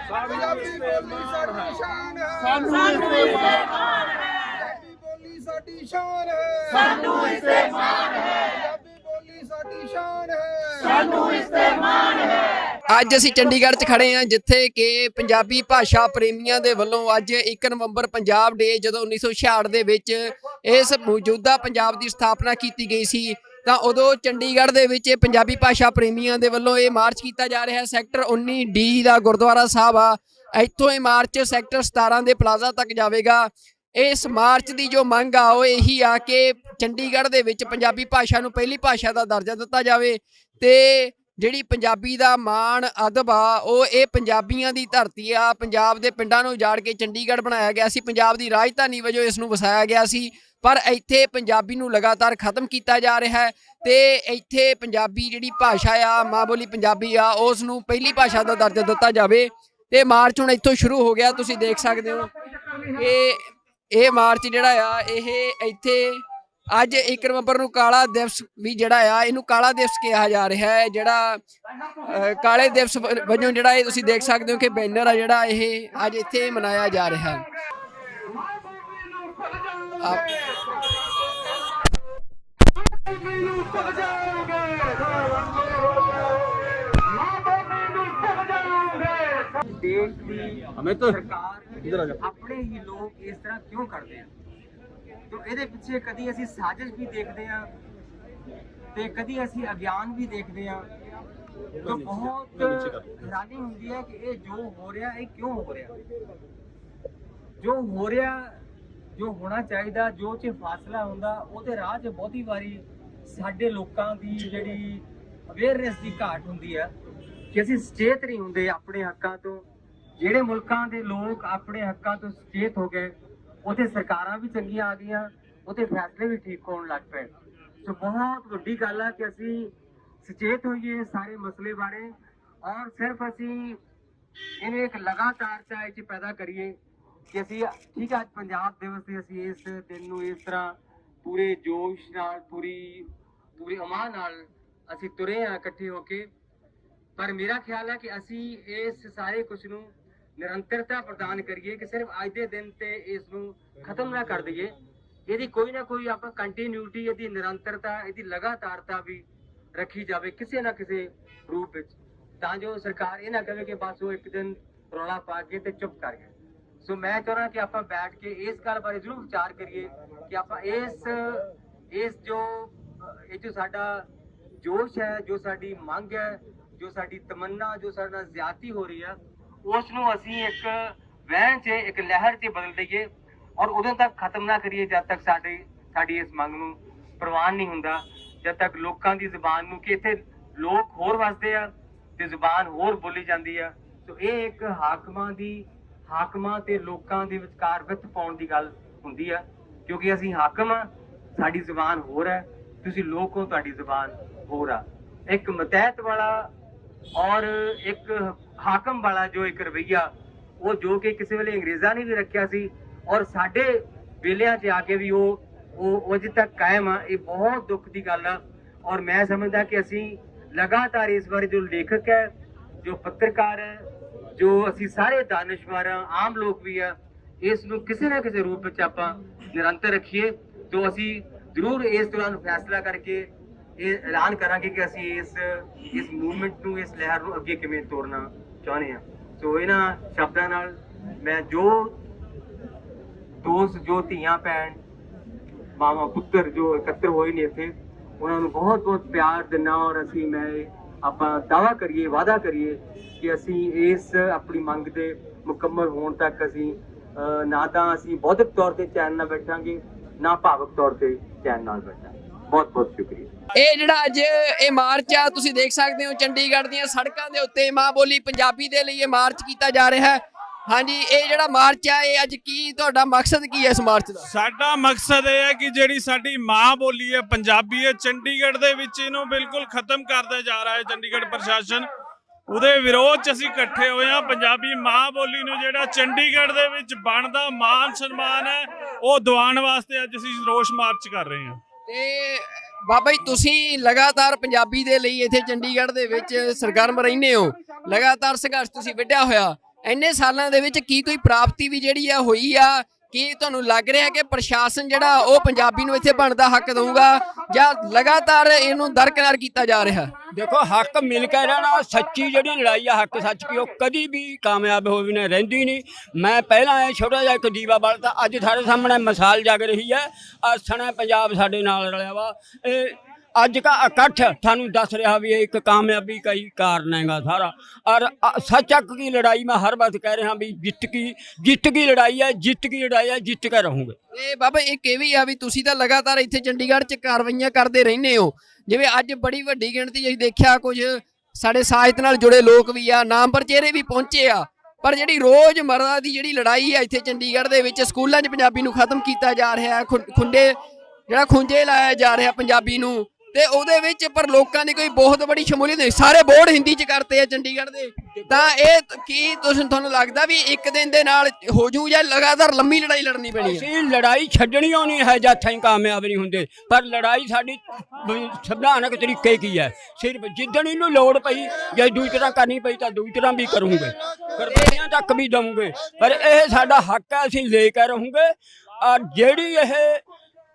ਪੰਜਾਬੀ ਬੋਲੀ ਸਾਡੀ ਸ਼ਾਨ ਹੈ। ਸਾਨੂੰ ਇਸ ਤੇ ਮਾਣ ਹੈ। ਪੰਜਾਬੀ ਬੋਲੀ ਸਾਡੀ ਸ਼ਾਨ ਹੈ। ਸਾਨੂੰ ਇਸ ਤੇ ਮਾਣ ਹੈ। ਪੰਜਾਬੀ ਬੋਲੀ ਸਾਡੀ ਸ਼ਾਨ ਹੈ। ਸਾਨੂੰ ਇਸ ਤੇ ਮਾਣ ਹੈ। ਅੱਜ ਅਸੀਂ ਚੰਡੀਗੜ੍ਹ 'ਚ ਖੜੇ ਹਾਂ, ਜਿੱਥੇ ਕਿ ਪੰਜਾਬੀ ਭਾਸ਼ਾ ਪ੍ਰੇਮੀਆਂ ਦੇ ਵੱਲੋਂ ਅੱਜ 1 ਨਵੰਬਰ ਪੰਜਾਬ ਡੇ, ਜਦੋਂ 1966 ਦੇ ਵਿੱਚ ਇਸ ਮੌਜੂਦਾ ਪੰਜਾਬ ਦੀ ਸਥਾਪਨਾ ਕੀਤੀ ਗਈ ਸੀ, ਤਾਂ ਉਦੋਂ ਚੰਡੀਗੜ੍ਹ ਦੇ ਵਿੱਚ ਇਹ ਪੰਜਾਬੀ ਭਾਸ਼ਾ ਪ੍ਰੇਮੀਆਂ ਦੇ ਵੱਲੋਂ ਇਹ ਮਾਰਚ ਕੀਤਾ ਜਾ ਰਿਹਾ ਹੈ। ਸੈਕਟਰ 19D ਦਾ ਗੁਰਦੁਆਰਾ ਸਾਹਿਬ ਆ, ਇੱਥੋਂ ਇਹ ਮਾਰਚ ਸੈਕਟਰ 17 ਦੇ ਪਲਾਜ਼ਾ ਤੱਕ ਜਾਵੇਗਾ। ਇਸ ਮਾਰਚ ਦੀ ਜੋ ਮੰਗ ਆ ਉਹ ਇਹੀ ਆ ਕਿ ਚੰਡੀਗੜ੍ਹ ਦੇ ਵਿੱਚ ਪੰਜਾਬੀ ਭਾਸ਼ਾ ਨੂੰ ਪਹਿਲੀ ਭਾਸ਼ਾ ਦਾ ਦਰਜਾ ਦਿੱਤਾ ਜਾਵੇ, ਤੇ ਜਿਹੜੀ ਪੰਜਾਬੀ ਦਾ ਮਾਣ ਅਦਬ ਆ ਉਹ ਇਹ ਪੰਜਾਬੀਆਂ ਦੀ ਧਰਤੀ ਆ। ਪੰਜਾਬ ਦੇ ਪਿੰਡਾਂ ਨੂੰ ਉਜਾੜ ਕੇ ਚੰਡੀਗੜ੍ਹ ਬਣਾਇਆ ਗਿਆ ਸੀ, ਪੰਜਾਬ ਦੀ ਰਾਜਧਾਨੀ ਵਜੋਂ ਇਸ ਨੂੰ ਵਸਾਇਆ ਗਿਆ ਸੀ, ਪਰ ਇੱਥੇ ਪੰਜਾਬੀ ਨੂੰ ਲਗਾਤਾਰ ਖਤਮ ਕੀਤਾ ਜਾ ਰਿਹਾ ਹੈ। ਤੇ ਇੱਥੇ ਪੰਜਾਬੀ ਜਿਹੜੀ ਭਾਸ਼ਾ ਆ, ਮਾਂ ਬੋਲੀ ਪੰਜਾਬੀ ਆ, ਉਸ ਨੂੰ ਪਹਿਲੀ ਭਾਸ਼ਾ ਦਾ ਦਰਜਾ ਦਿੱਤਾ ਜਾਵੇ। ਤੇ ਮਾਰਚ ਹੁਣ ਇੱਥੋਂ ਸ਼ੁਰੂ ਹੋ ਗਿਆ, ਤੁਸੀਂ ਦੇਖ ਸਕਦੇ ਹੋ। ਇਹ ਮਾਰਚ ਜਿਹੜਾ ਆ ਇਹ ਇੱਥੇ ਅੱਜ 1 ਨਵੰਬਰ ਨੂੰ ਕਾਲਾ ਦਿਵਸ ਵੀ ਜਿਹੜਾ ਆ, ਇਹਨੂੰ ਕਾਲਾ ਦਿਵਸ ਕਿਹਾ ਜਾ ਰਿਹਾ ਹੈ। ਜਿਹੜਾ ਕਾਲੇ ਦਿਵਸ ਵਜੋਂ ਜਿਹੜਾ ਇਹ ਤੁਸੀਂ ਦੇਖ ਸਕਦੇ ਹੋ ਕਿ ਬੈਨਰ ਆ ਜਿਹੜਾ ਇਹ ਅੱਜ ਇੱਥੇ ਮਨਾਇਆ ਜਾ ਰਿਹਾ ਹੈ। देश की सरकार अपने ही लोग इस तरह क्यों करते हैं? तो ਇਹਦੇ ਪਿੱਛੇ ਕਦੀ ਅਸੀਂ ਸਾਜ਼ਿਸ਼ ਵੀ ਦੇਖਦੇ ਆ ਤੇ ਕਦੀ ਅਸੀਂ ਅਗਿਆਨ ਵੀ ਦੇਖਦੇ ਆ। ਤਾਂ ਬਹੁਤ ਹੈਰਾਨੀ ਹੁੰਦੀ ਹੈ ਕਿ ਇਹ ਜੋ ਹੋ ਰਿਹਾ ਇਹ ਕਿਉਂ ਹੋ ਰਿਹਾ। ਜੋ ਹੋ ਰਿਹਾ, ਜੋ ਹੋਣਾ ਚਾਹੀਦਾ, ਜੋ ਚ ਫਾਸਲਾ ਹੁੰਦਾ, ਉਹਦੇ ਰਾਹ 'ਚ ਬਹੁਤੀ ਵਾਰੀ ਸਾਡੇ ਲੋਕਾਂ ਦੀ ਜਿਹੜੀ ਅਵੇਅਰਨੈਸ ਦੀ ਘਾਟ ਹੁੰਦੀ ਆ ਕਿ ਅਸੀਂ ਸੁਚੇਤ ਨਹੀਂ ਹੁੰਦੇ ਆਪਣੇ ਹੱਕਾਂ ਤੋਂ। ਜਿਹੜੇ ਮੁਲਕਾਂ ਦੇ ਲੋਕ ਆਪਣੇ ਹੱਕਾਂ ਤੋਂ ਸੁਚੇਤ ਹੋ ਗਏ, ਉੱਥੇ ਸਰਕਾਰਾਂ ਵੀ ਚੰਗੀਆਂ ਆ ਗਈਆਂ, ਉੱਥੇ ਫੈਸਲੇ ਵੀ ਠੀਕ ਹੋਣ ਲੱਗ ਪਏ। ਸੋ ਬਹੁਤ ਵੱਡੀ ਗੱਲ ਹੈ ਕਿ ਅਸੀਂ ਸੁਚੇਤ ਹੋਈਏ ਸਾਰੇ ਮਸਲੇ ਬਾਰੇ, ਔਰ ਸਿਰਫ ਅਸੀਂ ਇਹਨੂੰ ਇੱਕ ਲਗਾਤਾਰਤਾ ਚ ਪੈਦਾ ਕਰੀਏ ਕਿ ਅਸੀਂ ਠੀਕ ਹੈ ਅੱਜ ਪੰਜਾਬ ਦਿਵਸ ਤੇ ਅਸੀਂ ਇਸ ਦਿਨ ਨੂੰ ਇਸ ਤਰ੍ਹਾਂ ਪੂਰੇ ਜੋਸ਼ ਨਾਲ ਪੂਰੀ ਅਮਾਨ ਨਾਲ ਅਸੀਂ ਤੁਰੇ ਆ ਇਕੱਠੇ ਹੋ ਕੇ। ਪਰ ਮੇਰਾ ਖਿਆਲ ਹੈ ਕਿ ਅਸੀਂ ਇਸ ਸਾਰੇ ਕੁਝ ਨੂੰ ਨਿਰੰਤਰਤਾ ਪ੍ਰਦਾਨ ਕਰੀਏ ਕਿ ਸਿਰਫ ਅੱਜ ਦੇ ਦਿਨ ਤੇ ਇਸ ਨੂੰ ਖਤਮ ਨਾ ਕਰ ਦਈਏ। ਇਹਦੀ ਕੋਈ ਨਾ ਕੋਈ ਆਪਾਂ ਕੰਟੀਨਿਊਟੀ, ਇਹਦੀ ਨਿਰੰਤਰਤਾ, ਇਹਦੀ ਲਗਾਤਾਰਤਾ ਵੀ ਰੱਖੀ ਜਾਵੇ ਕਿਸੇ ਨਾ ਕਿਸੇ ਰੂਪ ਵਿੱਚ, ਤਾਂ ਜੋ ਸਰਕਾਰ ਇਹ ਨਾ ਕਹੇ ਕਿ ਬਸ ਉਹ ਇੱਕ ਦਿਨ ਰੌਲਾ ਪਾ ਕੇ ਤੇ ਚੁੱਪ ਕਰ ਗਏ। ਸੋ ਮੈਂ ਚਾਹੁੰਦਾ ਕਿ ਆਪਾਂ ਬੈਠ ਕੇ ਇਸ ਗੱਲ ਬਾਰੇ ਜ਼ਰੂਰ ਵਿਚਾਰ ਕਰੀਏ ਕਿ ਆਪਾਂ ਇਸ ਜੋ ਸਾਡਾ ਜੋਸ਼ ਹੈ, ਜੋ ਸਾਡੀ ਮੰਗ ਹੈ, ਜੋ ਸਾਡੀ ਤਮੰਨਾ, ਜੋ ਸਾਡੇ ਨਾਲ ਜ਼ਿਆਦਤੀ ਹੋ ਰਹੀ ਹੈ, ਉਸ ਨੂੰ ਅਸੀਂ ਇੱਕ ਵਹਿਣ 'ਚ, ਇੱਕ ਲਹਿਰ 'ਚ ਬਦਲ ਦਈਏ ਔਰ ਉਦੋਂ ਤੱਕ ਖਤਮ ਨਾ ਕਰੀਏ ਜਦ ਤੱਕ ਸਾਡੀ ਇਸ ਮੰਗ ਨੂੰ ਪ੍ਰਵਾਨ ਨਹੀਂ ਹੁੰਦਾ, ਜਦ ਤੱਕ ਲੋਕਾਂ ਦੀ ਜ਼ੁਬਾਨ ਨੂੰ, ਕਿ ਇੱਥੇ ਲੋਕ ਹੋਰ ਵਸਦੇ ਆ ਤੇ ਜ਼ੁਬਾਨ ਹੋਰ ਬੋਲੀ ਜਾਂਦੀ ਆ। ਸੋ ਇਹ ਇੱਕ ਹਾਕਮਾਂ ਤੇ ਲੋਕਾਂ ਦੇ ਵਿਚਕਾਰ ਵਿੱਤ ਪਾਉਣ ਦੀ ਗੱਲ ਹੁੰਦੀ ਆ, ਕਿਉਂਕਿ ਅਸੀਂ ਹਾਕਮ ਆ, ਸਾਡੀ ਜ਼ੁਬਾਨ ਹੋਰ ਹੈ, ਤੁਸੀਂ ਲੋਕ ਹੋ, ਤੁਹਾਡੀ ਜ਼ੁਬਾਨ ਹੋਰ ਆ। ਇੱਕ ਮਤਹਿਤ ਵਾਲਾ ਔਰ ਇੱਕ ਹਾਕਮ ਵਾਲਾ ਜੋ ਇੱਕ ਰਵਈਆ, ਉਹ ਜੋ ਕਿ ਕਿਸੇ ਵੇਲੇ ਅੰਗਰੇਜ਼ਾਂ ਨੇ ਵੀ ਰੱਖਿਆ ਸੀ ਔਰ ਸਾਡੇ ਵੇਲਿਆਂ 'ਚ ਆ ਕੇ ਵੀ ਉਹ ਅਜੇ ਤੱਕ ਕਾਇਮ ਆ। ਇਹ ਬਹੁਤ ਦੁੱਖ ਦੀ ਗੱਲ ਆ। ਔਰ ਮੈਂ ਸਮਝਦਾ ਕਿ ਅਸੀਂ ਲਗਾਤਾਰ ਇਸ ਬਾਰੇ ਜੋ ਲੇਖਕ ਹੈ, ਜੋ ਪੱਤਰਕਾਰ ਹੈ, ਜੋ ਅਸੀਂ ਸਾਰੇ ਦਾਨਿਸ਼ਵਰ ਆ, ਆਮ ਲੋਕ ਵੀ ਆ, ਇਸ ਨੂੰ ਕਿਸੇ ਨਾ ਕਿਸੇ ਰੂਪ ਵਿੱਚ ਆਪਾਂ ਨਿਰੰਤਰ ਰੱਖੀਏ। तो असी जरूर इस दौरान फैसला करके ऐलान करांगे कि असी इस मूवमेंट नूं इस लहर नूं अगे किवें तोड़ना चाहुंदे हां। सो इन्हां शब्दां नाल मैं जो दोस्त जो धीआं भैन मावा पुत्र जो इकट्ठे होए ने इत्थे उन्हां नूं बहुत बहुत प्यार दिना और असी मैं आपां दावा करिए वादा करिए कि असी इस अपनी मंग दे मुकम्मल होण तक असी ना तां असी बौद्धिक तौर ते चैन नाल बैठांगे ना भावक तौर ते चैन नाल बैठांगे। बहुत बहुत शुक्रिया। ਇਹ ਜਿਹੜਾ ਅੱਜ ਇਹ ਮਾਰਚ ਆ ਤੁਸੀਂ ਦੇਖ ਸਕਦੇ ਹੋ ਚੰਡੀਗੜ੍ਹ ਦੀਆਂ ਸੜਕਾਂ ਦੇ ਉੱਤੇ ਮਾਂ ਬੋਲੀ ਪੰਜਾਬੀ ਦੇ ਲਈ ਇਹ ਮਾਰਚ ਕੀਤਾ ਜਾ ਰਿਹਾ ਹੈ। ਹਾਂਜੀ ਇਹ ਜਿਹੜਾ ਮਾਰਚ ਆ ਇਹ ਅੱਜ ਕੀ ਤੁਹਾਡਾ ਮਕਸਦ ਕੀ ਹੈ ਇਸ ਮਾਰਚ ਦਾ? ਸਾਡਾ ਮਕਸਦ ਇਹ ਹੈ ਕਿ ਜਿਹੜੀ ਸਾਡੀ ਮਾਂ ਬੋਲੀ ਹੈ ਪੰਜਾਬੀ ਹੈ ਚੰਡੀਗੜ੍ਹ ਦੇ ਵਿੱਚ ਇਹਨੂੰ ਬਿਲਕੁਲ ਖਤਮ ਕਰਦਾ ਜਾ ਰਿਹਾ ਹੈ ਚੰਡੀਗੜ੍ਹ ਪ੍ਰਸ਼ਾਸਨ। ਉਹਦੇ ਵਿਰੋਧ 'ਚ ਅਸੀਂ ਇਕੱਠੇ ਹੋਏ ਹਾਂ। ਪੰਜਾਬੀ ਮਾਂ ਬੋਲੀ ਨੂੰ ਜਿਹੜਾ ਚੰਡੀਗੜ੍ਹ ਦੇ ਵਿੱਚ ਬਣਦਾ ਮਾਨ ਸਨਮਾਨ ਹੈ ਉਹ ਦਿਵਾਉਣ ਵਾਸਤੇ ਅੱਜ ਅਸੀਂ ਰੋਸ ਮਾਰਚ ਕਰ ਰਹੇ ਹਾਂ। ਤੇ ਬਾਬਾ ਜੀ ਤੁਸੀਂ ਲਗਾਤਾਰ ਪੰਜਾਬੀ ਦੇ ਲਈ ਇੱਥੇ ਚੰਡੀਗੜ੍ਹ ਦੇ ਵਿੱਚ ਸਰਗਰਮ ਰਹਿੰਦੇ ਹੋ, ਲਗਾਤਾਰ ਸੰਘਰਸ਼ ਤੁਸੀਂ ਵਿੱਢਿਆ ਹੋਇਆ, ਇੰਨੇ ਸਾਲਾਂ ਦੇ ਵਿੱਚ ਕੀ ਕੋਈ ਪ੍ਰਾਪਤੀ ਵੀ ਜਿਹੜੀ ਆ ਹੋਈ ਆ? ਕੀ ਤੁਹਾਨੂੰ ਲੱਗ ਰਿਹਾ ਕਿ ਪ੍ਰਸ਼ਾਸਨ ਜਿਹੜਾ ਉਹ ਪੰਜਾਬੀ ਨੂੰ ਇੱਥੇ ਬਣਦਾ ਹੱਕ ਦਊਗਾ ਜਾਂ ਲਗਾਤਾਰ ਇਹਨੂੰ ਦਰਕਿਨਾਰ ਕੀਤਾ ਜਾ ਰਿਹਾ? ਦੇਖੋ ਹੱਕ ਮਿਲ ਕੇ ਰਹਿਣਾ, ਸੱਚੀ ਜਿਹੜੀ ਲੜਾਈ ਆ ਹੱਕ ਸੱਚ ਕੀ, ਉਹ ਕਦੀ ਵੀ ਕਾਮਯਾਬ ਹੋਈ ਨਾ ਰਹਿੰਦੀ ਨਹੀਂ। ਮੈਂ ਪਹਿਲਾਂ ਇਹ ਛੋਟਾ ਜਿਹਾ ਇੱਕ ਦੀਵਾ ਬਾਲਤਾ, ਅੱਜ ਸਾਡੇ ਸਾਹਮਣੇ ਮਿਸਾਲ ਜਗ ਰਹੀ ਹੈ। ਆਸਣਾ ਪੰਜਾਬ ਸਾਡੇ ਨਾਲ ਰਲਿਆ ਵਾ। ਇਹ ਅੱਜ ਦਾ ਇਕੱਠ ਤੁਹਾਨੂੰ ਦੱਸ ਰਿਹਾ ਵੀ ਇਹ ਇੱਕ ਕਾਮਯਾਬੀ का ही कारण हैगा सारा। और सच हक की लड़ाई में हर बात कह रहे हैं भी जित की लड़ाई है, जित की लड़ाई है, जित कर रहूंगे। ਇਹ ਬਾਬਾ ਇੱਕ ਇਹ ਵੀ ਆ ਵੀ ਤੁਸੀਂ ਤਾਂ ਲਗਾਤਾਰ ਇੱਥੇ ਚੰਡੀਗੜ੍ਹ 'ਚ ਕਾਰਵਾਈਆਂ ਕਰਦੇ ਰਹਿੰਦੇ ਹੋ, ਜਿਵੇਂ ਅੱਜ ਬੜੀ ਵੱਡੀ ਗਿਣਤੀ ਅਸੀਂ ਦੇਖਿਆ ਕੁਝ ਸਾਡੇ ਸਾਹਿਤ ਨਾਲ ਜੁੜੇ ਲੋਕ ਵੀ ਆ, ਨਾਮਵਰ ਚਿਹਰੇ ਵੀ ਪਹੁੰਚੇ ਆ, ਪਰ ਜਿਹੜੀ ਰੋਜ਼ਮਰਰਾ ਦੀ ਜਿਹੜੀ ਲੜਾਈ ਆ ਇੱਥੇ ਚੰਡੀਗੜ੍ਹ ਦੇ ਵਿੱਚ ਸਕੂਲਾਂ 'ਚ ਪੰਜਾਬੀ ਨੂੰ ਖਤਮ ਕੀਤਾ ਜਾ ਰਿਹਾ, ਖੁੰਝੇ ਲਾਇਆ ਜਾ ਰਿਹਾ ਪੰਜਾਬੀ ਨੂੰ, ਤੇ ਉਹਦੇ ਵਿੱਚ ਪਰ ਲੋਕਾਂ ਦੀ ਕੋਈ ਬਹੁਤ ਬੜੀ ਸ਼ਮੂਲੀਅਤ ਨਹੀਂ। ਸਾਰੇ ਬੋਰਡ ਹਿੰਦੀ 'ਚ ਕਰਤੇ ਆ ਚੰਡੀਗੜ੍ਹ ਦੇ, ਤਾਂ ਇਹ ਕੀ ਤੁਹਾਨੂੰ ਲੱਗਦਾ ਵੀ ਇੱਕ ਦਿਨ ਦੇ ਨਾਲ ਹੋ ਜੂ ਜਾਂ ਲਗਾਤਾਰ ਲੰਮੀ ਲੜਾਈ ਲੜਨੀ ਪੈਣੀ ਹੈ? ਅਸੀਂ ਲੜਾਈ ਛੱਡਣੀ ਹੋਣੀ ਹੈ ਜਦ ਤਾਈਂ ਕਾਮਯਾਬ ਨਹੀਂ ਹੁੰਦੇ, ਪਰ ਲੜਾਈ ਸਾਡੀ ਸੰਵਿਧਾਨਕ ਤਰੀਕੇ ਕੀ ਹੈ। ਸਿਰਫ ਜਿੱਦਣ ਇਹਨੂੰ ਲੋੜ ਪਈ ਜੇ ਦੂਜੀ ਤਰ੍ਹਾਂ ਕਰਨੀ ਪਈ ਤਾਂ ਦੂਜੀ ਤਰ੍ਹਾਂ ਵੀ ਕਰੂੰਗੇ, ਕੁਰਬਾਨੀਆਂ ਤੱਕ ਵੀ ਦਵਾਂਗੇ, ਪਰ ਇਹ ਸਾਡਾ ਹੱਕ ਹੈ, ਅਸੀਂ ਲੈ ਕੇ ਰਹੂੰਗੇ। ਔਰ ਜਿਹੜੀ ਇਹ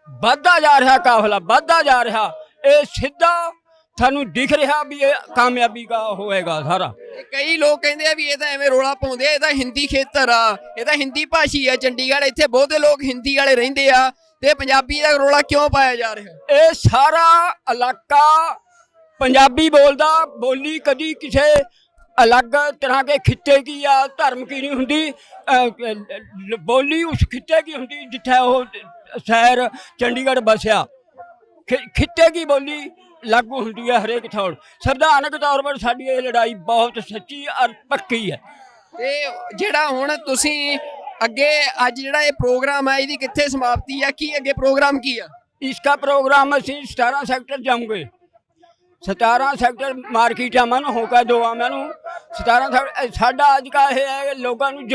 ਵੱਧਦਾ ਜਾ ਰਿਹਾ ਕਾਫਲਾ ਵੱਧਦਾ ਜਾ ਰਿਹਾ, ਇਹ ਸਿੱਧਾ ਸਾਨੂੰ ਦਿਖ ਰਿਹਾ ਵੀ ਇਹ ਕਾਮਯਾਬੀ ਦਾ ਹੋਏਗਾ ਸਾਰਾ। ਕਈ ਲੋਕ ਕਹਿੰਦੇ ਆ ਵੀ ਇਹ ਤਾਂ ਐਵੇਂ ਰੋਲਾ ਪਾਉਂਦੇ ਆ, ਇਹ ਤਾਂ ਹਿੰਦੀ ਖੇਤਰ ਆ, ਇਹ ਤਾਂ ਹਿੰਦੀ ਭਾਸ਼ੀ ਆ ਚੰਡੀਗੜ੍ਹ, ਇੱਥੇ ਬਹੁਤੇ ਲੋਕ ਹਿੰਦੀ ਵਾਲੇ ਰਹਿੰਦੇ ਆ, ਤੇ ਪੰਜਾਬੀ ਦਾ ਰੋਲਾ ਕਿਉਂ ਪਾਇਆ ਜਾ ਰਿਹਾ? ਇਹ ਸਾਰਾ ਇਲਾਕਾ ਪੰਜਾਬੀ ਬੋਲਦਾ, ਬੋਲੀ ਕਦੀ ਕਿਸੇ अलग तरह के खिते की या धर्म की नहीं हुंदी, बोली उस खिते की हुंदी जिथे वो शहर चंडीगढ़ बसिया। खिते की बोली लागू हुंदी है हरेक थोड़। संविधानक तौर पर साडी ये लड़ाई बहुत सच्ची और पक्की है। ते जिहड़ा हुण तुसीं अगे अज जिहड़ा ये प्रोग्राम है इहदी कित्थे समाप्ति है, की अगे प्रोग्राम की है? इसका प्रोग्राम असीं 17 सैक्टर जाऊंगे, 17 सैक्टर मार्केट आवां नूं होकर दो आवां नूं 17 सैक्टर साडा अज का ये है लोगों नूं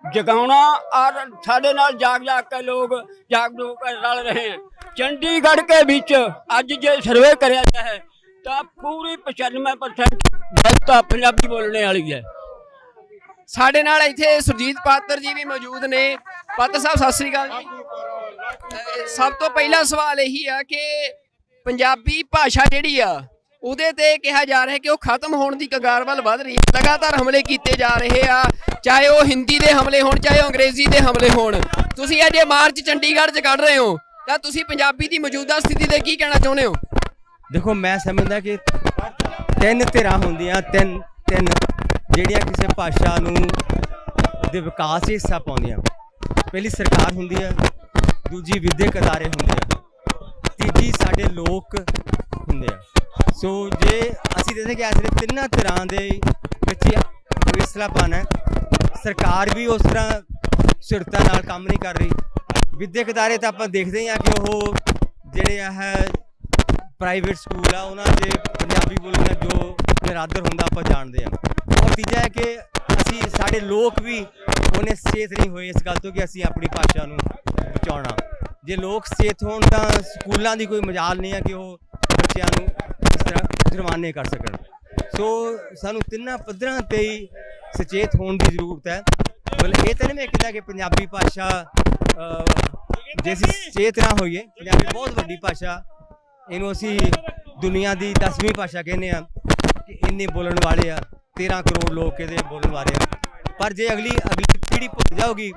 जगाउणा और साडे नाल जाग के लोग जागरूक रल रहे हैं। चंडीगढ़ के बीच अज जे सर्वे कराया गया है तो पूरी 95% जनता पंजाबी बोलने वाली है। साडे नाल इत्थे सुरजीत पात्र जी भी मौजूद ने। पात्र साहब सत श्री अकाल जी। सब तो पहला सवाल यही है कि पंजाबी भाषा जिहड़ी आ ਉਹਦੇ ਤੇ ਕਿਹਾ ਜਾ ਰਿਹਾ ਕਿ ਉਹ ਖਤਮ ਹੋਣ ਦੀ ਕਗਾਰ ਵੱਲ ਵਧ ਰਹੀ ਹੈ। ਲਗਾਤਾਰ ਹਮਲੇ ਕੀਤੇ ਜਾ ਰਹੇ ਆ, ਚਾਹੇ ਉਹ ਹਿੰਦੀ ਦੇ ਹਮਲੇ ਹੋਣ ਚਾਹੇ ਅੰਗਰੇਜ਼ੀ ਦੇ ਹਮਲੇ ਹੋਣ। ਤੁਸੀਂ ਅੱਜ ਮਾਰਚ ਚੰਡੀਗੜ੍ਹ 'ਚ ਕੱਢ ਰਹੇ ਹੋ ਤਾਂ ਤੁਸੀਂ ਪੰਜਾਬੀ ਦੀ ਮੌਜੂਦਾ ਸਥਿਤੀ ਤੇ ਕੀ ਕਹਿਣਾ ਚਾਹੁੰਦੇ ਹੋ? देखो मैं समझदा कि ਤਿੰਨ ਧਿਰਾਂ ਹੁੰਦੀਆਂ, ਤਿੰਨ ਜਿਹੜੀਆਂ ਕਿਸੇ ਭਾਸ਼ਾ ਨੂੰ ਦੇ ਵਿਕਾਸ 'ਚ ਹਿੱਸਾ ਪਾਉਂਦੀਆਂ। ਪਹਿਲੀ ਸਰਕਾਰ ਹੁੰਦੀ ਹੈ, ਦੂਜੀ ਵਿਦਿਅਕ ਅਦਾਰੇ ਹੁੰਦੇ ਆ, ਤੀਜੀ ਸਾਡੇ ਲੋਕ ਹੁੰਦੇ ਆ। ਸੋ ਜੇ ਅਸੀਂ ਦੇਖਦੇ ਕਿ ਅੱਜ ਦੇ ਤਿੰਨਾਂ ਧਿਰਾਂ ਦੇ ਵਿੱਚ ਫੈਸਲਾਪਨ ਹੈ, ਸਰਕਾਰ ਵੀ ਉਸ ਤਰ੍ਹਾਂ ਸੁਰਤਾ ਨਾਲ ਕੰਮ ਨਹੀਂ ਕਰ ਰਹੀ। ਵਿਦਿਅਕ ਅਦਾਰੇ ਤਾਂ ਆਪਾਂ ਦੇਖਦੇ ਹਾਂ ਕਿ ਉਹ ਜਿਹੜੇ ਆ ਪ੍ਰਾਈਵੇਟ ਸਕੂਲ ਆ ਉਹਨਾਂ 'ਚ ਪੰਜਾਬੀ ਬੋਲਣ ਦਾ ਜੋ ਨਿਰਾਦਰ ਹੁੰਦਾ ਆਪਾਂ ਜਾਣਦੇ ਹਾਂ। ਔਰ ਤੀਜਾ ਹੈ ਕਿ ਅਸੀਂ ਸਾਡੇ ਲੋਕ ਵੀ ਉਹਨੇ ਸਚੇਤ ਨਹੀਂ ਹੋਏ ਇਸ ਗੱਲ ਤੋਂ ਕਿ ਅਸੀਂ ਆਪਣੀ ਭਾਸ਼ਾ ਨੂੰ ਬਚਾਉਣਾ। ਜੇ ਲੋਕ ਸਚੇਤ ਹੋਣ ਤਾਂ ਸਕੂਲਾਂ ਦੀ ਕੋਈ ਮਜਾਲ ਨਹੀਂ ਹੈ ਕਿ ਉਹ ਬੱਚਿਆਂ ਨੂੰ ਇਸ ਤਰ੍ਹਾਂ ਜੁਰਮਾਨੇ ਕਰ ਸਕਣ। ਸੋ ਸਾਨੂੰ ਤਿੰਨਾਂ ਪੱਧਰਾਂ 'ਤੇ ਹੀ ਸਚੇਤ ਹੋਣ ਦੀ ਜ਼ਰੂਰਤ ਹੈ। ਮਤਲਬ ਇਹ ਤਾਂ ਨਹੀਂ ਮੈਂ ਕਹਿੰਦਾ ਕਿ ਪੰਜਾਬੀ ਭਾਸ਼ਾ ਜੇ ਅਸੀਂ ਸਚੇਤ ਨਾ ਹੋਈਏ, ਪੰਜਾਬੀ ਬਹੁਤ ਵੱਡੀ ਭਾਸ਼ਾ, ਇਹਨੂੰ ਅਸੀਂ ਦੁਨੀਆ ਦੀ 10ਵੀਂ ਭਾਸ਼ਾ ਕਹਿੰਦੇ ਹਾਂ ਕਿ ਇੰਨੇ ਬੋਲਣ ਵਾਲੇ ਆ, 13 ਕਰੋੜ ਲੋਕ ਇਹਦੇ ਬੋਲਣ ਵਾਲੇ ਆ। ਪਰ ਜੇ ਅਗਲੀ ਪੀੜ੍ਹੀ ਭੁੱਲ ਜਾਊਗੀ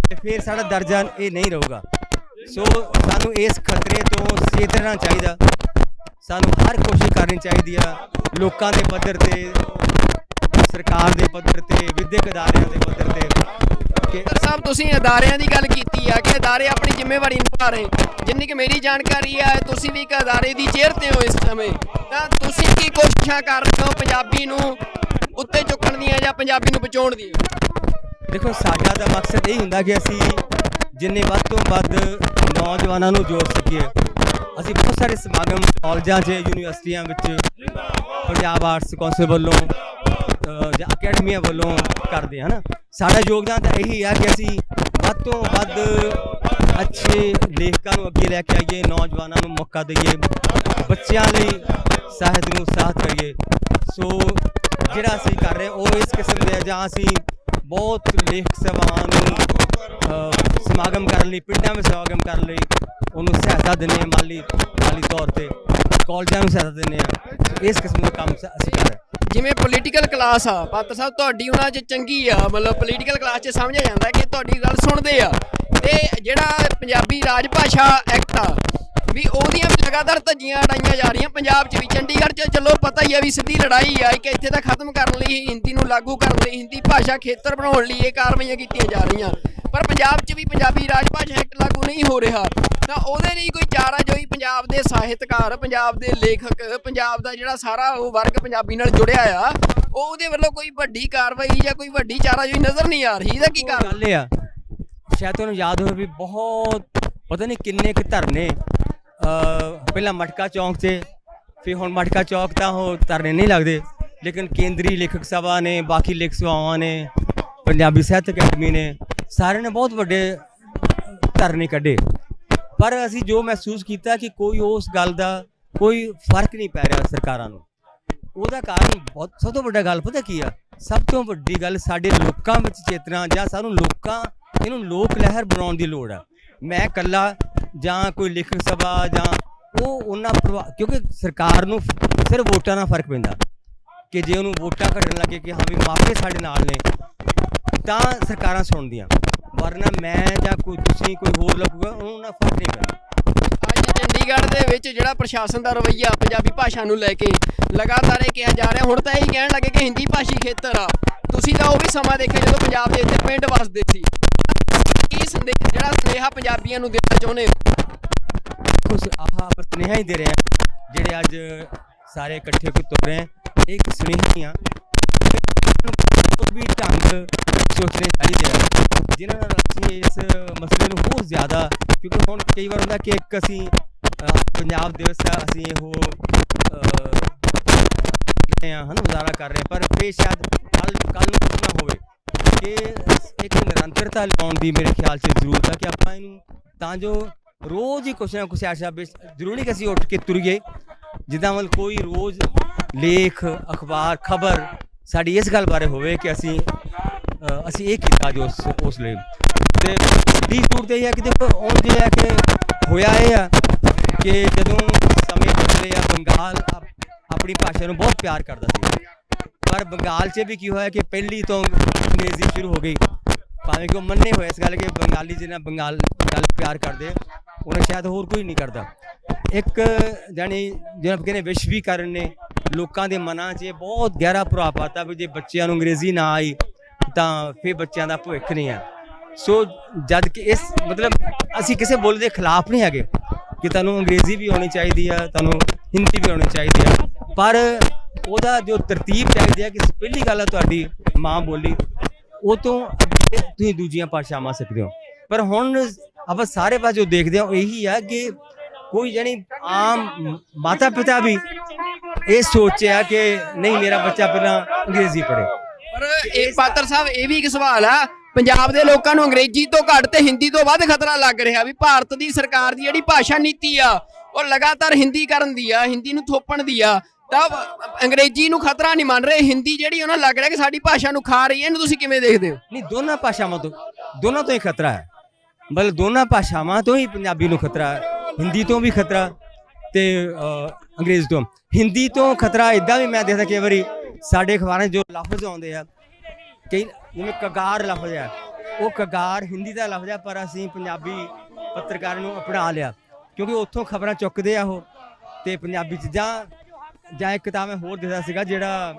ਤੇ ਫਿਰ ਸਾਡਾ ਦਰਜਾ ਇਹ ਨਹੀਂ ਰਹੂਗਾ। ਸੋ ਸਾਨੂੰ ਇਸ ਖਤਰੇ ਤੋਂ ਸਚੇਤ ਰਹਿਣਾ ਚਾਹੀਦਾ। ਸਾਨੂੰ ਹਰ ਕੋਸ਼ਿਸ਼ ਕਰਨੀ ਚਾਹੀਦੀ ਆ ਲੋਕਾਂ ਦੇ ਪੱਧਰ ਤੇ, ਸਰਕਾਰ ਦੇ ਪੱਧਰ ਤੇ, ਵਿਦਿਅਕ ਅਦਾਰਿਆਂ ਦੇ ਪੱਧਰ ਤੇ। ਸਾਹਿਬ ਤੁਸੀਂ ਅਦਾਰਿਆਂ ਦੀ ਗੱਲ ਕੀਤੀ ਆ ਕਿ ਅਦਾਰੇ ਆਪਣੀ ਜ਼ਿੰਮੇਵਾਰੀ ਨਿਭਾ ਰਹੇ, ਜਿੰਨੀ ਕਿ ਮੇਰੀ ਜਾਣਕਾਰੀ ਆ ਤੁਸੀਂ ਵੀ ਇੱਕ ਅਦਾਰੇ ਦੀ ਚੇਅਰ ਤੇ ਹੋ ਇਸ ਸਮੇਂ, ਤਾਂ ਤੁਸੀਂ ਕੀ ਕੋਸ਼ਿਸ਼ਾਂ ਕਰ ਰਹੇ ਹੋ ਪੰਜਾਬੀ ਨੂੰ ਉੱਤੇ ਚੁੱਕਣ ਦੀਆਂ ਜਾਂ ਪੰਜਾਬੀ ਨੂੰ ਬਚਾਉਣ ਦੀਆਂ? ਦੇਖੋ ਸਾਡਾ ਤਾਂ ਮਕਸਦ ਇਹ ਹੁੰਦਾ ਕਿ ਅਸੀਂ ਜਿੰਨੇ ਵੱਧ ਤੋਂ ਵੱਧ ਨੌਜਵਾਨਾਂ ਨੂੰ ਜੋੜ ਸਕੀਏ। ਅਸੀਂ ਬਹੁਤ ਸਾਰੇ ਸਮਾਗਮ ਕਾਲਜਾਂ 'ਚ, ਯੂਨੀਵਰਸਿਟੀਆਂ ਵਿੱਚ ਪੰਜਾਬ ਆਰਟਸ ਕੌਂਸਲ ਵੱਲੋਂ ਜਾਂ ਅਕੈਡਮੀਆਂ ਵੱਲੋਂ ਕਰਦੇ ਹਨ। ਸਾਡਾ ਯੋਗਦਾਨ ਤਾਂ ਇਹੀ ਆ ਕਿ ਅਸੀਂ ਵੱਧ ਤੋਂ ਵੱਧ ਅੱਛੇ ਲੇਖਕਾਂ ਨੂੰ ਅੱਗੇ ਲੈ ਕੇ ਆਈਏ, ਨੌਜਵਾਨਾਂ ਨੂੰ ਮੌਕਾ ਦਈਏ, ਬੱਚਿਆਂ ਲਈ ਸਾਹਿਤ ਨੂੰ ਉਤਸ਼ਾਹਿਤ ਕਰੀਏ। ਸੋ ਜਿਹੜਾ ਅਸੀਂ ਕਰ ਰਹੇ ਉਹ ਇਸ ਕਿਸਮ ਦੇ ਜਾਂ ਅਸੀਂ ਬਹੁਤ ਲੇਖਕ ਸਭਾਵਾਂ ਨੂੰ ਸਮਾਗਮ ਕਰਨ ਲਈ ਪਿੰਡਾਂ ਵਿੱਚ ਸਮਾਗਮ ਕਰਨ ਲਈ ਉਹਨੂੰ ਸਹਾਇਤਾ ਦਿੰਦੇ ਹਾਂ ਮਾਲੀ ਤੌਰ ਤੇ ਕਾਲਜਾਂ ਨੂੰ ਸਹਾਇਤਾ ਦਿੰਦੇ ਹਾਂ ਇਸ ਕਿਸਮ ਦਾ ਕੰਮ ਅਸੀਂ ਕਰ ਰਹੇ ਹਾਂ। ਜਿਵੇਂ ਪੋਲੀਟੀਕਲ ਕਲਾਸ ਆ ਪਾਤਰ ਸਾਹਿਬ ਤੁਹਾਡੀ ਉਹਨਾਂ 'ਚ ਚੰਗੀ ਆ ਮਤਲਬ ਪੋਲੀਟੀਕਲ ਕਲਾਸ 'ਚ ਸਮਝਿਆ ਜਾਂਦਾ ਕਿ ਤੁਹਾਡੀ ਗੱਲ ਸੁਣਦੇ ਆ ਤੇ ਜਿਹੜਾ ਪੰਜਾਬੀ ਰਾਜ ਭਾਸ਼ਾ ਐਕਟ ਆ ਵੀ ਉਹਦੀਆਂ ਲਗਾਤਾਰ ਧੱਜੀਆਂ ਉਡਾਈਆਂ ਜਾ ਰਹੀਆਂ ਪੰਜਾਬ 'ਚ ਵੀ ਚੰਡੀਗੜ੍ਹ 'ਚ ਚਲੋ ਪਤਾ ਹੀ ਆ ਵੀ ਸਿੱਧੀ ਲੜਾਈ ਆ ਕਿ ਇੱਥੇ ਤਾਂ ਖਤਮ ਕਰਨ ਲਈ ਹਿੰਦੀ ਨੂੰ ਲਾਗੂ ਕਰਨ ਲਈ ਹਿੰਦੀ ਭਾਸ਼ਾ ਖੇਤਰ ਬਣਾਉਣ ਲਈ ਇਹ ਕਾਰਵਾਈਆਂ ਕੀਤੀਆਂ ਜਾ ਰਹੀਆਂ ਪਰ ਪੰਜਾਬ 'ਚ ਵੀ ਪੰਜਾਬੀ ਰਾਜ ਭਾਸ਼ਾ ਐਕਟ ਲਾਗੂ ਨਹੀਂ ਹੋ ਰਿਹਾ ਤਾਂ ਉਹਦੇ ਲਈ ਕੋਈ ਚਾਰਾ ਜੋਈ ਪੰਜਾਬ ਦੇ ਸਾਹਿਤਕਾਰ ਪੰਜਾਬ ਦੇ ਲੇਖਕ ਪੰਜਾਬ ਦਾ ਜਿਹੜਾ ਸਾਰਾ ਉਹ ਵਰਗ ਪੰਜਾਬੀ ਨਾਲ ਜੁੜਿਆ ਆ ਉਹਦੇ ਵੱਲੋਂ ਕੋਈ ਵੱਡੀ ਕਾਰਵਾਈ ਜਾਂ ਕੋਈ ਵੱਡੀ ਚਾਰਾ ਜੋਈ ਨਜ਼ਰ ਨਹੀਂ ਆ ਰਹੀ ਇਹਦਾ ਕੀ ਕਾਰਨ ਗੱਲ ਇਹ ਆ ਸ਼ਾਇਦ ਤੁਹਾਨੂੰ ਯਾਦ ਹੋਵੇ ਵੀ ਬਹੁਤ ਪਤਾ ਨਹੀਂ ਕਿੰਨੇ ਕੁ ਧਰਨੇ ਪਹਿਲਾਂ ਮਟਕਾ ਚੌਂਕ 'ਤੇ ਫਿਰ ਹੁਣ ਮਟਕਾ ਚੌਂਕ ਤਾਂ ਉਹ ਧਰਨੇ ਨਹੀਂ ਲੱਗਦੇ ਲੇਕਿਨ ਕੇਂਦਰੀ ਲੇਖਕ ਸਭਾ ਨੇ ਬਾਕੀ ਲੇਖਕ ਸਭਾਵਾਂ ਨੇ ਪੰਜਾਬੀ ਸਾਹਿਤ ਅਕੈਡਮੀ ਨੇ ਸਾਰਿਆਂ ਨੇ ਬਹੁਤ ਵੱਡੇ ਧਰਨੇ ਕੱਢੇ ਪਰ ਅਸੀਂ ਜੋ ਮਹਿਸੂਸ ਕੀਤਾ ਕਿ ਕੋਈ ਉਸ ਗੱਲ ਦਾ ਕੋਈ ਫਰਕ ਨਹੀਂ ਪੈ ਰਿਹਾ ਸਰਕਾਰਾਂ ਨੂੰ ਉਹਦਾ ਕਾਰਨ ਬਹੁਤ ਸਭ ਤੋਂ ਵੱਡਾ ਗੱਲ ਪਤਾ ਕੀ ਆ ਸਭ ਤੋਂ ਵੱਡੀ ਗੱਲ ਸਾਡੇ ਲੋਕਾਂ ਵਿੱਚ ਚੇਤਨਾ ਜਾਂ ਸਾਨੂੰ ਇਹਨੂੰ ਲੋਕ ਲਹਿਰ ਬਣਾਉਣ ਦੀ ਲੋੜ ਆ ਮੈਂ ਇਕੱਲਾ ਜਾਂ ਕੋਈ ਲੇਖਕ ਸਭਾ ਜਾਂ ਉਹ ਉਹਨਾਂ ਕਿਉਂਕਿ ਸਰਕਾਰ ਨੂੰ ਸਿਰਫ ਵੋਟਾਂ ਨਾਲ ਫਰਕ ਪੈਂਦਾ ਕਿ ਜੇ ਉਹਨੂੰ ਵੋਟਾਂ ਘਟਣ ਲੱਗੇ ਕਿ ਹਾਂ ਵੀ ਮਾਪੇ ਸਾਡੇ ਨਾਲ ਨੇ ਤਾਂ ਸਰਕਾਰਾਂ ਸੁਣਦੀਆਂ ਵਰਨਾ ਮੈਂ ਜਾਂ ਕੋਈ ਤੁਸੀਂ ਕੋਈ ਹੋਰ ਲੱਗੂਗਾ ਉਹਨੂੰ ਨਾਲ ਫਰਕ ਨਹੀਂ ਪੈਂਦਾ। ਅੱਜ ਚੰਡੀਗੜ੍ਹ ਦੇ ਵਿੱਚ ਜਿਹੜਾ ਪ੍ਰਸ਼ਾਸਨ ਦਾ ਰਵੱਈਆ ਪੰਜਾਬੀ ਭਾਸ਼ਾ ਨੂੰ ਲੈ ਕੇ ਲਗਾਤਾਰ ਇਹ ਕਿਹਾ ਜਾ ਰਿਹਾ ਹੁਣ ਤਾਂ ਇਹੀ ਕਹਿਣ ਲੱਗੇ ਕਿ ਹਿੰਦੀ ਭਾਸ਼ੀ ਖੇਤਰ ਆ ਤੁਸੀਂ ਤਾਂ ਉਹ ਵੀ ਸਮਾਂ ਦੇਖਿਆ ਜਦੋਂ ਪੰਜਾਬ ਦੇ ਇੱਥੇ ਪਿੰਡ ਵਸਦੇ ਸੀ ਕੀ ਜਿਹੜਾ ਸੁਨੇਹਾ ਪੰਜਾਬੀਆਂ ਨੂੰ ਦੇਣਾ ਚਾਹੁੰਦੇ ਹੋ ਕੁਝ ਆਹ ਸੁਨੇਹਾ ਹੀ ਦੇ ਰਹੇ ਆ ਜਿਹੜੇ ਅੱਜ ਸਾਰੇ ਇਕੱਠੇ ਹੋ ਕੇ ਤੁਰ ਰਹੇ ਆ ਇੱਕ ਸੁਨੇਹਾ ਹੀ ਆ ਵੀ ਢੰਗ ਸੋਚਣੇ ਚਾਹੀਦੇ ਆ ਜਿਨ੍ਹਾਂ ਨਾਲ ਅਸੀਂ ਇਸ ਮਸਲੇ ਨੂੰ ਹੋਰ ਜ਼ਿਆਦਾ ਕਿਉਂਕਿ ਹੁਣ ਕਈ ਵਾਰ ਹੁੰਦਾ ਕਿ ਇੱਕ ਅਸੀਂ ਪੰਜਾਬ ਦਿਵਸ ਦਾ ਅਸੀਂ ਇਹੋ ਗੁਜ਼ਾਰਾ ਕਰ ਰਹੇ ਪਰ ਫਿਰ ਸ਼ਾਇਦ ਕੱਲ ਨੂੰ ਕੁਝ ਨਾ ਹੋਵੇ ਕਿ ਇੱਕ ਨਿਰੰਤਰਤਾ ਲਿਆਉਣ ਦੀ ਮੇਰੇ ਖਿਆਲ 'ਚ ਜ਼ਰੂਰਤ ਹੈ ਕਿ ਆਪਾਂ ਇਹਨੂੰ ਤਾਂ ਜੋ ਰੋਜ਼ ਹੀ ਕੁਛ ਨਾ ਕੁਛ ਐਸਾ ਜ਼ਰੂਰੀ ਨਹੀਂ ਕਿ ਅਸੀਂ ਉੱਠ ਕੇ ਤੁਰੀਏ ਜਿੱਦਾਂ ਮਤਲਬ ਕੋਈ ਰੋਜ਼ ਲੇਖ ਅਖਬਾਰ ਖਬਰ ਸਾਡੀ ਇਸ ਗੱਲ ਬਾਰੇ ਹੋਵੇ ਕਿ ਅਸੀਂ ਇਹ ਕੀਤਾ ਜੋ ਉਸ ਲਈ ਤੇ ਦੀ ਜ਼ਰੂਰਤ ਇਹ ਹੈ ਕਿ ਦੇਖੋ ਹੁਣ ਜੇ ਹੈ ਕਿ ਹੋਇਆ ਇਹ ਆ ਕਿ ਜਦੋਂ ਸਮੇਂ ਬਦਲੇ ਆ ਬੰਗਾਲ ਆਪਣੀ ਭਾਸ਼ਾ ਨੂੰ ਬਹੁਤ ਪਿਆਰ ਕਰਦਾ ਸੀ ਪਰ ਬੰਗਾਲ 'ਚ ਵੀ ਕੀ ਹੋਇਆ ਕਿ ਪਹਿਲੀ ਤੋਂ ਅੰਗਰੇਜ਼ੀ ਸ਼ੁਰੂ ਹੋ ਗਈ ਭਾਵੇਂ ਕਿ ਉਹ ਮੰਨੇ ਹੋਏ ਇਸ ਗੱਲ ਕਿ ਬੰਗਾਲੀ ਜਿਹਨਾਂ ਬੰਗਾਲ ਪਿਆਰ ਕਰਦੇ ਉਹਨਾਂ ਸ਼ਾਇਦ ਹੋਰ ਕੋਈ ਨਹੀਂ ਕਰਦਾ ਇੱਕ ਜਾਣੀ ਜਿਹਨਾਂ ਕਹਿੰਦੇ ਵਿਸ਼ਵੀਕਰਨ ਨੇ ਲੋਕਾਂ ਦੇ ਮਨਾਂ 'ਚ ਬਹੁਤ ਗਹਿਰਾ ਪ੍ਰਭਾਵ ਪਾਤਾ ਵੀ ਜੇ ਬੱਚਿਆਂ ਨੂੰ ਅੰਗਰੇਜ਼ੀ ਨਾ ਆਈ ਤਾਂ ਫਿਰ ਬੱਚਿਆਂ ਦਾ ਭਵਿੱਖ ਨਹੀਂ ਹੈ ਸੋ ਜਦ ਕਿ ਇਸ ਮਤਲਬ ਅਸੀਂ ਕਿਸੇ ਬੋਲੀ ਦੇ ਖਿਲਾਫ ਨਹੀਂ ਹੈਗੇ ਕਿ ਤੁਹਾਨੂੰ ਅੰਗਰੇਜ਼ੀ ਵੀ ਆਉਣੀ ਚਾਹੀਦੀ ਆ ਤੁਹਾਨੂੰ ਹਿੰਦੀ ਵੀ ਆਉਣੀ ਚਾਹੀਦੀ ਆ ਪਰ ਉਹਦਾ ਜੋ ਤਰਤੀਬ ਚਾਹੀਦੀ ਹੈ ਕਿ ਪਹਿਲੀ ਗੱਲ ਹੈ ਤੁਹਾਡੀ ਮਾਂ ਬੋਲੀ ਉਹ ਤੋਂ ਅੱਗੇ ਤੁਸੀਂ ਦੂਜੀਆਂ ਭਾਸ਼ਾਵਾਂ ਸਿੱਖਦੇ ਹੋ ਪਰ ਹੁਣ ਆਪਾਂ ਸਾਰੇ ਪਾਸੇ ਜੋ ਦੇਖਦੇ ਹਾਂ ਇਹੀ ਆ ਕਿ ਕੋਈ ਜਾਣੀ ਆਮ ਮਾਤਾ ਪਿਤਾ ਵੀ ਇਹ ਸੋਚਿਆ ਕਿ ਨਹੀਂ ਮੇਰਾ ਬੱਚਾ ਪਹਿਲਾਂ ਅੰਗਰੇਜ਼ੀ ਪੜ੍ਹੇ ਪਰ ਇਹ ਪਾਤਰ ਸਾਹਿਬ ਇਹ ਵੀ ਇੱਕ ਸਵਾਲ ਆ ਪੰਜਾਬ ਦੇ ਲੋਕਾਂ ਨੂੰ ਅੰਗਰੇਜ਼ੀ ਤੋਂ ਘੱਟ ਤੇ ਹਿੰਦੀ ਤੋਂ ਵੱਧ ਖਤਰਾ ਲੱਗ ਰਿਹਾ ਵੀ ਭਾਰਤ ਦੀ ਸਰਕਾਰ ਦੀ ਜਿਹੜੀ ਭਾਸ਼ਾ ਨੀਤੀ ਆ ਉਹ ਲਗਾਤਾਰ ਹਿੰਦੀ ਕਰਨ ਦੀ ਆ ਹਿੰਦੀ ਨੂੰ ਥੋਪਣ ਦੀ ਆ ਤਾਂ ਅੰਗਰੇਜ਼ੀ ਨੂੰ ਖਤਰਾ ਨਹੀਂ ਮੰਨ ਰਹੇ ਹਿੰਦੀ ਜਿਹੜੀ ਉਹਨਾਂ ਲੱਗ ਰਿਹਾ ਕਿ ਸਾਡੀ ਭਾਸ਼ਾ ਨੂੰ ਖਾ ਰਹੀ ਹੈ ਇਹਨੂੰ ਤੁਸੀਂ ਕਿਵੇਂ ਦੇਖਦੇ ਹੋ ਨਹੀਂ ਦੋਨਾਂ ਭਾਸ਼ਾਵਾਂ ਤੋਂ ਦੋਨਾਂ ਤੋਂ ਹੀ ਖਤਰਾ ਹੈ ਮਤਲਬ ਦੋਨਾਂ ਭਾਸ਼ਾਵਾਂ ਤੋਂ ਹੀ ਪੰਜਾਬੀ ਨੂੰ ਖਤਰਾ ਹੈ ਹਿੰਦੀ ਤੋਂ ਵੀ ਖਤਰਾ ਤੇ ਅੰਗਰੇਜ਼ੀ ਤੋਂ ਹਿੰਦੀ ਤੋਂ ਖਤਰਾ ਇੱਦਾਂ ਵੀ ਮੈਂ ਦੇਖਦਾ ਕਈ ਵਾਰੀ ਸਾਡੇ ਅਖਬਾਰਾਂ 'ਚ ਜੋ ਲਫ਼ਜ਼ ਆਉਂਦੇ ਆ ਕਈ ਜਿਵੇਂ ਕਗਾਰ ਲਫ਼ਜ਼ ਹੈ ਉਹ ਕਗਾਰ ਹਿੰਦੀ ਦਾ ਲਫ਼ਜ਼ ਹੈ ਪਰ ਅਸੀਂ ਪੰਜਾਬੀ ਪੱਤਰਕਾਰ ਨੂੰ ਅਪਣਾ ਲਿਆ ਕਿਉਂਕਿ ਉੱਥੋਂ ਖਬਰਾਂ ਚੁੱਕਦੇ ਆ ਉਹ ਤੇ ਪੰਜਾਬੀ 'ਚ ਜਾਂ ਇੱਕ ਕਿਤਾਬ ਮੈਂ ਹੋਰ ਦੇਖਦਾ ਸੀਗਾ ਜਿਹੜਾ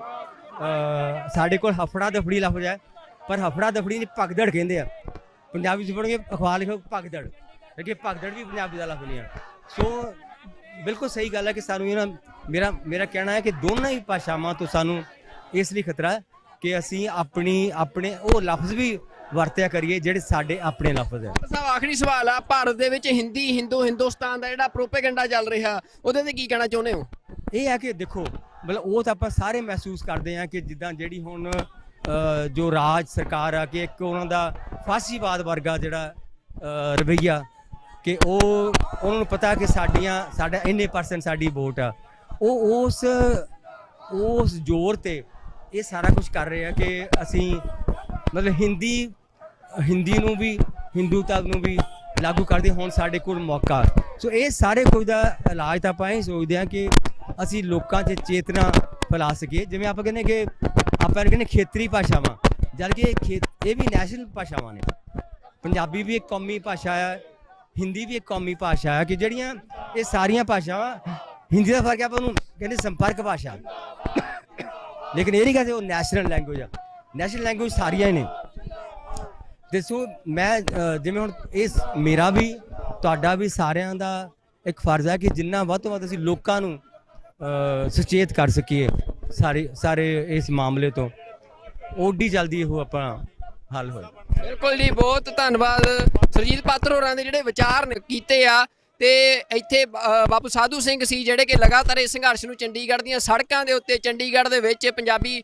ਸਾਡੇ ਕੋਲ ਹਫੜਾ ਦਫੜੀ ਲਫ਼ਜ਼ ਹੈ ਪਰ ਹਫੜਾ ਦਫੜੀ ਨੂੰ ਭਗਦੜ ਕਹਿੰਦੇ ਆ ਪੰਜਾਬੀ 'ਚ ਪੜ੍ਹੋਗੇ ਅਖਬਾਰ ਲਿਖੋ ਭਗਦੜ ਕਿਉਂਕਿ ਭਗਦੜ ਵੀ ਪੰਜਾਬੀ ਦਾ ਲਫ਼ਜ਼ ਨਹੀਂ ਹੈ ਸੋ ਬਿਲਕੁਲ ਸਹੀ ਗੱਲ ਹੈ ਕਿ ਸਾਨੂੰ ਇਹਨਾਂ ਮੇਰਾ ਕਹਿਣਾ ਹੈ ਕਿ ਦੋਨਾਂ ਹੀ ਭਾਸ਼ਾਵਾਂ ਤੋਂ ਸਾਨੂੰ ਇਸ ਲਈ ਖਤਰਾ ਹੈ ਕਿ ਅਸੀਂ ਆਪਣੇ ਉਹ ਲਫ਼ਜ਼ ਵੀ ਵਰਤਿਆ ਕਰੀਏ ਜਿਹੜੇ ਸਾਡੇ ਆਪਣੇ ਲਫ਼ਜ਼ ਹੈ ਸਾਹਿਬ ਆਖਰੀ ਸਵਾਲ ਆ ਭਾਰਤ ਦੇ ਵਿੱਚ ਹਿੰਦੀ ਹਿੰਦੁਸਤਾਨ ਦਾ ਜਿਹੜਾ ਪ੍ਰੋਪੇਗੈਂਡਾ ਚੱਲ ਰਿਹਾ ਉਹਦੇ ਤੇ ਕੀ ਕਹਿਣਾ ਚਾਹੁੰਦੇ ਹੋ ਇਹ ਹੈ ਕਿ ਦੇਖੋ ਮਤਲਬ ਉਹ ਤਾਂ ਆਪਾਂ ਸਾਰੇ ਮਹਿਸੂਸ ਕਰਦੇ ਹਾਂ ਕਿ ਜਿੱਦਾਂ ਜਿਹੜੀ ਹੁਣ ਜੋ ਰਾਜ ਸਰਕਾਰ ਆ ਕਿ ਇੱਕ ਉਹਨਾਂ ਦਾ ਫਾਸੀਵਾਦ ਵਰਗਾ ਜਿਹੜਾ ਰਵੱਈਆ ਕਿ ਉਹਨਾਂ ਨੂੰ ਪਤਾ ਕਿ ਸਾਡਾ ਇੰਨੇ % ਸਾਡੀ ਵੋਟ ਆ ਉਹ ਉਸ ਜ਼ੋਰ ਤੇ ਇਹ ਸਾਰਾ ਕੁਝ ਕਰ ਰਹੇ ਆ ਕਿ ਅਸੀਂ ਮਤਲਬ ਹਿੰਦੀ ਨੂੰ ਵੀ ਹਿੰਦੂਤਾ ਨੂੰ ਵੀ ਲਾਗੂ ਕਰਦੇ ਹੁਣ ਸਾਡੇ ਕੋਲ ਮੌਕਾ। ਸੋ ਇਹ ਸਾਰੇ ਕੁਝ ਦਾ ਇਲਾਜ ਤਾਂ ਆਪਾਂ ਇਹ ਸੋਚਦੇ ਹਾਂ ਕਿ ਅਸੀਂ ਲੋਕਾਂ 'ਚ ਚੇਤਨਾ ਫੈਲਾ ਸਕੀਏ। ਜਿਵੇਂ ਆਪਾਂ ਕਹਿੰਦੇ ਕਿ ਆਪਾਂ ਕਹਿੰਦੇ ਖੇਤਰੀ ਭਾਸ਼ਾਵਾਂ, ਜਦ ਕਿ ਇਹ ਵੀ ਨੈਸ਼ਨਲ ਭਾਸ਼ਾਵਾਂ ਨੇ। ਪੰਜਾਬੀ ਵੀ ਇੱਕ ਕੌਮੀ ਭਾਸ਼ਾ ਹੈ, ਹਿੰਦੀ ਵੀ ਇੱਕ ਕੌਮੀ ਭਾਸ਼ਾ ਹੈ, ਕਿ ਜਿਹੜੀਆਂ ਇਹ ਸਾਰੀਆਂ ਭਾਸ਼ਾਵਾਂ, ਹਿੰਦੀ ਦਾ ਫਰਕ ਹੈ ਆਪਾਂ ਉਹਨੂੰ ਕਹਿੰਦੇ ਸੰਪਰਕ ਭਾਸ਼ਾ, ਲੇਕਿਨ ਇਹ ਨਹੀਂ ਕਹਿੰਦੇ ਉਹ ਨੈਸ਼ਨਲ ਲੈਂਗੁਏਜ ਆ। ਨੈਸ਼ਨਲ ਲੈਂਗੁਏਜ ਸਾਰੀਆਂ ਹੀ ਨੇ। ਦੱਸੋ ਮੈਂ ਜਿਵੇਂ ਹੁਣ ਇਸ ਮੇਰਾ ਵੀ ਤੁਹਾਡਾ ਵੀ ਸਾਰਿਆਂ ਦਾ ਇੱਕ ਫਰਜ਼ ਹੈ ਕਿ ਜਿੰਨਾ ਵੱਧ ਤੋਂ ਵੱਧ ਅਸੀਂ ਲੋਕਾਂ ਨੂੰ ਸੁਚੇਤ ਕਰ ਸਕੀਏ ਸਾਰੇ ਇਸ ਮਾਮਲੇ ਤੋਂ, ਓਡੀ ਜਲਦੀ ਉਹ ਆਪਣਾ ਹੱਲ ਹੋਏ। ਬਿਲਕੁਲ ਜੀ, ਬਹੁਤ ਧੰਨਵਾਦ ਸੁਰਜੀਤ ਪਾਤਰ ਹੋਰਾਂ ਦੇ ਜਿਹੜੇ ਵਿਚਾਰ ਕੀਤੇ ਆ। ਤੇ ਇੱਥੇ ਬਾਪੂ ਸਾਧੂ ਸਿੰਘ ਸੀ ਜਿਹੜੇ ਕਿ ਲਗਾਤਾਰ ਇਸ ਸੰਘਰਸ਼ ਨੂੰ ਚੰਡੀਗੜ੍ਹ ਦੀਆਂ ਸੜਕਾਂ ਦੇ ਉੱਤੇ, ਚੰਡੀਗੜ੍ਹ ਦੇ ਵਿੱਚ ਪੰਜਾਬੀ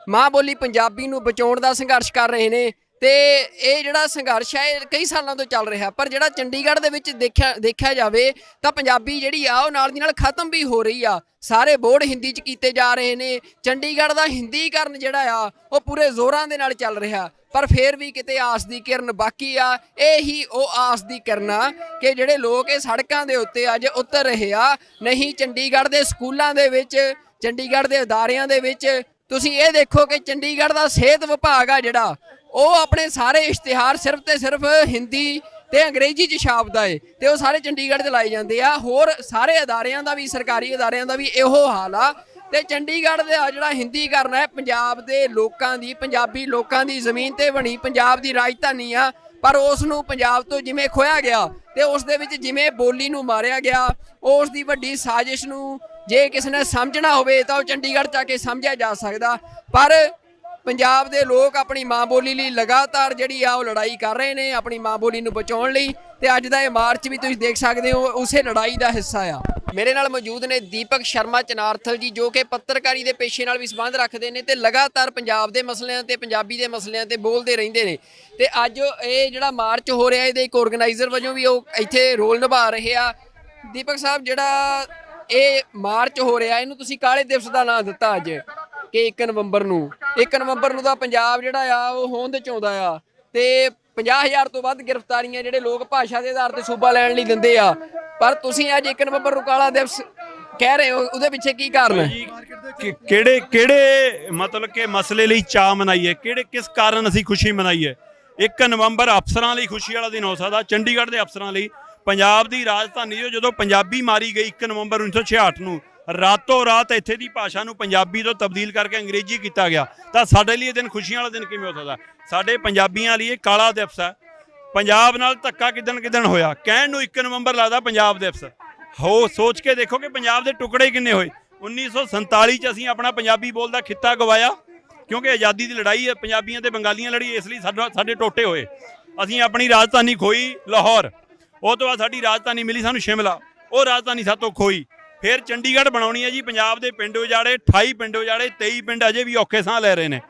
ਮਾਂ ਬੋਲੀ ਪੰਜਾਬੀ ਨੂੰ ਬਚਾਉਣ ਦਾ ਸੰਘਰਸ਼ ਕਰ ਰਹੇ ਨੇ। ਤੇ ਇਹ ਜਿਹੜਾ ਸੰਘਰਸ਼ ਹੈ ਇਹ ਕਈ ਸਾਲਾਂ ਤੋਂ ਚੱਲ ਰਿਹਾ, ਪਰ ਜਿਹੜਾ ਚੰਡੀਗੜ੍ਹ ਦੇ ਵਿੱਚ ਦੇਖਿਆ ਜਾਵੇ ਤਾਂ ਪੰਜਾਬੀ ਜਿਹੜੀ ਆ ਉਹ ਨਾਲ ਦੀ ਨਾਲ ਖਤਮ ਵੀ ਹੋ ਰਹੀ ਆ। ਸਾਰੇ ਬੋਰਡ ਹਿੰਦੀ 'ਚ ਕੀਤੇ ਜਾ ਰਹੇ ਨੇ। ਚੰਡੀਗੜ੍ਹ ਦਾ ਹਿੰਦੀਕਰਨ ਜਿਹੜਾ ਆ ਉਹ ਪੂਰੇ ਜ਼ੋਰਾਂ ਦੇ ਨਾਲ ਚੱਲ ਰਿਹਾ, ਪਰ ਫਿਰ ਵੀ ਕਿਤੇ ਆਸ ਦੀ ਕਿਰਨ ਬਾਕੀ ਆ। ਇਹੀ ਉਹ ਆਸ ਦੀ ਕਿਰਨ ਆ ਕਿ ਜਿਹੜੇ ਲੋਕ ਇਹ ਸੜਕਾਂ ਦੇ ਉੱਤੇ ਅੱਜ ਉਤਰ ਰਹੇ ਆ। ਨਹੀਂ ਚੰਡੀਗੜ੍ਹ ਦੇ ਸਕੂਲਾਂ ਦੇ ਵਿੱਚ, ਚੰਡੀਗੜ੍ਹ ਦੇ ਅਦਾਰਿਆਂ ਦੇ ਵਿੱਚ ਤੁਸੀਂ ਇਹ ਦੇਖੋ ਕਿ ਚੰਡੀਗੜ੍ਹ ਦਾ ਸਿਹਤ ਵਿਭਾਗ ਆ ਜਿਹੜਾ ਉਹ ਆਪਣੇ ਸਾਰੇ ਇਸ਼ਤਿਹਾਰ ਸਿਰਫ ਤੇ ਸਿਰਫ ਹਿੰਦੀ ਤੇ ਅੰਗਰੇਜ਼ੀ 'ਚ ਛਾਪਦਾ ਏ ਤੇ ਉਹ ਸਾਰੇ ਚੰਡੀਗੜ੍ਹ 'ਚ ਲਾਏ ਜਾਂਦੇ ਆ। ਹੋਰ ਸਾਰੇ ਅਦਾਰਿਆਂ ਦਾ ਵੀ, ਸਰਕਾਰੀ ਅਦਾਰਿਆਂ ਦਾ ਵੀ ਇਹੋ ਹਾਲ ਆ। ਤੇ ਚੰਡੀਗੜ੍ਹ ਦਾ ਜਿਹੜਾ ਹਿੰਦੀਕਰਨ ਹੈ ਪੰਜਾਬ ਦੇ ਲੋਕਾਂ ਦੀ, ਪੰਜਾਬੀ ਲੋਕਾਂ ਦੀ ਜ਼ਮੀਨ ਤੇ ਬਣੀ ਪੰਜਾਬ ਦੀ ਰਾਜਧਾਨੀ ਆ, ਪਰ ਉਸ ਨੂੰ ਪੰਜਾਬ ਤੋਂ ਜਿਵੇਂ ਖੋਇਆ ਗਿਆ ਤੇ ਉਸ ਦੇ ਵਿੱਚ ਜਿਵੇਂ ਬੋਲੀ ਨੂੰ ਮਾਰਿਆ ਗਿਆ, ਉਸ ਦੀ ਵੱਡੀ ਸਾਜ਼ਿਸ਼ ਨੂੰ ਜੇ ਕਿਸੇ ਨੇ ਸਮਝਣਾ ਹੋਵੇ ਤਾਂ ਉਹ ਚੰਡੀਗੜ੍ਹ 'ਚ ਆ ਕੇ ਸਮਝਿਆ ਜਾ ਸਕਦਾ। ਪਰ ਪੰਜਾਬ ਦੇ ਲੋਕ ਆਪਣੀ ਮਾਂ ਬੋਲੀ ਲਈ ਲਗਾਤਾਰ ਜਿਹੜੀ ਆ ਉਹ ਲੜਾਈ ਕਰ ਰਹੇ ਨੇ, ਆਪਣੀ ਮਾਂ ਬੋਲੀ ਨੂੰ ਬਚਾਉਣ ਲਈ। ਤੇ ਅੱਜ ਦਾ ਇਹ ਮਾਰਚ ਵੀ ਤੁਸੀਂ ਦੇਖ ਸਕਦੇ ਹੋ ਉਸੇ ਲੜਾਈ ਦਾ ਹਿੱਸਾ ਆ। ਮੇਰੇ ਨਾਲ ਮੌਜੂਦ ਨੇ ਦੀਪਕ ਸ਼ਰਮਾ ਚਨਾਰਥਲ ਜੀ, ਜੋ ਕਿ ਪੱਤਰਕਾਰੀ ਦੇ ਪੇਸ਼ੇ ਨਾਲ ਵੀ ਸੰਬੰਧ ਰੱਖਦੇ ਨੇ ਤੇ ਲਗਾਤਾਰ ਪੰਜਾਬ ਦੇ ਮਸਲਿਆਂ ਤੇ ਪੰਜਾਬੀ ਦੇ ਮਸਲਿਆਂ ਤੇ ਬੋਲਦੇ ਰਹਿੰਦੇ ਨੇ। ਤੇ ਅੱਜ ਇਹ ਜਿਹੜਾ ਮਾਰਚ ਹੋ ਰਿਹਾ ਇਹਦੇ ਇੱਕ ਆਰਗੇਨਾਈਜ਼ਰ ਵਜੋਂ ਵੀ ਉਹ ਇੱਥੇ ਰੋਲ ਨਿਭਾ ਰਹੇ ਆ। ਦੀਪਕ ਸਾਹਿਬ, ਜਿਹੜਾ ਇਹ ਮਾਰਚ ਹੋ ਰਿਹਾ ਇਹਨੂੰ ਤੁਸੀਂ ਕਾਲੇ ਦਿਵਸ ਦਾ ਨਾਂ ਦਿੱਤਾ ਅੱਜ ਕਿ 1 ਨਵੰਬਰ ਨੂੰ ਤਾਂ ਪੰਜਾਬ ਜਿਹੜਾ ਆ ਉਹ ਹੋਂਦ 'ਚ ਆਉਂਦਾ ਆ ਤੇ 50,000 ਤੋਂ ਵੱਧ ਗ੍ਰਿਫਤਾਰੀਆਂ ਜਿਹੜੇ ਲੋਕ ਭਾਸ਼ਾ ਦੇ ਆਧਾਰ ਤੇ ਸੂਬਾ ਲੈਣ ਲਈ ਦਿੰਦੇ ਆ, ਪਰ ਤੁਸੀਂ ਅੱਜ 1 ਨਵੰਬਰ ਨੂੰ ਕਾਲਾ ਦਿਵਸ ਕਹਿ ਰਹੇ ਹੋ, ਉਹਦੇ ਪਿੱਛੇ ਕੀ ਕਾਰਨ ਹੈ? ਕਿਹੜੇ ਮਤਲਬ ਕਿ ਮਸਲੇ ਲਈ ਚਾਅ ਮਨਾਈਏ, ਕਿਸ ਕਾਰਨ ਅਸੀਂ ਖੁਸ਼ੀ ਮਨਾਈਏ? 1 ਨਵੰਬਰ ਅਫਸਰਾਂ ਲਈ ਖੁਸ਼ੀ ਵਾਲਾ ਦਿਨ ਹੋ ਸਕਦਾ, ਚੰਡੀਗੜ੍ਹ ਦੇ ਅਫਸਰਾਂ ਲਈ। ਪੰਜਾਬ ਦੀ ਰਾਜਧਾਨੀ ਜਦੋਂ ਪੰਜਾਬੀ ਮਾਰੀ ਗਈ 1 ਨਵੰਬਰ 1966 ਨੂੰ, ਰਾਤੋਂ ਰਾਤ ਇੱਥੇ ਦੀ ਭਾਸ਼ਾ ਨੂੰ ਪੰਜਾਬੀ ਤੋਂ ਤਬਦੀਲ ਕਰਕੇ ਅੰਗਰੇਜ਼ੀ ਕੀਤਾ ਗਿਆ, ਤਾਂ ਸਾਡੇ ਲਈ ਇਹ ਦਿਨ ਖੁਸ਼ੀਆਂ ਵਾਲਾ ਦਿਨ ਕਿਵੇਂ ਹੋ ਸਕਦਾ? ਸਾਡੇ ਪੰਜਾਬੀਆਂ ਲਈ ਇਹ ਕਾਲਾ ਦਿਵਸ ਹੈ। ਪੰਜਾਬ ਨਾਲ ਧੱਕਾ ਕਿਦਣ ਹੋਇਆ, ਕਹਿਣ ਨੂੰ 1 ਨਵੰਬਰ ਲੱਗਦਾ ਪੰਜਾਬ ਦਿਵਸ ਹੋ। ਸੋਚ ਕੇ ਦੇਖੋ ਕਿ ਪੰਜਾਬ ਦੇ ਟੁਕੜੇ ਕਿੰਨੇ ਹੋਏ। 1947 'ਚ ਅਸੀਂ ਆਪਣਾ ਪੰਜਾਬੀ ਬੋਲਦਾ ਖਿੱਤਾ ਗਵਾਇਆ ਕਿਉਂਕਿ ਆਜ਼ਾਦੀ ਦੀ ਲੜਾਈ ਪੰਜਾਬੀਆਂ ਤੇ ਬੰਗਾਲੀਆਂ ਲੜੀ, ਇਸ ਲਈ ਸਾਡੇ ਟੋਟੇ ਹੋਏ। ਅਸੀਂ ਆਪਣੀ ਰਾਜਧਾਨੀ ਖੋਈ ਲਾਹੌਰ, ਉਹ ਤੋਂ ਬਾਅਦ ਸਾਡੀ ਰਾਜਧਾਨੀ ਮਿਲੀ ਸਾਨੂੰ ਸ਼ਿਮਲਾ, ਉਹ ਰਾਜਧਾਨੀ ਸਾਤੋਂ ਖੋਈ। ਫਿਰ ਚੰਡੀਗੜ੍ਹ ਬਣਾਉਣੀ ਹੈ ਜੀ। ਪੰਜਾਬ ਦੇ ਪਿੰਡ ਉਜਾੜੇ, 28 ਪਿੰਡ ਉਜਾੜੇ, 23 ਪਿੰਡ ਅਜੇ ਵੀ ਔਖੇ ਸਾਹ ਲੈ ਰਹੇ ਨੇ।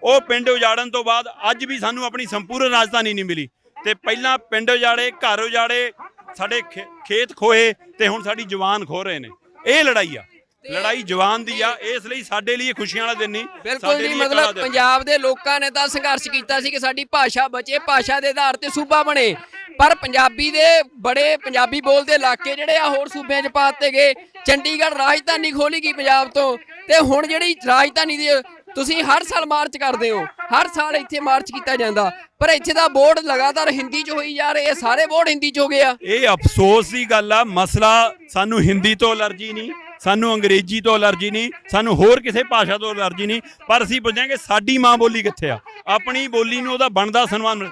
ਉਹ ਪਿੰਡ ਉਜਾੜਨ ਤੋਂ ਬਾਅਦ ਅੱਜ ਵੀ ਸਾਨੂੰ ਆਪਣੀ ਸੰਪੂਰਨ ਰਾਜਧਾਨੀ ਨਹੀਂ ਮਿਲੀ। ਤੇ ਪਹਿਲਾਂ ਪਿੰਡ ਉਜਾੜੇ, ਘਰ ਉਜਾੜੇ, ਸਾਡੇ ਖੇਤ ਖੋਏ ਤੇ ਹੁਣ ਸਾਡੀ ਜਵਾਨ ਖੋ ਰਹੇ ਨੇ। ਇਹ ਲੜਾਈ ਆ, ਲੜਾਈ ਜਵਾਨ ਦੀ ਆ। ਇਸ ਲਈ ਸਾਡੇ ਲਈ ਖੁਸ਼ੀਆਂ ਵਾਲਾ ਦਿਨ ਨਹੀਂ। ਬਿਲਕੁਲ ਜੀ, ਮਤਲਬ ਪੰਜਾਬ ਦੇ ਲੋਕਾਂ ਨੇ ਤਾਂ ਸੰਘਰਸ਼ ਕੀਤਾ ਸੀ ਕਿ ਸਾਡੀ ਭਾਸ਼ਾ ਬਚੇ, ਭਾਸ਼ਾ ਦੇ ਆਧਾਰ ਤੇ ਸੂਬਾ ਬਣੇ, ਪਰ ਪੰਜਾਬੀ ਦੇ ਬੜੇ ਪੰਜਾਬੀ ਬੋਲਦੇ ਇਲਾਕੇ ਜਿਹੜੇ ਆ ਹੋਰ ਸੂਬਿਆਂ 'ਚ ਪਾ ਦਿੱਤੇ ਗਏ। ਚੰਡੀਗੜ੍ਹ ਰਾਜਧਾਨੀ ਖੋਲੀ ਗਈ ਪੰਜਾਬ ਤੋਂ, ਤੇ ਹੁਣ ਜਿਹੜੀ ਰਾਜਧਾਨੀ ਦੀ ਤੁਸੀਂ ਹਰ ਸਾਲ ਮਾਰਚ ਕਰਦੇ ਹੋ, ਹਰ ਸਾਲ ਇੱਥੇ ਮਾਰਚ ਕੀਤਾ ਜਾਂਦਾ, ਪਰ ਇੱਥੇ ਦਾ ਬੋਰਡ ਲਗਾਤਾਰ ਹਿੰਦੀ 'ਚ ਹੋਈ ਜਾ ਰਹੇ, ਸਾਰੇ ਬੋਰਡ ਹਿੰਦੀ 'ਚ ਹੋ ਗਏ ਆ। ਇਹ ਅਫਸੋਸ ਦੀ ਗੱਲ ਆ। ਮਸਲਾ ਸਾਨੂੰ ਹਿੰਦੀ ਤੋਂ ਅਲਰਜੀ ਨਹੀਂ, ਸਾਨੂੰ ਅੰਗਰੇਜ਼ੀ ਤੋਂ ਅਲਰਜੀ ਨਹੀਂ, ਸਾਨੂੰ ਹੋਰ ਕਿਸੇ ਭਾਸ਼ਾ ਤੋਂ ਅਲਰਜੀ ਨਹੀਂ, ਪਰ ਅਸੀਂ ਪੁੱਛਦੇ ਕਿ ਸਾਡੀ ਮਾਂ ਬੋਲੀ ਕਿੱਥੇ ਆ? ਆਪਣੀ ਬੋਲੀ ਨੂੰ ਉਹਦਾ ਬਣਦਾ ਸਨਮਾਨ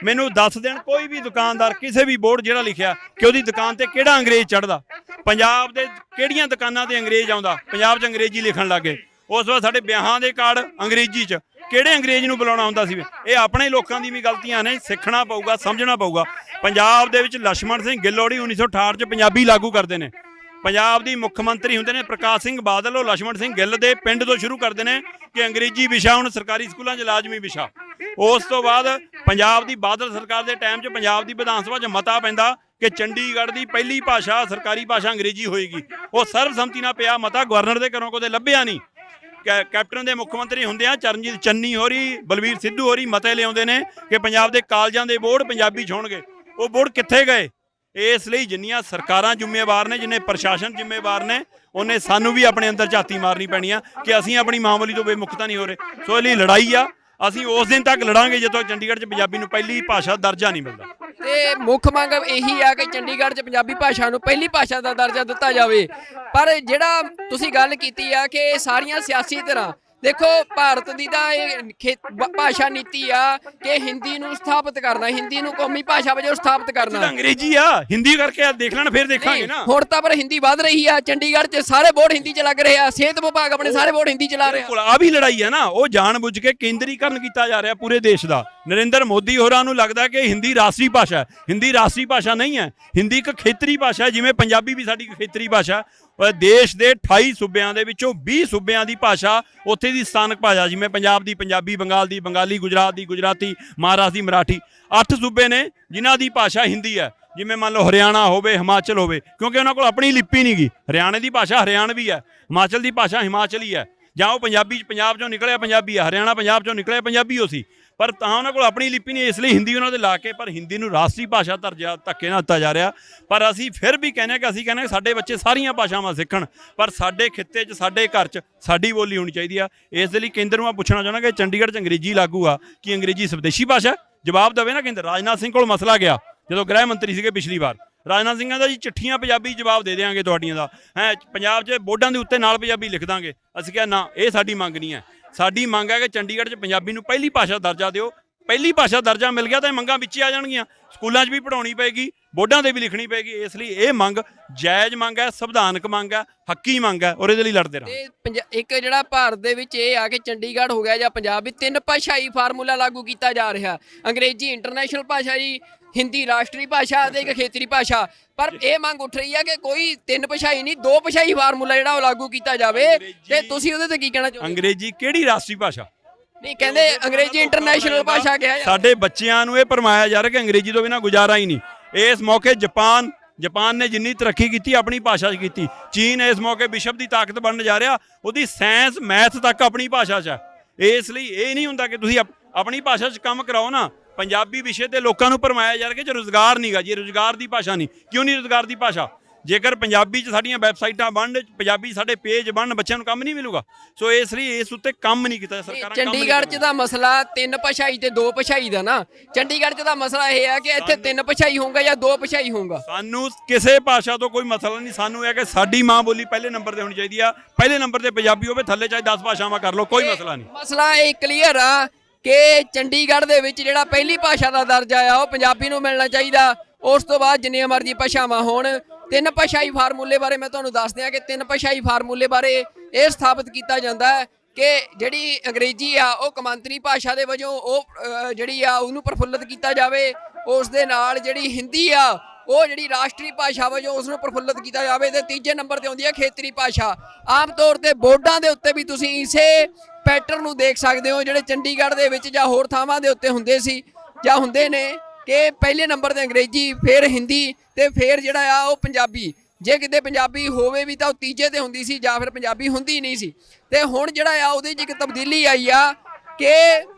ਮੈਨੂੰ ਦੱਸ ਦੇਣ ਕੋਈ ਵੀ ਦੁਕਾਨਦਾਰ, ਕਿਸੇ ਵੀ ਬੋਰਡ ਜਿਹੜਾ ਲਿਖਿਆ ਕਿ ਉਹਦੀ ਦੁਕਾਨ ਤੇ ਕਿਹੜਾ ਅੰਗਰੇਜ਼ ਚੜ੍ਹਦਾ। ਪੰਜਾਬ ਦੇ ਕਿਹੜੀਆਂ ਦੁਕਾਨਾਂ ਤੇ ਅੰਗਰੇਜ਼ ਆਉਂਦਾ? ਪੰਜਾਬ 'ਚ ਅੰਗਰੇਜ਼ੀ ਲਿਖਣ ਲੱਗੇ। ਉਸ ਤੋਂ ਬਾਅਦ ਸਾਡੇ ਵਿਆਹਾਂ ਦੇ ਕਾਰਡ ਅੰਗਰੇਜ਼ੀ 'ਚ, ਕਿਹੜੇ ਅੰਗਰੇਜ਼ ਨੂੰ ਬੁਲਾਉਣਾ ਹੁੰਦਾ ਸੀ? ਇਹ ਆਪਣੇ ਲੋਕਾਂ ਦੀ ਵੀ ਗਲਤੀਆਂ ਨੇ, ਸਿੱਖਣਾ ਪਊਗਾ, ਸਮਝਣਾ ਪਊਗਾ। ਪੰਜਾਬ ਦੇ ਵਿੱਚ ਲਛਮਣ ਸਿੰਘ ਗਿੱਲੋੜੀ 1968 'ਚ ਪੰਜਾਬੀ ਲਾਗੂ ਕਰਦੇ ਨੇ। ਪੰਜਾਬ ਦੀ ਮੁੱਖ ਮੰਤਰੀ ਹੁੰਦੇ ਨੇ ਪ੍ਰਕਾਸ਼ ਸਿੰਘ ਬਾਦਲ, ਉਹ ਲਛਮਣ ਸਿੰਘ ਗਿੱਲ ਦੇ ਪਿੰਡ ਤੋਂ ਸ਼ੁਰੂ ਕਰਦੇ ਨੇ ਕਿ ਅੰਗਰੇਜ਼ੀ ਵਿਸ਼ਾ ਹੁਣ ਸਰਕਾਰੀ ਸਕੂਲਾਂ 'ਚ ਲਾਜ਼ਮੀ ਵਿਸ਼ਾ। ਉਸ ਤੋਂ ਬਾਅਦ ਪੰਜਾਬ ਦੀ ਬਾਦਲ ਸਰਕਾਰ ਦੇ ਟਾਈਮ 'ਚ ਪੰਜਾਬ ਦੀ ਵਿਧਾਨ ਸਭਾ 'ਚ ਮਤਾ ਪੈਂਦਾ ਕਿ ਚੰਡੀਗੜ੍ਹ ਦੀ ਪਹਿਲੀ ਭਾਸ਼ਾ, ਸਰਕਾਰੀ ਭਾਸ਼ਾ ਅੰਗਰੇਜ਼ੀ ਹੋਏਗੀ। ਉਹ ਸਰਬਸੰਮਤੀ ਨਾਲ ਪਿਆ ਮਤਾ, ਗਵਰਨਰ ਦੇ ਘਰੋਂ ਕਦੇ ਲੱਭਿਆ ਨਹੀਂ। ਕੈਪਟਨ ਦੇ ਮੁੱਖ ਮੰਤਰੀ ਹੁੰਦੇ ਆ ਚਰਨਜੀਤ ਚੰਨੀ ਹੋਰੀ ਬਲਵੀਰ ਸਿੱਧੂ ਹੋਰੀ ਮਤੇ ਲਿਆਉਂਦੇ ਨੇ ਕਿ ਪੰਜਾਬ ਦੇ ਕਾਲਜਾਂ ਦੇ ਬੋਰਡ ਪੰਜਾਬੀ 'ਚ ਹੋਣਗੇ। ਉਹ ਬੋਰਡ ਕਿੱਥੇ ਗਏ? ਇਸ ਲਈ ਜਿੰਨੀਆਂ ਸਰਕਾਰਾਂ ਜ਼ਿੰਮੇਵਾਰ ਨੇ, ਜਿੰਨੇ ਪ੍ਰਸ਼ਾਸਨ ਜ਼ਿੰਮੇਵਾਰ ਨੇ, ਉਹਨੇ ਸਾਨੂੰ ਵੀ ਆਪਣੇ ਅੰਦਰ ਝਾਤੀ ਮਾਰਨੀ ਪੈਣੀ ਆ ਕਿ ਅਸੀਂ ਆਪਣੀ ਮਾਂ ਬੋਲੀ ਤੋਂ ਬੇਮੁਖਤਾ ਨਹੀਂ ਹੋ ਰਹੇ। ਸੋ ਇਹ ਲਈ ਲੜਾਈ ਆ, ਅਸੀਂ ਉਸ ਦਿਨ ਤੱਕ ਲੜਾਂਗੇ ਜਦੋਂ ਚੰਡੀਗੜ੍ਹ 'ਚ ਪੰਜਾਬੀ ਨੂੰ ਪਹਿਲੀ ਭਾਸ਼ਾ ਦਰਜਾ ਨਹੀਂ ਮਿਲਦਾ। ਤੇ ਮੁੱਖ ਮੰਗ ਇਹੀ ਆ ਕਿ ਚੰਡੀਗੜ੍ਹ 'ਚ ਪੰਜਾਬੀ ਭਾਸ਼ਾ ਨੂੰ ਪਹਿਲੀ ਭਾਸ਼ਾ ਦਾ ਦਰਜਾ ਦਿੱਤਾ ਜਾਵੇ। ਪਰ ਜਿਹੜਾ ਤੁਸੀਂ ਗੱਲ ਕੀਤੀ ਆ ਕਿ ਸਾਰੀਆਂ ਸਿਆਸੀ ਧਿਰਾਂ, ਦੇਖੋ ਭਾਰਤ ਦੀ ਤਾਂ ਇਹ ਭਾਸ਼ਾ ਨੀਤੀ ਆ ਕਿ ਹਿੰਦੀ ਨੂੰ ਸਥਾਪਿਤ ਕਰਨਾ, ਹਿੰਦੀ ਨੂੰ ਕੌਮੀ ਭਾਸ਼ਾ ਵਜੋਂ ਸਥਾਪਿਤ ਕਰਨਾ। ਅੰਗਰੇਜ਼ੀ ਆ, ਹਿੰਦੀ ਕਰਕੇ ਦੇਖ ਲੈਣ ਫਿਰ ਦੇਖਾਂਗੇ ਨਾ। ਹੁਣ ਤਾਂ ਪਰ ਹਿੰਦੀ ਵੱਧ ਰਹੀ ਆ, ਚੰਡੀਗੜ੍ਹ 'ਚ ਸਾਰੇ ਬੋਰਡ ਹਿੰਦੀ 'ਚ ਲੱਗ ਰਹੇ ਆ, ਸਿਹਤ ਵਿਭਾਗ ਆਪਣੇ ਸਾਰੇ ਬੋਰਡ ਹਿੰਦੀ ਚਲਾ ਰਿਹਾ। ਆ ਵੀ ਲੜਾਈ ਹੈ ਨਾ, ਉਹ ਜਾਣਬੁੱਝ ਕੇ ਕੇਂਦਰੀਕਰਨ ਕੀਤਾ ਜਾ ਰਿਹਾ ਪੂਰੇ ਦੇਸ਼ ਦਾ। ਨਰਿੰਦਰ ਮੋਦੀ ਹੋਰਾਂ ਨੂੰ ਲੱਗਦਾ ਕਿ ਹਿੰਦੀ ਰਾਸ਼ਟਰੀ ਭਾਸ਼ਾ ਹੈ। ਹਿੰਦੀ ਰਾਸ਼ਟਰੀ ਭਾਸ਼ਾ ਨਹੀਂ ਹੈ, ਹਿੰਦੀ ਇੱਕ ਖੇਤਰੀ ਭਾਸ਼ਾ ਹੈ, ਜਿਵੇਂ ਪੰਜਾਬੀ ਵੀ ਸਾਡੀ ਖੇਤਰੀ ਭਾਸ਼ਾ। ਦੇਸ਼ ਦੇ 28 ਸੂਬਿਆਂ ਦੇ ਵਿੱਚੋਂ 20 ਸੂਬਿਆਂ ਦੀ ਭਾਸ਼ਾ ਉੱਥੇ ਦੀ ਸਥਾਨਕ ਭਾਸ਼ਾ, ਜਿਵੇਂ ਪੰਜਾਬ ਦੀ ਪੰਜਾਬੀ, ਬੰਗਾਲ ਦੀ ਬੰਗਾਲੀ, ਗੁਜਰਾਤ ਦੀ ਗੁਜਰਾਤੀ, ਮਹਾਰਾਸ਼ਟਰ ਦੀ ਮਰਾਠੀ। 8 ਸੂਬੇ ਨੇ ਜਿਨ੍ਹਾਂ ਦੀ ਭਾਸ਼ਾ ਹਿੰਦੀ ਹੈ, ਜਿਵੇਂ ਮੰਨ ਲਓ ਹਰਿਆਣਾ ਹੋਵੇ, ਹਿਮਾਚਲ ਹੋਵੇ, ਕਿਉਂਕਿ ਉਹਨਾਂ ਕੋਲ ਆਪਣੀ ਲਿਪੀ ਨਹੀਂ ਗੀ। ਹਰਿਆਣੇ ਦੀ ਭਾਸ਼ਾ ਹਰਿਆਣਵੀ ਹੈ, ਹਿਮਾਚਲ ਦੀ ਭਾਸ਼ਾ ਹਿਮਾਚਲੀ ਹੈ, ਜਾਂ ਉਹ ਪੰਜਾਬੀ ਪੰਜਾਬ ਚੋਂ ਨਿਕਲਿਆ ਪੰਜਾਬੀ ਹੈ, ਹਰਿਆਣਾ ਪੰਜਾਬ ਚੋਂ ਨਿਕਲਿਆ ਪੰਜਾਬੀ ਹੋ ਸੀ, ਪਰ ਤਾਂ ਉਹਨਾਂ ਕੋਲ ਆਪਣੀ ਲਿਪੀ ਨਹੀਂ, ਇਸ ਲਈ ਹਿੰਦੀ ਉਹਨਾਂ ਦੇ ਲਾ ਕੇ ਪਰ ਹਿੰਦੀ ਨੂੰ ਰਾਸ਼ਟਰੀ ਭਾਸ਼ਾ ਦਰਜਾ ਧੱਕੇ ਨਾਲ ਦਿੱਤਾ ਜਾ ਰਿਹਾ। ਪਰ ਅਸੀਂ ਫਿਰ ਵੀ ਕਹਿੰਦੇ ਕਿ ਅਸੀਂ ਕਹਿੰਦੇ ਸਾਡੇ ਬੱਚੇ ਸਾਰੀਆਂ ਭਾਸ਼ਾਵਾਂ ਸਿੱਖਣ, ਪਰ ਸਾਡੇ ਖਿੱਤੇ 'ਚ ਸਾਡੇ ਘਰ 'ਚ ਸਾਡੀ ਬੋਲੀ ਹੋਣੀ ਚਾਹੀਦੀ ਆ। ਇਸ ਦੇ ਲਈ ਕੇਂਦਰ ਨੂੰ ਮੈਂ ਪੁੱਛਣਾ ਚਾਹੁੰਦਾ ਕਿ ਚੰਡੀਗੜ੍ਹ 'ਚ ਅੰਗਰੇਜ਼ੀ ਲਾਗੂ ਆ, ਕਿ ਅੰਗਰੇਜ਼ੀ ਸਵਦੇਸ਼ੀ ਭਾਸ਼ਾ? ਜਵਾਬ ਦੇਵੇ ਨਾ ਕੇਂਦਰ। ਰਾਜਨਾਥ ਸਿੰਘ ਕੋਲ ਮਸਲਾ ਗਿਆ ਜਦੋਂ ਗ੍ਰਹਿ ਮੰਤਰੀ ਸੀਗੇ ਪਿਛਲੀ ਵਾਰ, ਰਾਜਨਾਥ ਸਿੰਘ ਦਾ ਜੀ ਚਿੱਠੀਆਂ ਪੰਜਾਬੀ ਜਵਾਬ ਦੇ ਦੇਵਾਂਗੇ ਤੁਹਾਡੀਆਂ ਦਾ, ਪੰਜਾਬ 'ਚ ਬੋਰਡਾਂ ਦੇ ਉੱਤੇ ਨਾਲ ਪੰਜਾਬੀ ਲਿਖ ਦਾਂਗੇ। ਅਸੀਂ ਕਿਹਾ ਨਾ, ਇਹ ਸਾਡੀ ਮੰਗ ਨਹੀਂ ਹੈ। ਸਾਡੀ ਮੰਗ ਹੈ ਕਿ ਚੰਡੀਗੜ੍ਹ 'ਚ ਪੰਜਾਬੀ ਨੂੰ ਪਹਿਲੀ ਭਾਸ਼ਾ ਦਰਜਾ ਦਿਓ। ਪਹਿਲੀ ਭਾਸ਼ਾ ਦਰਜਾ ਮਿਲ ਗਿਆ ਤਾਂ ਇਹ ਮੰਗਾਂ ਵਿੱਚ ਹੀ ਆ ਜਾਣਗੀਆਂ, ਸਕੂਲਾਂ 'ਚ ਵੀ ਪੜ੍ਹਾਉਣੀ ਪਏਗੀ, ਬੋਰਡਾਂ 'ਤੇ ਵੀ ਲਿਖਣੀ ਪਏਗੀ। ਇਸ ਲਈ ਇਹ ਮੰਗ ਜਾਇਜ਼ ਮੰਗ ਹੈ, ਸੰਵਿਧਾਨਕ ਮੰਗ ਹੈ, ਹੱਕੀ ਮੰਗ ਹੈ, ਔਰ ਇਹਦੇ ਲਈ ਲੜਦੇ ਰਹਾਂਗੇ। ਇੱਕ ਜਿਹੜਾ ਭਾਰਤ ਦੇ ਵਿੱਚ ਇਹ ਆ ਕਿ ਚੰਡੀਗੜ੍ਹ ਹੋ ਗਿਆ ਜਾਂ ਪੰਜਾਬ ਵੀ 3 ਭਾਸ਼ਾਈ ਫਾਰਮੂਲਾ ਲਾਗੂ ਕੀਤਾ ਜਾ ਰਿਹਾ। ਅੰਗਰੇਜ਼ੀ ਇੰਟਰਨੈਸ਼ਨਲ ਭਾਸ਼ਾ ਜੀ, ਹਿੰਦੀ ਰਾਸ਼ਟਰੀ ਭਾਸ਼ਾ ਤੇ ਇੱਕ ਖੇਤਰੀ ਭਾਸ਼ਾ। ਪਰ ਇਹ ਮੰਗ ਉੱਠ ਰਹੀ ਹੈ ਕਿ ਕੋਈ 3 ਭਾਸ਼ਾਈ ਨਹੀਂ, 2 ਭਾਸ਼ਾਈ ਫਾਰਮੂਲਾ ਜਿਹੜਾ ਉਹ ਲਾਗੂ ਕੀਤਾ ਜਾਵੇ। ਤੇ ਤੁਸੀਂ ਉਹਦੇ ਤੇ ਕੀ ਕਹਿਣਾ ਚਾਹੁੰਦੇ? ਅੰਗਰੇਜ਼ੀ ਕਿਹੜੀ ਰਾਸ਼ਟਰੀ ਭਾਸ਼ਾ? ਨਹੀਂ, ਕਹਿੰਦੇ ਅੰਗਰੇਜ਼ੀ ਇੰਟਰਨੈਸ਼ਨਲ ਭਾਸ਼ਾ ਕਿਹਾ ਜਾ। ਸਾਡੇ ਬੱਚਿਆਂ ਨੂੰ ਇਹ ਭਰਮਾਇਆ ਜਾ ਰਿਹਾ ਕਿ ਅੰਗਰੇਜ਼ੀ ਤੋਂ ਬਿਨਾਂ ਗੁਜ਼ਾਰਾ ਹੀ ਨਹੀਂ। ਇਸ ਮੌਕੇ ਜਾਪਾਨ ਨੇ ਜਿੰਨੀ ਤਰੱਕੀ ਕੀਤੀ ਆਪਣੀ ਭਾਸ਼ਾ 'ਚ ਕੀਤੀ। ਚੀਨ ਇਸ ਮੌਕੇ ਵਿਸ਼ਵ ਦੀ ਤਾਕਤ ਬਣਨ ਜਾ ਰਿਹਾ, ਉਹਦੀ ਸਾਇੰਸ ਮੈਥ ਤੱਕ ਆਪਣੀ ਭਾਸ਼ਾ 'ਚ ਹੈ। ਇਸ ਲਈ ਇਹ ਨਹੀਂ ਹੁੰਦਾ ਕਿ ਤੁਸੀਂ ਆਪਣੀ ਭਾਸ਼ਾ 'ਚ ਕੰਮ ਕਰਾਓ ਨਾ। ਪੰਜਾਬੀ ਵਿਸ਼ੇ ਤੇ ਲੋਕਾਂ ਨੂੰ ਭਰਮਾਇਆ ਜਾ ਰਿਹਾ ਕਿ ਰੁਜ਼ਗਾਰ ਨਹੀਂਗਾ ਜੀ, ਰੁਜ਼ਗਾਰ ਦੀ ਭਾਸ਼ਾ ਨਹੀਂ। ਕਿਉਂ ਨਹੀਂ ਰੁਜ਼ਗਾਰ ਦੀ ਭਾਸ਼ਾ? ਜੇਕਰ ਪੰਜਾਬੀ 'ਚ ਸਾਡੀਆਂ ਵੈਬਸਾਈਟਾਂ ਬਣਨ, ਪੰਜਾਬੀ ਸਾਡੇ ਪੇਜ ਬਣਨ, ਬੱਚਿਆਂ ਨੂੰ ਕੰਮ ਨਹੀਂ ਮਿਲੂਗਾ। ਸੋ ਇਸ ਲਈ ਇਸ ਉੱਤੇ ਕੰਮ ਨਹੀਂ ਕੀਤਾ ਸਰਕਾਰਾਂ। ਚੰਡੀਗੜ੍ਹ 'ਚ ਦਾ ਮਸਲਾ 3 ਭਾਸ਼ਾਈ ਤੇ 2 ਭਾਸ਼ਾਈ ਦਾ ਨਾ। ਚੰਡੀਗੜ੍ਹ 'ਚ ਦਾ ਮਸਲਾ ਇਹ ਹੈ ਕਿ ਇੱਥੇ 3 ਭਾਸ਼ਾਈ ਹੋਊਗਾ ਜਾਂ 2 ਭਾਸ਼ਾਈ ਹੋਊਗਾ। ਸਾਨੂੰ ਕਿਸੇ ਭਾਸ਼ਾ ਤੋਂ ਕੋਈ ਮਸਲਾ ਨਹੀਂ। ਸਾਨੂੰ ਇਹ ਕਿ ਸਾਡੀ ਮਾਂ ਬੋਲੀ ਪਹਿਲੇ ਨੰਬਰ ਤੇ ਹੋਣੀ ਚਾਹੀਦੀ ਆ। ਪਹਿਲੇ ਨੰਬਰ ਤੇ ਪੰਜਾਬੀ ਹੋਵੇ, ਥੱਲੇ ਚਾਹੇ 10 ਭਾਸ਼ਾਵਾਂ ਕਰ ਲਓ, ਕੋਈ ਮਸਲਾ ਨਹੀਂ। ਮਸਲਾ ਇਹ ਕਲੀਅਰ ਆ ਕਿ ਚੰਡੀਗੜ੍ਹ ਦੇ ਵਿੱਚ ਜਿਹੜਾ ਪਹਿਲੀ ਭਾਸ਼ਾ ਦਾ ਦਰਜਾ ਆ ਉਹ ਪੰਜਾਬੀ ਨੂੰ ਮਿਲਣਾ ਚਾਹੀਦਾ। ਉਸ ਤੋਂ ਬਾਅਦ ਜਿੰਨੀਆਂ ਮਰਜ਼ੀ ਭਾਸ਼ਾਵਾਂ ਹੋਣ। 3 ਭਾਸ਼ਾਈ ਫਾਰਮੂਲੇ ਬਾਰੇ ਮੈਂ ਤੁਹਾਨੂੰ ਦੱਸ ਦਿਆਂ ਕਿ 3 ਭਾਸ਼ਾਈ ਫਾਰਮੂਲੇ ਬਾਰੇ ਇਹ ਸਥਾਪਿਤ ਕੀਤਾ ਜਾਂਦਾ ਹੈ ਕਿ ਜਿਹੜੀ ਅੰਗਰੇਜ਼ੀ ਆ ਉਹ ਕੌਮਾਂਤਰੀ ਭਾਸ਼ਾ ਦੇ ਵਜੋਂ ਉਹ ਜਿਹੜੀ ਆ ਉਹਨੂੰ ਪ੍ਰਫੁੱਲਤ ਕੀਤਾ ਜਾਵੇ। ਉਸ ਦੇ ਨਾਲ ਜਿਹੜੀ ਹਿੰਦੀ ਆ ਉਹ ਜਿਹੜੀ ਰਾਸ਼ਟਰੀ ਭਾਸ਼ਾ ਵਜੋਂ ਉਸ ਨੂੰ ਪ੍ਰਫੁੱਲਤ ਕੀਤਾ ਜਾਵੇ। ਤੇ ਤੀਜੇ ਨੰਬਰ ਤੇ ਆਉਂਦੀ ਹੈ ਖੇਤਰੀ ਭਾਸ਼ਾ। ਆਮ ਤੌਰ ਤੇ ਬੋਰਡਾਂ ਦੇ ਉੱਤੇ ਵੀ ਤੁਸੀਂ ਇਸੇ ਪੈਟਰਨ ਨੂੰ ਦੇਖ ਸਕਦੇ ਹੋ, ਜਿਹੜੇ ਚੰਡੀਗੜ੍ਹ ਦੇ ਵਿੱਚ ਜਾਂ ਹੋਰ ਥਾਵਾਂ ਦੇ ਉੱਤੇ ਹੁੰਦੇ ਸੀ ਜਾਂ ਹੁੰਦੇ ਨੇ, ਕਿ ਪਹਿਲੇ ਨੰਬਰ ਤੇ ਅੰਗਰੇਜ਼ੀ, ਫਿਰ ਹਿੰਦੀ ਤੇ ਫਿਰ ਜਿਹੜਾ ਆ ਉਹ ਪੰਜਾਬੀ। ਜੇ ਕਿਤੇ ਪੰਜਾਬੀ ਹੋਵੇ ਵੀ ਤਾਂ ਉਹ ਤੀਜੇ ਤੇ ਹੁੰਦੀ ਸੀ, ਜਾਂ ਫਿਰ ਪੰਜਾਬੀ ਹੁੰਦੀ ਨਹੀਂ ਸੀ। ਤੇ ਹੁਣ ਜਿਹੜਾ ਆ ਉਹਦੇ 'ਚ ਇੱਕ ਤਬਦੀਲੀ ਆਈ ਆ ਕਿ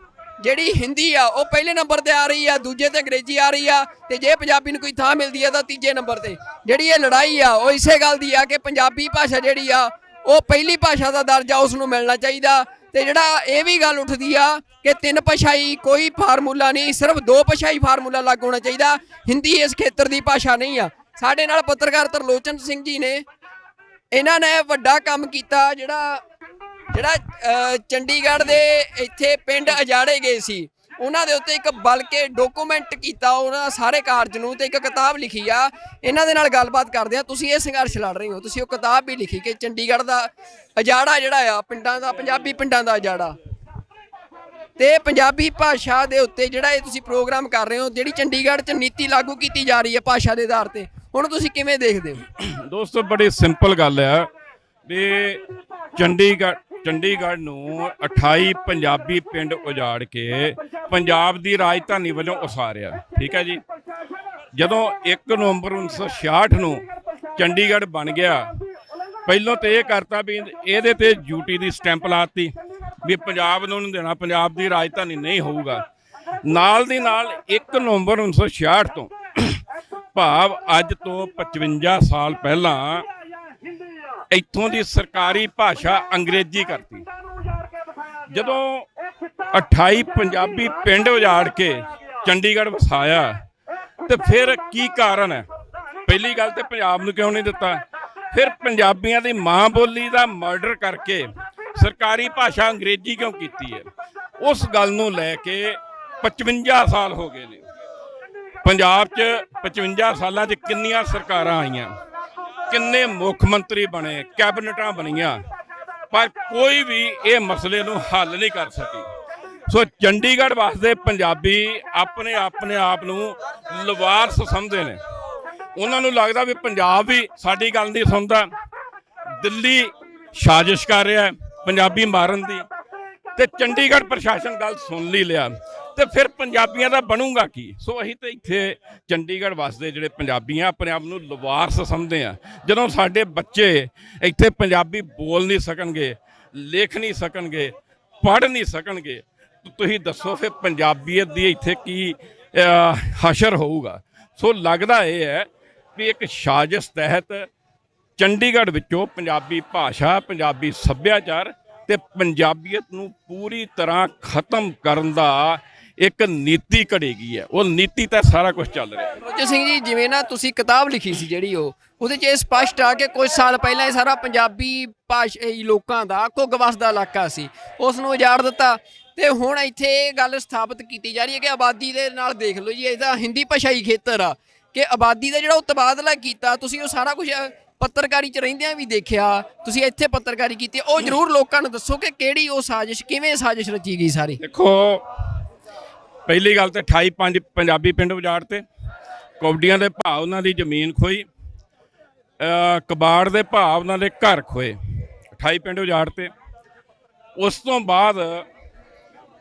ਜਿਹੜੀ ਹਿੰਦੀ ਆ ਉਹ ਪਹਿਲੇ ਨੰਬਰ ਤੇ ਆ ਰਹੀ ਆ, ਦੂਜੇ ਤੇ ਅੰਗਰੇਜ਼ੀ ਆ ਰਹੀ ਆ, ਤੇ ਜੇ ਪੰਜਾਬੀ ਨੂੰ ਕੋਈ ਥਾਂ ਮਿਲਦੀ ਆ ਤਾਂ ਤੀਜੇ ਨੰਬਰ ਤੇ। ਜਿਹੜੀ ਇਹ ਲੜਾਈ ਆ ਉਹ ਇਸੇ ਗੱਲ ਦੀ ਆ ਕਿ ਪੰਜਾਬੀ ਭਾਸ਼ਾ ਜਿਹੜੀ ਆ ਉਹ ਪਹਿਲੀ ਭਾਸ਼ਾ ਦਾ ਦਰਜਾ ਉਸ ਨੂੰ ਮਿਲਣਾ ਚਾਹੀਦਾ। ਤੇ ਜਿਹੜਾ ਇਹ ਵੀ ਗੱਲ ਉੱਠਦੀ ਆ ਕਿ 3 ਭਾਸ਼ਾਈ ਕੋਈ ਫਾਰਮੂਲਾ ਨਹੀਂ, ਸਿਰਫ 2 ਭਾਸ਼ਾਈ ਫਾਰਮੂਲਾ ਲਾਗੂ ਹੋਣਾ ਚਾਹੀਦਾ। ਹਿੰਦੀ ਇਸ ਖੇਤਰ ਦੀ ਭਾਸ਼ਾ ਨਹੀਂ ਆ। ਸਾਡੇ ਨਾਲ ਪੱਤਰਕਾਰ ਤਰਲੋਚਨ ਸਿੰਘ ਜੀ ਨੇ, ਇਹਨਾਂ ਨੇ ਵੱਡਾ ਕੰਮ ਕੀਤਾ। ਜਿਹੜਾ ਚੰਡੀਗੜ੍ਹ ਦੇ ਇੱਥੇ ਪਿੰਡ ਉਜਾੜੇ ਗਏ ਸੀ, ਉਹਨਾਂ ਦੇ ਉੱਤੇ ਇੱਕ ਬਲਕਿ ਡਾਕੂਮੈਂਟ ਕੀਤਾ ਉਹਨਾਂ ਸਾਰੇ ਕਾਰਜ ਨੂੰ, ਤੇ ਇੱਕ ਕਿਤਾਬ ਲਿਖੀ ਆ। ਇਹਨਾਂ ਦੇ ਨਾਲ ਗੱਲਬਾਤ ਕਰਦੇ ਆ। ਤੁਸੀਂ ਇਹ ਸੰਘਰਸ਼ ਲੜ ਰਹੇ ਹੋ, ਤੁਸੀਂ ਉਹ ਕਿਤਾਬ ਵੀ ਲਿਖੀ ਕਿ ਚੰਡੀਗੜ੍ਹ ਦਾ ਉਜਾੜਾ ਜਿਹੜਾ ਆ ਪਿੰਡਾਂ ਦਾ, ਪੰਜਾਬੀ ਪਿੰਡਾਂ ਦਾ ਉਜਾੜਾ, ਤੇ ਪੰਜਾਬੀ ਭਾਸ਼ਾ ਦੇ ਉੱਤੇ ਜਿਹੜਾ ਇਹ ਤੁਸੀਂ ਪ੍ਰੋਗਰਾਮ ਕਰ ਰਹੇ ਹੋ, ਜਿਹੜੀ ਚੰਡੀਗੜ੍ਹ 'ਚ ਨੀਤੀ ਲਾਗੂ ਕੀਤੀ ਜਾ ਰਹੀ ਹੈ ਭਾਸ਼ਾ ਦੇ ਆਧਾਰ ਤੇ, ਹੁਣ ਤੁਸੀਂ ਕਿਵੇਂ ਦੇਖਦੇ ਹੋ? ਦੋਸਤੋ, ਬੜੀ ਸਿੰਪਲ ਗੱਲ ਹੈ ਵੀ ਚੰਡੀਗੜ੍ਹ ਨੂੰ 28 ਪੰਜਾਬੀ ਪਿੰਡ ਉਜਾੜ ਕੇ ਪੰਜਾਬ ਦੀ ਰਾਜਧਾਨੀ ਵੱਲੋਂ ਉਸਾਰਿਆ। ਠੀਕ ਹੈ ਜੀ। ਜਦੋਂ 1 ਨਵੰਬਰ 1966 ਨੂੰ ਚੰਡੀਗੜ੍ਹ ਬਣ ਗਿਆ ਪਹਿਲਾਂ ਤੇ ਇਹ ਕਰਤਾ ਵੀ ਇਹਦੇ ਤੇ ਯੂਟੀ ਦੀ ਸਟੈਂਪ ਲਾਤੀ ਵੀ ਪੰਜਾਬ ਨੂੰ ਨਹੀਂ ਦੇਣਾ, ਪੰਜਾਬ ਦੀ ਰਾਜਧਾਨੀ ਨਹੀਂ ਹੋਊਗਾ। ਨਾਲ ਦੀ ਨਾਲ 1 ਨਵੰਬਰ 1966 ਤੋਂ ਭਾਵ ਅੱਜ ਤੋਂ 55 ਸਾਲ ਪਹਿਲਾਂ ਇੱਥੋਂ ਦੀ ਸਰਕਾਰੀ ਭਾਸ਼ਾ ਅੰਗਰੇਜ਼ੀ ਕਰਤੀ। ਜਦੋਂ 28 ਪੰਜਾਬੀ ਪਿੰਡ ਉਜਾੜ ਕੇ ਚੰਡੀਗੜ੍ਹ ਵਸਾਇਆ ਤੇ ਫਿਰ ਕੀ ਕਾਰਨ ਹੈ? ਪਹਿਲੀ ਗੱਲ ਤੇ ਪੰਜਾਬ ਨੂੰ ਕਿਉਂ ਨਹੀਂ ਦਿੱਤਾ? ਫਿਰ ਪੰਜਾਬੀਆਂ ਦੀ ਮਾਂ ਬੋਲੀ ਦਾ ਮਰਡਰ ਕਰਕੇ ਸਰਕਾਰੀ ਭਾਸ਼ਾ ਅੰਗਰੇਜ਼ੀ ਕਿਉਂ ਕੀਤੀ ਹੈ? ਉਸ ਗੱਲ ਨੂੰ ਲੈ ਕੇ 55 ਸਾਲ ਹੋ ਗਏ ਨੇ। ਪੰਜਾਬ 'ਚ 55 ਸਾਲਾਂ 'ਚ ਕਿੰਨੀਆਂ ਸਰਕਾਰਾਂ ਆਈਆਂ, ਕਿੰਨੇ ਮੁੱਖ ਮੰਤਰੀ ਬਣੇ, ਕੈਬਨਿਟਾਂ ਬਣੀਆਂ, ਪਰ ਕੋਈ ਵੀ ਇਹ ਮਸਲੇ ਨੂੰ ਹੱਲ ਨਹੀਂ ਕਰ ਸਕੀ। ਸੋ ਚੰਡੀਗੜ੍ਹ ਵਾਸਤੇ ਪੰਜਾਬੀ ਆਪਣੇ ਆਪ ਨੂੰ ਲਵਾਰਸ ਸਮਝਦੇ ਨੇ। ਉਹਨਾਂ ਨੂੰ ਲੱਗਦਾ ਵੀ ਪੰਜਾਬ ਵੀ ਸਾਡੀ ਗੱਲ ਨਹੀਂ ਸੁਣਦਾ, ਦਿੱਲੀ ਸਾਜ਼ਿਸ਼ ਕਰ ਰਿਹਾ ਪੰਜਾਬੀ ਮਾਰਨ ਦੀ, ਤੇ ਚੰਡੀਗੜ੍ਹ ਪ੍ਰਸ਼ਾਸਨ ਗੱਲ ਸੁਣ ਲਈ ਲਿਆ ਤੇ ਫਿਰ ਪੰਜਾਬੀਆਂ ਦਾ ਬਣੂਗਾ ਕੀ? ਸੋ ਅਸੀਂ ਤੇ ਇੱਥੇ ਚੰਡੀਗੜ੍ਹ ਵਸਦੇ ਜਿਹੜੇ ਪੰਜਾਬੀ ਆ ਆਪਣੇ ਆਪ ਨੂੰ ਲਵਾਰਸ ਸਮਝਦੇ ਆ। ਜਦੋਂ ਸਾਡੇ ਬੱਚੇ ਇੱਥੇ ਪੰਜਾਬੀ ਬੋਲ ਨਹੀਂ ਸਕਣਗੇ, ਲਿਖ ਨਹੀਂ ਸਕਣਗੇ, ਪੜ੍ਹ ਨਹੀਂ ਸਕਣਗੇ, ਤੁਸੀਂ ਦੱਸੋ ਫਿਰ ਪੰਜਾਬੀਅਤ ਦੀ ਇੱਥੇ ਕੀ ਹਸ਼ਰ ਹੋਊਗਾ? ਸੋ ਲੱਗਦਾ ਇਹ ਹੈ ਵੀ ਇੱਕ ਸਾਜ਼ਿਸ਼ ਤਹਿਤ ਚੰਡੀਗੜ੍ਹ ਵਿੱਚੋਂ ਪੰਜਾਬੀ ਭਾਸ਼ਾ, ਪੰਜਾਬੀ ਸੱਭਿਆਚਾਰ ਤੇ ਪੰਜਾਬੀਅਤ ਨੂੰ ਪੂਰੀ ਤਰ੍ਹਾਂ ਖਤਮ ਕਰਨ ਦਾ ਇੱਕ ਨੀਤੀ ਘੜੇਗੀ ਹੈ। ਉਹ ਨੀਤੀ ਤਾਂ ਸਾਰਾ ਕੁਝ ਚੱਲ ਰਿਹਾ। ਰੋਜਰ ਸਿੰਘ ਜੀ, ਜਿਵੇਂ ਨਾ ਤੁਸੀਂ ਕਿਤਾਬ ਲਿਖੀ ਸੀ ਜਿਹੜੀ ਉਹਦੇ 'ਚ ਇਹ ਸਪਸ਼ਟ ਆ ਕਿ ਕੁਝ ਸਾਲ ਪਹਿਲਾਂ ਇਹ ਸਾਰਾ ਪੰਜਾਬੀ ਭਾਸ਼ਾਈ ਲੋਕਾਂ ਦਾ ਘੁੱਗ ਵਸਦਾ ਇਲਾਕਾ ਸੀ, ਉਸ ਨੂੰ ਉਜਾੜ ਦਿੱਤਾ ਤੇ ਹੁਣ ਇੱਥੇ ਇਹ ਗੱਲ ਸਥਾਪਿਤ ਕੀਤੀ ਜਾ ਰਹੀ ਹੈ ਕਿ ਆਬਾਦੀ ਦੇ ਨਾਲ ਦੇਖ ਲਓ ਜੀ, ਇਹਦਾ ਹਿੰਦੀ ਭਾਸ਼ਾਈ ਖੇਤਰ ਆ ਕਿ ਆਬਾਦੀ ਦਾ ਜਿਹੜਾ ਉਹ ਤਬਾਦਲਾ ਕੀਤਾ ਤੁਸੀਂ, ਉਹ ਸਾਰਾ ਕੁਝ ਪੱਤਰਕਾਰੀ 'ਚ ਰਹਿੰਦਿਆਂ ਵੀ ਦੇਖਿਆ, ਤੁਸੀਂ ਇੱਥੇ ਪੱਤਰਕਾਰੀ ਕੀਤੀ, ਉਹ ਜ਼ਰੂਰ ਲੋਕਾਂ ਨੂੰ ਦੱਸੋ ਕਿ ਕਿਹੜੀ ਉਹ ਸਾਜ਼ਿਸ਼, ਕਿਵੇਂ ਸਾਜ਼ਿਸ਼ ਰਚੀ ਗਈ ਸਾਰੀ। ਦੇਖੋ, ਪਹਿਲੀ ਗੱਲ ਤੇ 28 ਪੰਜਾਬੀ ਪਿੰਡ ਉਜਾੜ ਤੇ, ਕੌਡੀਆਂ ਦੇ ਭਾਅ ਉਹਨਾਂ ਦੀ ਜ਼ਮੀਨ ਖੋਈ, ਕਬਾੜ ਦੇ ਭਾਅ ਉਹਨਾਂ ਦੇ ਘਰ ਖੋਏ, 28 ਪਿੰਡ ਉਜਾੜ ਤੇ। ਉਸ ਤੋਂ ਬਾਅਦ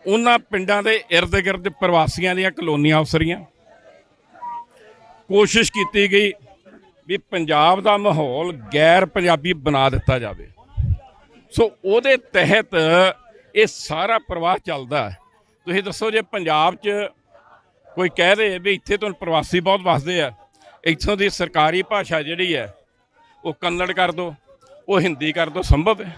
ਉਹਨਾਂ ਪਿੰਡਾਂ ਦੇ ਇਰਦ ਗਿਰਦ ਪ੍ਰਵਾਸੀਆਂ ਦੀਆਂ ਕਲੋਨੀਆਂ ਉਸਰੀਆਂ। ਕੋਸ਼ਿਸ਼ ਕੀਤੀ ਗਈ ਵੀ ਪੰਜਾਬ ਦਾ ਮਾਹੌਲ ਗੈਰ ਪੰਜਾਬੀ ਬਣਾ ਦਿੱਤਾ ਜਾਵੇ। ਸੋ ਉਹਦੇ ਤਹਿਤ ਇਹ ਸਾਰਾ ਪ੍ਰਵਾਹ ਚੱਲਦਾ। ਤੁਸੀਂ ਦੱਸੋ, ਜੇ ਪੰਜਾਬ 'ਚ ਕੋਈ ਕਹਿ ਦੇ ਵੀ ਇੱਥੇ ਤੋਂ ਪ੍ਰਵਾਸੀ ਬਹੁਤ ਵਸਦੇ ਆ, ਇੱਥੋਂ ਦੀ ਸਰਕਾਰੀ ਭਾਸ਼ਾ ਜਿਹੜੀ ਹੈ ਉਹ ਕੰਨੜ ਕਰ ਦਿਓ, ਉਹ ਹਿੰਦੀ ਕਰ ਦਿਓ, ਸੰਭਵ ਹੈ?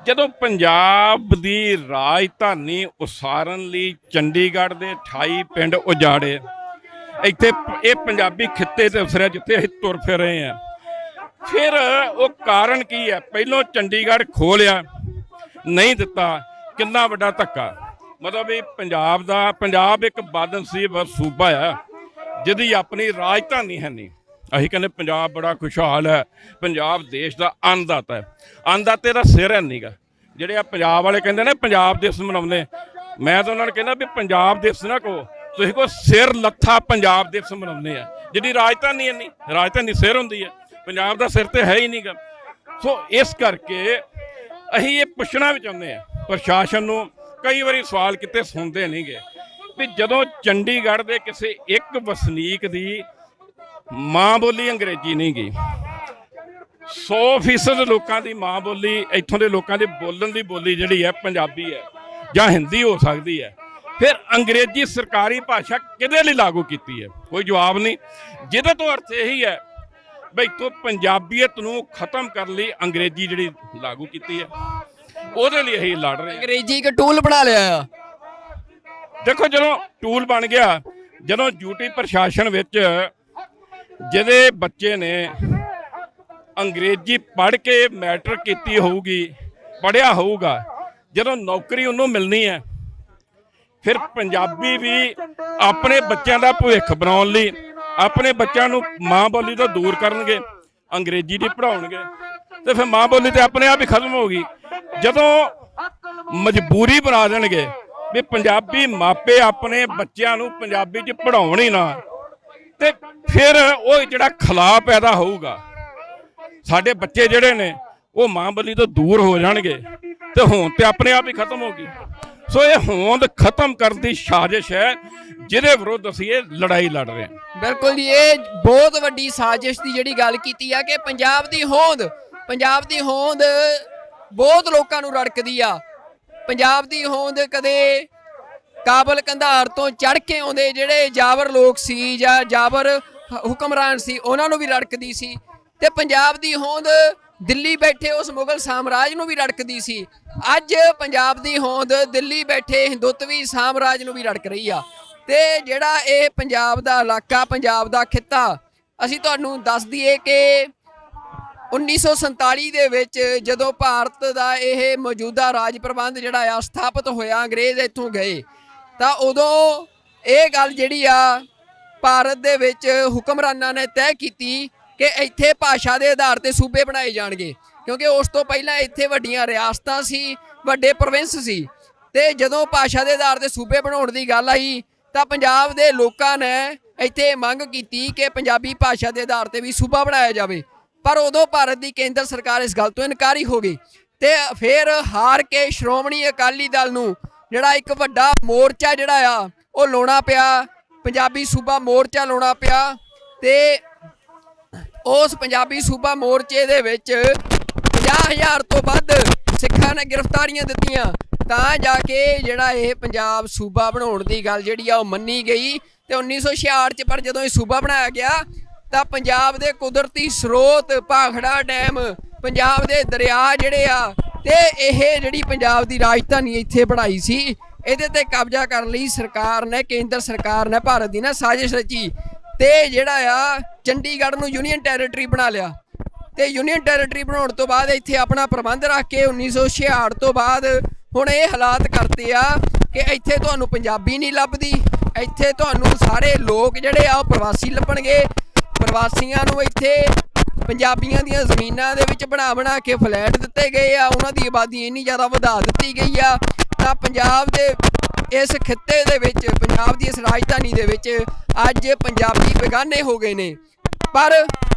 ਜਦੋਂ ਪੰਜਾਬ ਦੀ ਰਾਜਧਾਨੀ ਉਸਾਰਨ ਲਈ ਚੰਡੀਗੜ੍ਹ ਦੇ 28 ਪਿੰਡ ਉਜਾੜੇ, ਇੱਥੇ ਇਹ ਪੰਜਾਬੀ ਖਿੱਤੇ ਤੇ ਉਸਰਿਆ ਜਿੱਥੇ ਅਸੀਂ ਤੁਰ ਫਿਰ ਰਹੇ ਹਾਂ, ਫਿਰ ਉਹ ਕਾਰਨ ਕੀ ਹੈ? ਪਹਿਲੋਂ ਚੰਡੀਗੜ੍ਹ ਖੋਹ ਲਿਆ, ਨਹੀਂ ਦਿੱਤਾ, ਕਿੰਨਾ ਵੱਡਾ ਧੱਕਾ। ਮਤਲਬ ਵੀ ਪੰਜਾਬ ਇੱਕ ਬਦਨਸੀਬ ਸੂਬਾ ਆ ਜਿਹਦੀ ਆਪਣੀ ਰਾਜਧਾਨੀ ਹੈ ਨਹੀਂ। ਅਸੀਂ ਕਹਿੰਦੇ ਪੰਜਾਬ ਬੜਾ ਖੁਸ਼ਹਾਲ ਹੈ, ਪੰਜਾਬ ਦੇਸ਼ ਦਾ ਅੰਨਦਾਤਾ ਹੈ। ਅੰਨਦਾਤੇ ਦਾ ਸਿਰ ਹੈ ਨਹੀਂਗਾ। ਜਿਹੜੇ ਆ ਪੰਜਾਬ ਵਾਲੇ ਕਹਿੰਦੇ ਨੇ ਪੰਜਾਬ ਦਿਵਸ ਮਨਾਉਂਦੇ, ਮੈਂ ਤਾਂ ਉਹਨਾਂ ਨੂੰ ਕਹਿੰਦਾ ਵੀ ਪੰਜਾਬ ਦਿਵਸ ਨਾ ਕਹੋ, ਤੁਸੀਂ ਕੋ ਸਿਰ ਲੱਥਾ ਪੰਜਾਬ ਦਿਵਸ ਮਨਾਉਂਦੇ ਆ। ਜਿਹਦੀ ਰਾਜਧਾਨੀ ਹੈ ਨਹੀਂ, ਰਾਜਧਾਨੀ ਸਿਰ ਹੁੰਦੀ ਹੈ, ਪੰਜਾਬ ਦਾ ਸਿਰ ਤੇ ਹੈ ਹੀ ਨਹੀਂਗਾ। ਸੋ ਇਸ ਕਰਕੇ ਅਸੀਂ ਇਹ ਪੁੱਛਣਾ ਵੀ ਚਾਹੁੰਦੇ ਹਾਂ ਪ੍ਰਸ਼ਾਸਨ ਨੂੰ, ਕਈ ਵਾਰੀ ਸਵਾਲ ਕਿਤੇ ਸੁਣਦੇ ਨਹੀਂਗੇ, ਵੀ ਜਦੋਂ ਚੰਡੀਗੜ੍ਹ ਦੇ ਕਿਸੇ ਇੱਕ ਵਸਨੀਕ ਦੀ ਮਾਂ ਬੋਲੀ ਅੰਗਰੇਜ਼ੀ ਨਹੀਂ ਗਈ, 100% ਲੋਕਾਂ ਦੀ ਮਾਂ ਬੋਲੀ, ਇੱਥੋਂ ਦੇ ਲੋਕਾਂ ਦੇ ਬੋਲਣ ਦੀ ਬੋਲੀ ਜਿਹੜੀ ਹੈ ਪੰਜਾਬੀ ਹੈ ਜਾਂ ਹਿੰਦੀ ਹੋ ਸਕਦੀ ਹੈ, ਫਿਰ ਅੰਗਰੇਜ਼ੀ ਸਰਕਾਰੀ ਭਾਸ਼ਾ ਕਿਹਦੇ ਲਈ ਲਾਗੂ ਕੀਤੀ ਹੈ? ਕੋਈ ਜਵਾਬ ਨਹੀਂ। ਜਿਹਦੇ ਤੋਂ ਅਰਥ ਇਹੀ ਹੈ ਬਈ ਤੋਂ ਪੰਜਾਬੀਅਤ ਨੂੰ ਖਤਮ ਕਰਨ ਲਈ ਅੰਗਰੇਜ਼ੀ ਜਿਹੜੀ ਲਾਗੂ ਕੀਤੀ ਹੈ, ਉਹਦੇ ਲਈ ਅਸੀਂ ਲੜ ਰਹੇ ਹਾਂ। ਅੰਗਰੇਜ਼ੀ ਇੱਕ ਟੂਲ ਬਣਾ ਲਿਆ ਆ। ਦੇਖੋ, ਜਦੋਂ ਟੂਲ ਬਣ ਗਿਆ, ਜਦੋਂ ਯੂਟੀ ਪ੍ਰਸ਼ਾਸਨ ਵਿੱਚ ਜਿਹਦੇ ਬੱਚੇ ਨੇ ਅੰਗਰੇਜ਼ੀ ਪੜ੍ਹ ਕੇ ਮੈਟ੍ਰਿਕ ਕੀਤੀ ਹੋਊਗੀ, ਪੜ੍ਹਿਆ ਹੋਊਗਾ, ਜਦੋਂ ਨੌਕਰੀ ਉਹਨੂੰ ਮਿਲਣੀ ਹੈ, ਫਿਰ ਪੰਜਾਬੀ ਵੀ ਆਪਣੇ ਬੱਚਿਆਂ ਦਾ ਭਵਿੱਖ ਬਣਾਉਣ ਲਈ ਆਪਣੇ ਬੱਚਿਆਂ ਨੂੰ ਮਾਂ ਬੋਲੀ ਤੋਂ ਦੂਰ ਕਰਨਗੇ, ਅੰਗਰੇਜ਼ੀ ਦੀ ਪੜ੍ਹਾਉਣਗੇ, ਤੇ ਫਿਰ ਮਾਂ ਬੋਲੀ ਤੇ ਆਪਣੇ ਆਪ ਹੀ ਖਤਮ ਹੋ ਗਈ। ਜਦੋਂ ਮਜਬੂਰੀ ਬਣਾ ਦੇਣਗੇ ਵੀ ਪੰਜਾਬੀ ਮਾਪੇ ਆਪਣੇ ਬੱਚਿਆਂ ਨੂੰ ਪੰਜਾਬੀ 'ਚ ਪੜ੍ਹਾਉਣ ਹੀ ਨਾ, ਤੇ ਫਿਰ ਉਹ ਜਿਹੜਾ ਖਲਾਅ ਪੈਦਾ ਹੋਊਗਾ, ਸਾਡੇ ਬੱਚੇ ਜਿਹੜੇ ਨੇ ਉਹ ਮਾਂ ਬੋਲੀ ਤੋਂ ਦੂਰ ਹੋ ਜਾਣਗੇ, ਤੇ ਹੋਂਦ ਤੇ ਆਪਣੇ ਆਪ ਹੀ ਖਤਮ ਹੋ ਗਈ। ਸੋ ਇਹ ਹੋਂਦ ਖਤਮ ਕਰਨ ਦੀ ਸਾਜ਼ਿਸ਼ ਹੈ ਜਿਹਦੇ ਵਿਰੁੱਧ ਅਸੀਂ ਇਹ ਲੜਾਈ ਲੜ ਰਹੇ ਹਾਂ। ਬਿਲਕੁਲ ਜੀ, ਇਹ ਬਹੁਤ ਵੱਡੀ ਸਾਜ਼ਿਸ਼ ਦੀ ਜਿਹੜੀ ਗੱਲ ਕੀਤੀ ਆ ਕਿ ਪੰਜਾਬ ਦੀ ਹੋਂਦ ਪੰਜਾਬ ਦੀ ਹੋਂਦ ਬਹੁਤ ਲੋਕਾਂ ਨੂੰ ਰੜਕਦੀ ਆ। ਪੰਜਾਬ ਦੀ ਹੋਂਦ ਕਦੇ ਕਾਬਲ ਕੰਧਾਰ ਤੋਂ ਚੜ੍ਹ ਕੇ ਆਉਂਦੇ ਜਿਹੜੇ ਜਾਬਰ ਲੋਕ ਸੀ ਜਾਂ ਜਾਬਰ ਹੁਕਮਰਾਨ ਸੀ ਉਹਨਾਂ ਨੂੰ ਵੀ ਰੜਕਦੀ ਸੀ, ਤੇ ਪੰਜਾਬ ਦੀ ਹੋਂਦ ਦਿੱਲੀ ਬੈਠੇ ਉਸ ਮੁਗਲ ਸਾਮਰਾਜ ਨੂੰ ਵੀ ਰੜਕਦੀ ਸੀ। ਅੱਜ ਪੰਜਾਬ ਦੀ ਹੋਂਦ ਦਿੱਲੀ ਬੈਠੇ ਹਿੰਦੁੱਤਵੀ ਸਾਮਰਾਜ ਨੂੰ ਵੀ ਰੜਕ ਰਹੀ ਆ। ਤੇ ਜਿਹੜਾ ਇਹ ਪੰਜਾਬ ਦਾ ਇਲਾਕਾ, ਪੰਜਾਬ ਦਾ ਖਿੱਤਾ, ਅਸੀਂ ਤੁਹਾਨੂੰ ਦੱਸ ਦਈਏ ਕਿ 1947 ਦੇ ਵਿੱਚ ਜਦੋਂ ਭਾਰਤ ਦਾ ਇਹ ਮੌਜੂਦਾ ਰਾਜ ਪ੍ਰਬੰਧ ਜਿਹੜਾ ਆ ਸਥਾਪਿਤ ਹੋਇਆ, ਅੰਗਰੇਜ਼ ਇੱਥੋਂ ਗਏ, ਤਾਂ ਉਦੋਂ ਇਹ ਗੱਲ ਜਿਹੜੀ ਆ ਭਾਰਤ ਦੇ ਵਿੱਚ ਹੁਕਮਰਾਨਾਂ ਨੇ ਤੈਅ ਕੀਤੀ ਕਿ ਇੱਥੇ ਭਾਸ਼ਾ ਦੇ ਆਧਾਰ ਤੇ ਸੂਬੇ ਬਣਾਏ ਜਾਣਗੇ, ਕਿਉਂਕਿ ਉਸ ਤੋਂ ਪਹਿਲਾਂ ਇੱਥੇ ਵੱਡੀਆਂ ਰਿਆਸਤਾਂ ਸੀ, ਵੱਡੇ ਪ੍ਰੋਵਿੰਸ ਸੀ। ਤੇ ਜਦੋਂ ਭਾਸ਼ਾ ਦੇ ਆਧਾਰ ਤੇ ਸੂਬੇ ਬਣਾਉਣ ਦੀ ਗੱਲ ਆਈ ਤਾਂ ਪੰਜਾਬ ਦੇ ਲੋਕਾਂ ਨੇ ਇੱਥੇ ਮੰਗ ਕੀਤੀ ਕਿ ਪੰਜਾਬੀ ਭਾਸ਼ਾ ਦੇ ਆਧਾਰ ਤੇ ਵੀ ਸੂਬਾ ਬਣਾਇਆ ਜਾਵੇ, ਪਰ ਉਦੋਂ ਭਾਰਤ ਦੀ ਕੇਂਦਰ ਸਰਕਾਰ ਇਸ ਗੱਲ ਤੋਂ ਇਨਕਾਰੀ ਹੋ ਗਈ। ਤੇ ਫਿਰ ਹਾਰ ਕੇ ਸ਼੍ਰੋਮਣੀ ਅਕਾਲੀ ਦਲ ਨੂੰ ਜਿਹੜਾ ਇੱਕ ਵੱਡਾ ਮੋਰਚਾ ਜਿਹੜਾ ਆ ਉਹ ਲਾਉਣਾ ਪਿਆ, ਪੰਜਾਬੀ ਸੂਬਾ ਮੋਰਚਾ ਲਾਉਣਾ ਪਿਆ। ਤੇ ਉਸ ਪੰਜਾਬੀ ਸੂਬਾ ਮੋਰਚੇ ਦੇ ਵਿੱਚ 50,000 ਤੋਂ ਵੱਧ ਸਿੱਖਾਂ ਨੇ ਗ੍ਰਿਫਤਾਰੀਆਂ ਦਿੱਤੀਆਂ, ਤਾਂ ਜਾ ਕੇ ਜਿਹੜਾ ਇਹ ਪੰਜਾਬ ਸੂਬਾ ਬਣਾਉਣ ਦੀ ਗੱਲ ਜਿਹੜੀ ਆ ਉਹ ਮੰਨੀ ਗਈ। ਤੇ 1966 'ਚ ਪਰ ਜਦੋਂ ਇਹ ਸੂਬਾ ਬਣਾਇਆ ਗਿਆ ਤਾਂ ਪੰਜਾਬ ਦੇ ਕੁਦਰਤੀ ਸਰੋਤ, ਭਾਖੜਾ ਡੈਮ, ਪੰਜਾਬ ਦੇ ਦਰਿਆ ਜਿਹੜੇ ਆ, ਤੇ ਇਹ ਜਿਹੜੀ ਪੰਜਾਬ ਦੀ ਰਾਜਧਾਨੀ ਇੱਥੇ ਬਣਾਈ ਸੀ, ਇਹਦੇ ਤੇ ਕਬਜ਼ਾ ਕਰਨ ਲਈ ਸਰਕਾਰ ਨੇ, ਕੇਂਦਰ ਸਰਕਾਰ ਨੇ ਭਾਰਤ ਦੀ ਨਾ ਸਾਜ਼ਿਸ਼ ਰਚੀ ਤੇ ਜਿਹੜਾ ਆ ਚੰਡੀਗੜ੍ਹ ਨੂੰ ਯੂਨੀਅਨ ਟੈਰੀਟਰੀ ਬਣਾ ਲਿਆ। ਤੇ ਯੂਨੀਅਨ ਟੈਰੀਟਰੀ ਬਣਾਉਣ ਤੋਂ ਬਾਅਦ ਇੱਥੇ ਆਪਣਾ ਪ੍ਰਬੰਧ ਰੱਖ ਕੇ 1966 ਤੋਂ ਬਾਅਦ ਹੁਣ ਇਹ ਹਾਲਾਤ ਕਰਤੇ ਆ ਕਿ ਇੱਥੇ ਤੁਹਾਨੂੰ ਪੰਜਾਬੀ ਨਹੀਂ ਲੱਭਦੀ, ਇੱਥੇ ਤੁਹਾਨੂੰ ਸਾਰੇ ਲੋਕ ਜਿਹੜੇ ਆ ਉਹ ਪ੍ਰਵਾਸੀ ਲੱਭਣਗੇ। ਪ੍ਰਵਾਸੀਆਂ ਨੂੰ ਇੱਥੇ ਪੰਜਾਬੀਆਂ ਦੀਆਂ ਜ਼ਮੀਨਾਂ ਦੇ ਵਿੱਚ ਬਣਾ ਕੇ ਫਲੈਟ ਦਿੱਤੇ ਗਏ ਆ, ਉਹਨਾਂ ਦੀ ਆਬਾਦੀ ਇੰਨੀ ਜ਼ਿਆਦਾ ਵਧਾ ਦਿੱਤੀ ਗਈ ਆ। ਤਾਂ ਪੰਜਾਬ ਦੇ ਇਸ ਖਿੱਤੇ ਦੇ ਵਿੱਚ, ਪੰਜਾਬ ਦੀ ਇਸ ਰਾਜਧਾਨੀ ਦੇ ਵਿੱਚ ਅੱਜ ਪੰਜਾਬੀ ਬੇਗਾਨੇ ਹੋ ਗਏ ਨੇ, ਪਰ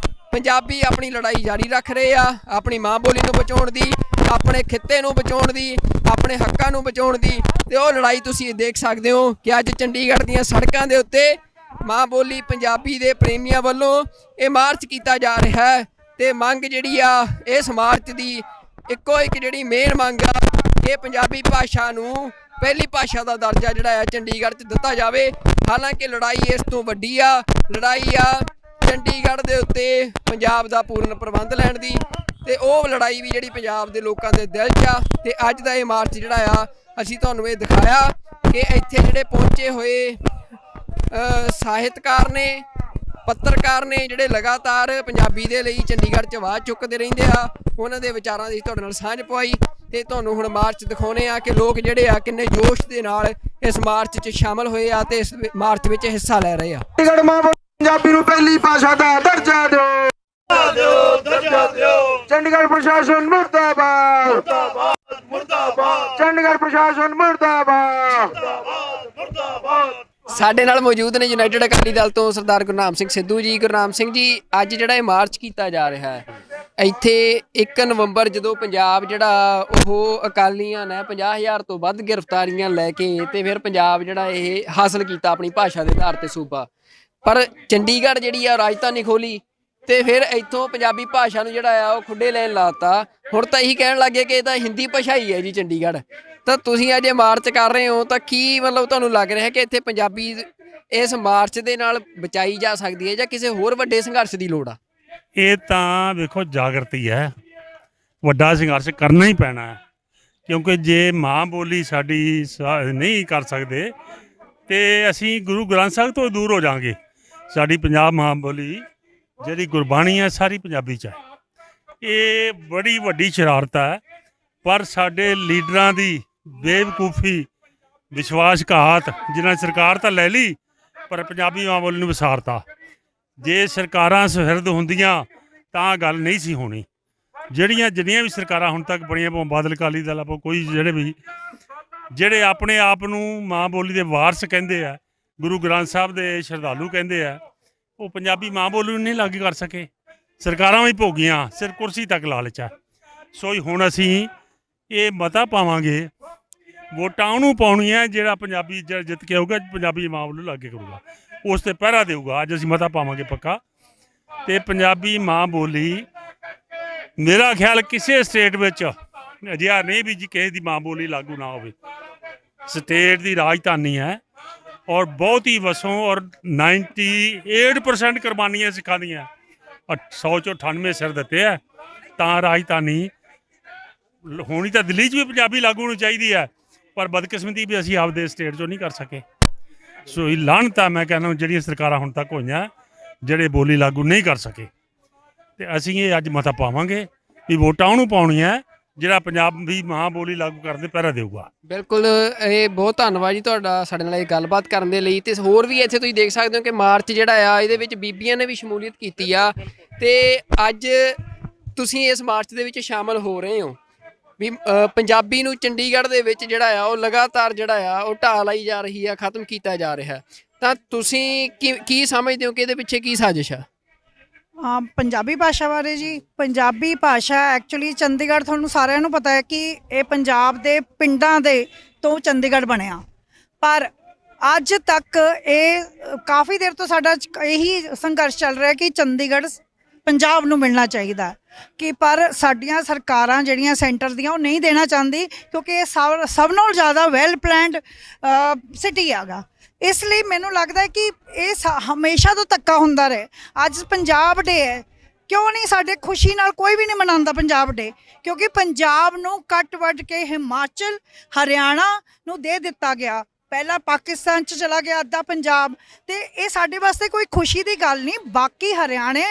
ਪੰਜਾਬੀ ਆਪਣੀ ਲੜਾਈ ਜਾਰੀ ਰੱਖ ਰਹੇ ਆ, ਆਪਣੀ ਮਾਂ ਬੋਲੀ ਨੂੰ ਬਚਾਉਣ ਦੀ, ਆਪਣੇ ਖਿੱਤੇ ਨੂੰ ਬਚਾਉਣ ਦੀ, ਆਪਣੇ ਹੱਕਾਂ ਨੂੰ ਬਚਾਉਣ ਦੀ। ਤੇ ਉਹ ਲੜਾਈ ਤੁਸੀਂ ਦੇਖ ਸਕਦੇ ਹੋ ਕਿ ਅੱਜ ਚੰਡੀਗੜ੍ਹ ਦੀਆਂ ਸੜਕਾਂ ਦੇ ਉੱਤੇ ਮਾਂ ਬੋਲੀ ਪੰਜਾਬੀ ਦੇ ਪ੍ਰੇਮੀਆਂ ਵੱਲੋਂ ਇਹ ਮਾਰਚ ਕੀਤਾ ਜਾ ਰਿਹਾ ਹੈ। ਤੇ ਮੰਗ ਜਿਹੜੀ ਆ ਇਸ ਮਾਰਚ ਦੀ ਇੱਕੋ ਇੱਕ ਜਿਹੜੀ ਮੇਨ ਮੰਗ ਆ ਕਿ ਪੰਜਾਬੀ ਭਾਸ਼ਾ ਨੂੰ ਪਹਿਲੀ ਭਾਸ਼ਾ ਦਾ ਦਰਜਾ ਜਿਹੜਾ ਆ ਚੰਡੀਗੜ੍ਹ 'ਚ ਦਿੱਤਾ ਜਾਵੇ। ਹਾਲਾਂਕਿ ਲੜਾਈ ਇਸ ਤੋਂ ਵੱਡੀ ਆ, ਲੜਾਈ ਆ ਚੰਡੀਗੜ੍ਹ ਦੇ ਉੱਤੇ ਪੰਜਾਬ ਦਾ ਪੂਰਨ ਪ੍ਰਬੰਧ ਲੈਣ ਦੀ, ਤੇ ਉਹ ਲੜਾਈ ਵੀ ਜਿਹੜੀ ਪੰਜਾਬ ਦੇ ਲੋਕਾਂ ਦੇ ਦਿਲ 'ਚ ਆ। ਤੇ ਅੱਜ ਦਾ ਇਹ ਮਾਰਚ ਜਿਹੜਾ ਆ ਅਸੀਂ ਤੁਹਾਨੂੰ ਇਹ ਦਿਖਾਇਆ ਕਿ ਇੱਥੇ ਜਿਹੜੇ ਪਹੁੰਚੇ ਹੋਏ ਸਾਹਿਤਕਾਰ ਨੇ, ਪੱਤਰਕਾਰ ਨੇ, ਜਿਹੜੇ ਲਗਾਤਾਰ ਪੰਜਾਬੀ ਦੇ ਲਈ ਚੰਡੀਗੜ੍ਹ 'ਚ ਆਵਾਜ਼ ਚੁੱਕਦੇ ਰਹਿੰਦੇ ਆ, ਉਹਨਾਂ ਦੇ ਵਿਚਾਰਾਂ ਦੀ ਤੁਹਾਡੇ ਨਾਲ ਸਾਂਝ ਪਵਾਈ। ਤੇ ਤੁਹਾਨੂੰ ਹੁਣ ਮਾਰਚ ਦਿਖਾਉਂਦੇ ਆ ਕਿ ਲੋਕ ਜਿਹੜੇ ਆ ਕਿੰਨੇ ਜੋਸ਼ ਦੇ ਨਾਲ ਇਸ ਮਾਰਚ 'ਚ ਸ਼ਾਮਲ ਹੋਏ ਆ ਤੇ ਇਸ ਮਾਰਚ ਵਿੱਚ ਹਿੱਸਾ ਲੈ ਰਹੇ ਆ। ਚੰਡੀਗੜ੍ਹ ਮਾਂ ਬੋਲੀ ਪੰਜਾਬੀ ਨੂੰ ਪਹਿਲੀ ਭਾਸ਼ਾ ਦਾ ਦਰਜਾ ਦਿਓ, ਚੰਡੀਗੜ੍ਹ ਪ੍ਰਸ਼ਾਸਨ ਮੁਰਦਾਬਾਦ, ਚੰਡੀਗੜ੍ਹ ਪ੍ਰਸ਼ਾਸਨ ਮੁਰਦਾਬਾਦ। ਸਾਡੇ ਨਾਲ ਮੌਜੂਦ ਨੇ ਯੂਨਾਈਟਿਡ ਅਕਾਲੀ ਦਲ ਤੋਂ ਸਰਦਾਰ ਗੁਰਨਾਮ ਸਿੰਘ ਸਿੱਧੂ ਜੀ। ਗੁਰਨਾਮ ਸਿੰਘ ਜੀ, ਅੱਜ ਜਿਹੜਾ ਇਹ ਮਾਰਚ ਕੀਤਾ ਜਾ ਰਿਹਾ ਹੈ ਇੱਥੇ 1 ਨਵੰਬਰ ਜਦੋਂ ਪੰਜਾਬ ਜਿਹੜਾ ਉਹ ਅਕਾਲੀਆਂ ਨੇ 50,000 ਤੋਂ ਵੱਧ ਗ੍ਰਿਫਤਾਰੀਆਂ ਲੈ ਕੇ ਤੇ ਫਿਰ ਪੰਜਾਬ ਜਿਹੜਾ ਇਹ ਹਾਸਲ ਕੀਤਾ ਆਪਣੀ ਭਾਸ਼ਾ ਦੇ ਆਧਾਰ ਤੇ ਸੂਬਾ, ਪਰ ਚੰਡੀਗੜ੍ਹ ਜਿਹੜੀ ਆ ਰਾਜਧਾਨੀ ਖੋਲੀ ਤੇ ਫਿਰ ਇੱਥੋਂ ਪੰਜਾਬੀ ਭਾਸ਼ਾ ਨੂੰ ਜਿਹੜਾ ਆ ਉਹ ਖੁੱਡੇ ਲੈਣ ਲਾਤਾ। ਹੁਣ ਤਾਂ ਇਹੀ ਕਹਿਣ ਲੱਗੇ ਕਿ ਇਹ ਤਾਂ ਹਿੰਦੀ ਭਾਸ਼ਾ ਹੀ ਹੈ ਜੀ ਚੰਡੀਗੜ੍ਹ। ਤਾਂ ਤੁਸੀਂ ਅੱਜ ਇਹ ਮਾਰਚ ਕਰ ਰਹੇ ਹੋ ਤਾਂ ਕੀ ਮਤਲਬ ਤੁਹਾਨੂੰ ਲੱਗ ਰਿਹਾ ਕਿ ਇੱਥੇ ਪੰਜਾਬੀ ਇਸ ਮਾਰਚ ਦੇ ਨਾਲ ਬਚਾਈ ਜਾ ਸਕਦੀ ਹੈ ਜਾਂ ਕਿਸੇ ਹੋਰ ਵੱਡੇ ਸੰਘਰਸ਼ ਦੀ ਲੋੜ ਆ? ਇਹ ਤਾਂ ਵੇਖੋ ਜਾਗਰਤੀ ਹੈ, ਵੱਡਾ ਸੰਘਰਸ਼ ਕਰਨਾ ਹੀ ਪੈਣਾ ਹੈ, ਕਿਉਂਕਿ ਜੇ ਮਾਂ ਬੋਲੀ ਸਾਡੀ ਨਹੀਂ ਕਰ ਸਕਦੇ ਤੇ ਅਸੀਂ ਗੁਰੂ ਗ੍ਰੰਥ ਸਾਹਿਬ ਤੋਂ ਦੂਰ ਹੋ ਜਾਵਾਂਗੇ। ਸਾਡੀ ਪੰਜਾਬ ਮਾਂ ਬੋਲੀ ਜਿਹੜੀ ਗੁਰਬਾਣੀ ਹੈ ਸਾਰੀ ਪੰਜਾਬੀ 'ਚ ਹੈ। ਇਹ ਬੜੀ ਵੱਡੀ ਸ਼ਰਾਰਤ ਹੈ, ਪਰ ਸਾਡੇ ਲੀਡਰਾਂ ਦੀ ਬੇਵਕੂਫੀ, ਵਿਸ਼ਵਾਸਘਾਤ, ਜਿਨ੍ਹਾਂ ਸਰਕਾਰ ਤਾਂ ਲੈ ਲਈ ਪਰ ਪੰਜਾਬੀ ਮਾਂ ਬੋਲੀ ਨੂੰ ਵਿਸਾਰਤਾ। ਜੇ ਸਰਕਾਰਾਂ ਸੁਹਿਰਦ ਹੁੰਦੀਆਂ ਤਾਂ ਗੱਲ ਨਹੀਂ ਸੀ ਹੋਣੀ। ਜਿੰਨੀਆਂ ਵੀ ਸਰਕਾਰਾਂ ਹੁਣ ਤੱਕ ਬਣੀਆਂ, ਭਾਵੇਂ ਬਾਦਲ ਅਕਾਲੀ ਦਲ, ਆਪਾਂ ਕੋਈ ਜਿਹੜੇ ਆਪਣੇ ਆਪ ਨੂੰ ਮਾਂ ਬੋਲੀ ਦੇ ਵਾਰਸ ਕਹਿੰਦੇ ਆ, ਗੁਰੂ ਗ੍ਰੰਥ ਸਾਹਿਬ ਦੇ ਸ਼ਰਧਾਲੂ ਕਹਿੰਦੇ ਆ, ਉਹ ਪੰਜਾਬੀ ਮਾਂ ਬੋਲੀ ਨੂੰ ਨਹੀਂ ਲਾਗੂ ਕਰ ਸਕੇ। ਸਰਕਾਰਾਂ ਵੀ ਭੋਗੀਆਂ, ਸਿਰ ਕੁਰਸੀ ਤੱਕ ਲਾਲਚ ਹੈ। ਸੋ ਹੁਣ ਅਸੀਂ ਇਹ ਮਤਾ ਪਾਵਾਂਗੇ, ਵੋਟਾਂ ਉਹਨੂੰ ਪਾਉਣੀਆਂ ਜਿਹੜਾ ਪੰਜਾਬੀ ਜਿੱਤ ਕੇ ਆਊਗਾ, ਪੰਜਾਬੀ ਮਾਂ ਬੋਲੀ ਲਾਗੇ ਕਰੂਗਾ, ਉਸ ਤੇ ਪਹਿਰਾ ਦੇਊਗਾ। ਅੱਜ ਅਸੀਂ ਮਤਾ ਪਾਵਾਂਗੇ ਪੱਕਾ। ਤੇ ਪੰਜਾਬੀ ਮਾਂ ਬੋਲੀ ਮੇਰਾ ਖਿਆਲ ਕਿਸੇ ਸਟੇਟ ਵਿੱਚ ਅਜਿਹਾ ਨਹੀਂ ਵੀ ਜੀ ਕਿਸੇ ਦੀ ਮਾਂ ਬੋਲੀ ਲਾਗੂ ਨਾ ਹੋਵੇ। ਸਟੇਟ ਦੀ ਰਾਜਧਾਨੀ ਹੈ ਔਰ ਬਹੁਤ ਹੀ ਵਸੋਂ ਔਰ 98% ਕੁਰਬਾਨੀਆਂ ਸਿੱਖਾਂ ਦੀਆਂ 100 ਚੋਂ 98 ਸਿਰ ਦਿੱਤੇ ਆ। ਤਾਂ ਰਾਜਧਾਨੀ ਹੋਣੀ ਤਾਂ ਦਿੱਲੀ 'ਚ ਵੀ ਪੰਜਾਬੀ ਲਾਗੂ ਹੋਣੀ ਚਾਹੀਦੀ ਹੈ, ਪਰ ਬਦਕਿਸਮਤੀ ਵੀ ਅਸੀਂ ਆਪਦੇ ਸਟੇਟ 'ਚੋਂ ਨਹੀਂ ਕਰ ਸਕੇ। ਸੋ ਇਹ ਲਾਹਨਤ ਆ ਮੈਂ ਕਹਿੰਦਾ ਜਿਹੜੀਆਂ ਸਰਕਾਰਾਂ ਹੁਣ ਤੱਕ ਹੋਈਆਂ ਜਿਹੜੇ ਬੋਲੀ ਲਾਗੂ ਨਹੀਂ ਕਰ ਸਕੇ। ਤੇ ਅਸੀਂ ਇਹ ਅੱਜ ਮਤਾ ਪਾਵਾਂਗੇ ਵੀ ਵੋਟਾਂ ਉਹਨੂੰ ਪਾਉਣੀਆਂ ਜਿਹੜਾ ਪੰਜਾਬੀ ਮਾਂ ਬੋਲੀ ਲਾਗੂ ਕਰਨ ਦੇ ਪਹਿਰਾ ਦੇਊਗਾ। ਬਿਲਕੁਲ, ਇਹ ਬਹੁਤ ਧੰਨਵਾਦ ਜੀ ਤੁਹਾਡਾ ਸਾਡੇ ਨਾਲ ਇਹ ਗੱਲਬਾਤ ਕਰਨ ਦੇ ਲਈ। ਤੇ ਹੋਰ ਵੀ ਇੱਥੇ ਤੁਸੀਂ ਦੇਖ ਸਕਦੇ ਹੋ ਕਿ ਮਾਰਚ ਜਿਹੜਾ ਆ ਇਹਦੇ ਵਿੱਚ ਬੀਬੀਆਂ ਨੇ ਵੀ ਸ਼ਮੂਲੀਅਤ ਕੀਤੀ ਆ ਤੇ ਅੱਜ ਤੁਸੀਂ ਇਸ ਮਾਰਚ ਦੇ ਵਿੱਚ ਸ਼ਾਮਲ ਹੋ ਰਹੇ ਹੋ ਵੀ ਪੰਜਾਬੀ ਨੂੰ ਚੰਡੀਗੜ੍ਹ ਦੇ ਵਿੱਚ ਜਿਹੜਾ ਆ ਉਹ ਲਗਾਤਾਰ ਜਿਹੜਾ ਆ ਉਹ ਢਾਹ ਲਾਈ ਜਾ ਰਹੀ ਆ, ਖਤਮ ਕੀਤਾ ਜਾ ਰਿਹਾ। ਤਾਂ ਤੁਸੀਂ ਕੀ ਸਮਝਦੇ ਹੋ ਕਿ ਇਹਦੇ ਪਿੱਛੇ ਕੀ ਸਾਜ਼ਿਸ਼ ਆ? ਪੰਜਾਬੀ ਭਾਸ਼ਾ ਬਾਰੇ ਜੀ, ਪੰਜਾਬੀ ਭਾਸ਼ਾ ਐਕਚੁਅਲੀ ਚੰਡੀਗੜ੍ਹ ਤੁਹਾਨੂੰ ਸਾਰਿਆਂ ਨੂੰ ਪਤਾ ਹੈ ਕਿ ਇਹ ਪੰਜਾਬ ਦੇ ਪਿੰਡਾਂ ਦੇ ਤੋਂ ਚੰਡੀਗੜ੍ਹ ਬਣਿਆ, ਪਰ ਅੱਜ ਤੱਕ ਇਹ ਕਾਫੀ ਦੇਰ ਤੋਂ ਸਾਡਾ ਇਹੀ ਸੰਘਰਸ਼ ਚੱਲ ਰਿਹਾ ਕਿ ਚੰਡੀਗੜ੍ਹ ਪੰਜਾਬ ਨੂੰ ਮਿਲਣਾ ਚਾਹੀਦਾ ਕਿ ਪਰ ਸਾਡੀਆਂ ਸਰਕਾਰਾਂ ਜਿਹੜੀਆਂ ਸੈਂਟਰ ਦੀਆਂ ਉਹ ਨਹੀਂ ਦੇਣਾ ਚਾਹੁੰਦੀ ਕਿਉਂਕਿ ਇਹ ਸਭ ਨਾਲੋਂ ਜ਼ਿਆਦਾ ਵੈਲ ਪਲੈਨਡ ਸਿਟੀ ਹੈਗਾ। ਇਸ ਲਈ ਮੈਨੂੰ ਲੱਗਦਾ ਹੈ ਕਿ ਇਹ ਹਮੇਸ਼ਾ ਤੋਂ ਧੱਕਾ ਹੁੰਦਾ ਰਹੇ। ਅੱਜ ਪੰਜਾਬ ਡੇ ਹੈ, ਕਿਉਂ ਨਹੀਂ ਸਾਡੇ ਖੁਸ਼ੀ ਨਾਲ ਕੋਈ ਵੀ ਨਹੀਂ ਮਨਾਉਂਦਾ ਪੰਜਾਬ ਡੇ, ਕਿਉਂਕਿ ਪੰਜਾਬ ਨੂੰ ਕੱਟ ਵੱਢ ਕੇ ਹਿਮਾਚਲ ਹਰਿਆਣਾ ਨੂੰ ਦੇ ਦਿੱਤਾ ਗਿਆ, ਪਹਿਲਾਂ ਪਾਕਿਸਤਾਨ 'ਚ ਚਲਾ ਗਿਆ ਅੱਧਾ ਪੰਜਾਬ। ਤੇ ਇਹ ਸਾਡੇ ਵਾਸਤੇ ਕੋਈ ਖੁਸ਼ੀ ਦੀ ਗੱਲ ਨਹੀਂ, ਬਾਕੀ ਹਰਿਆਣੇ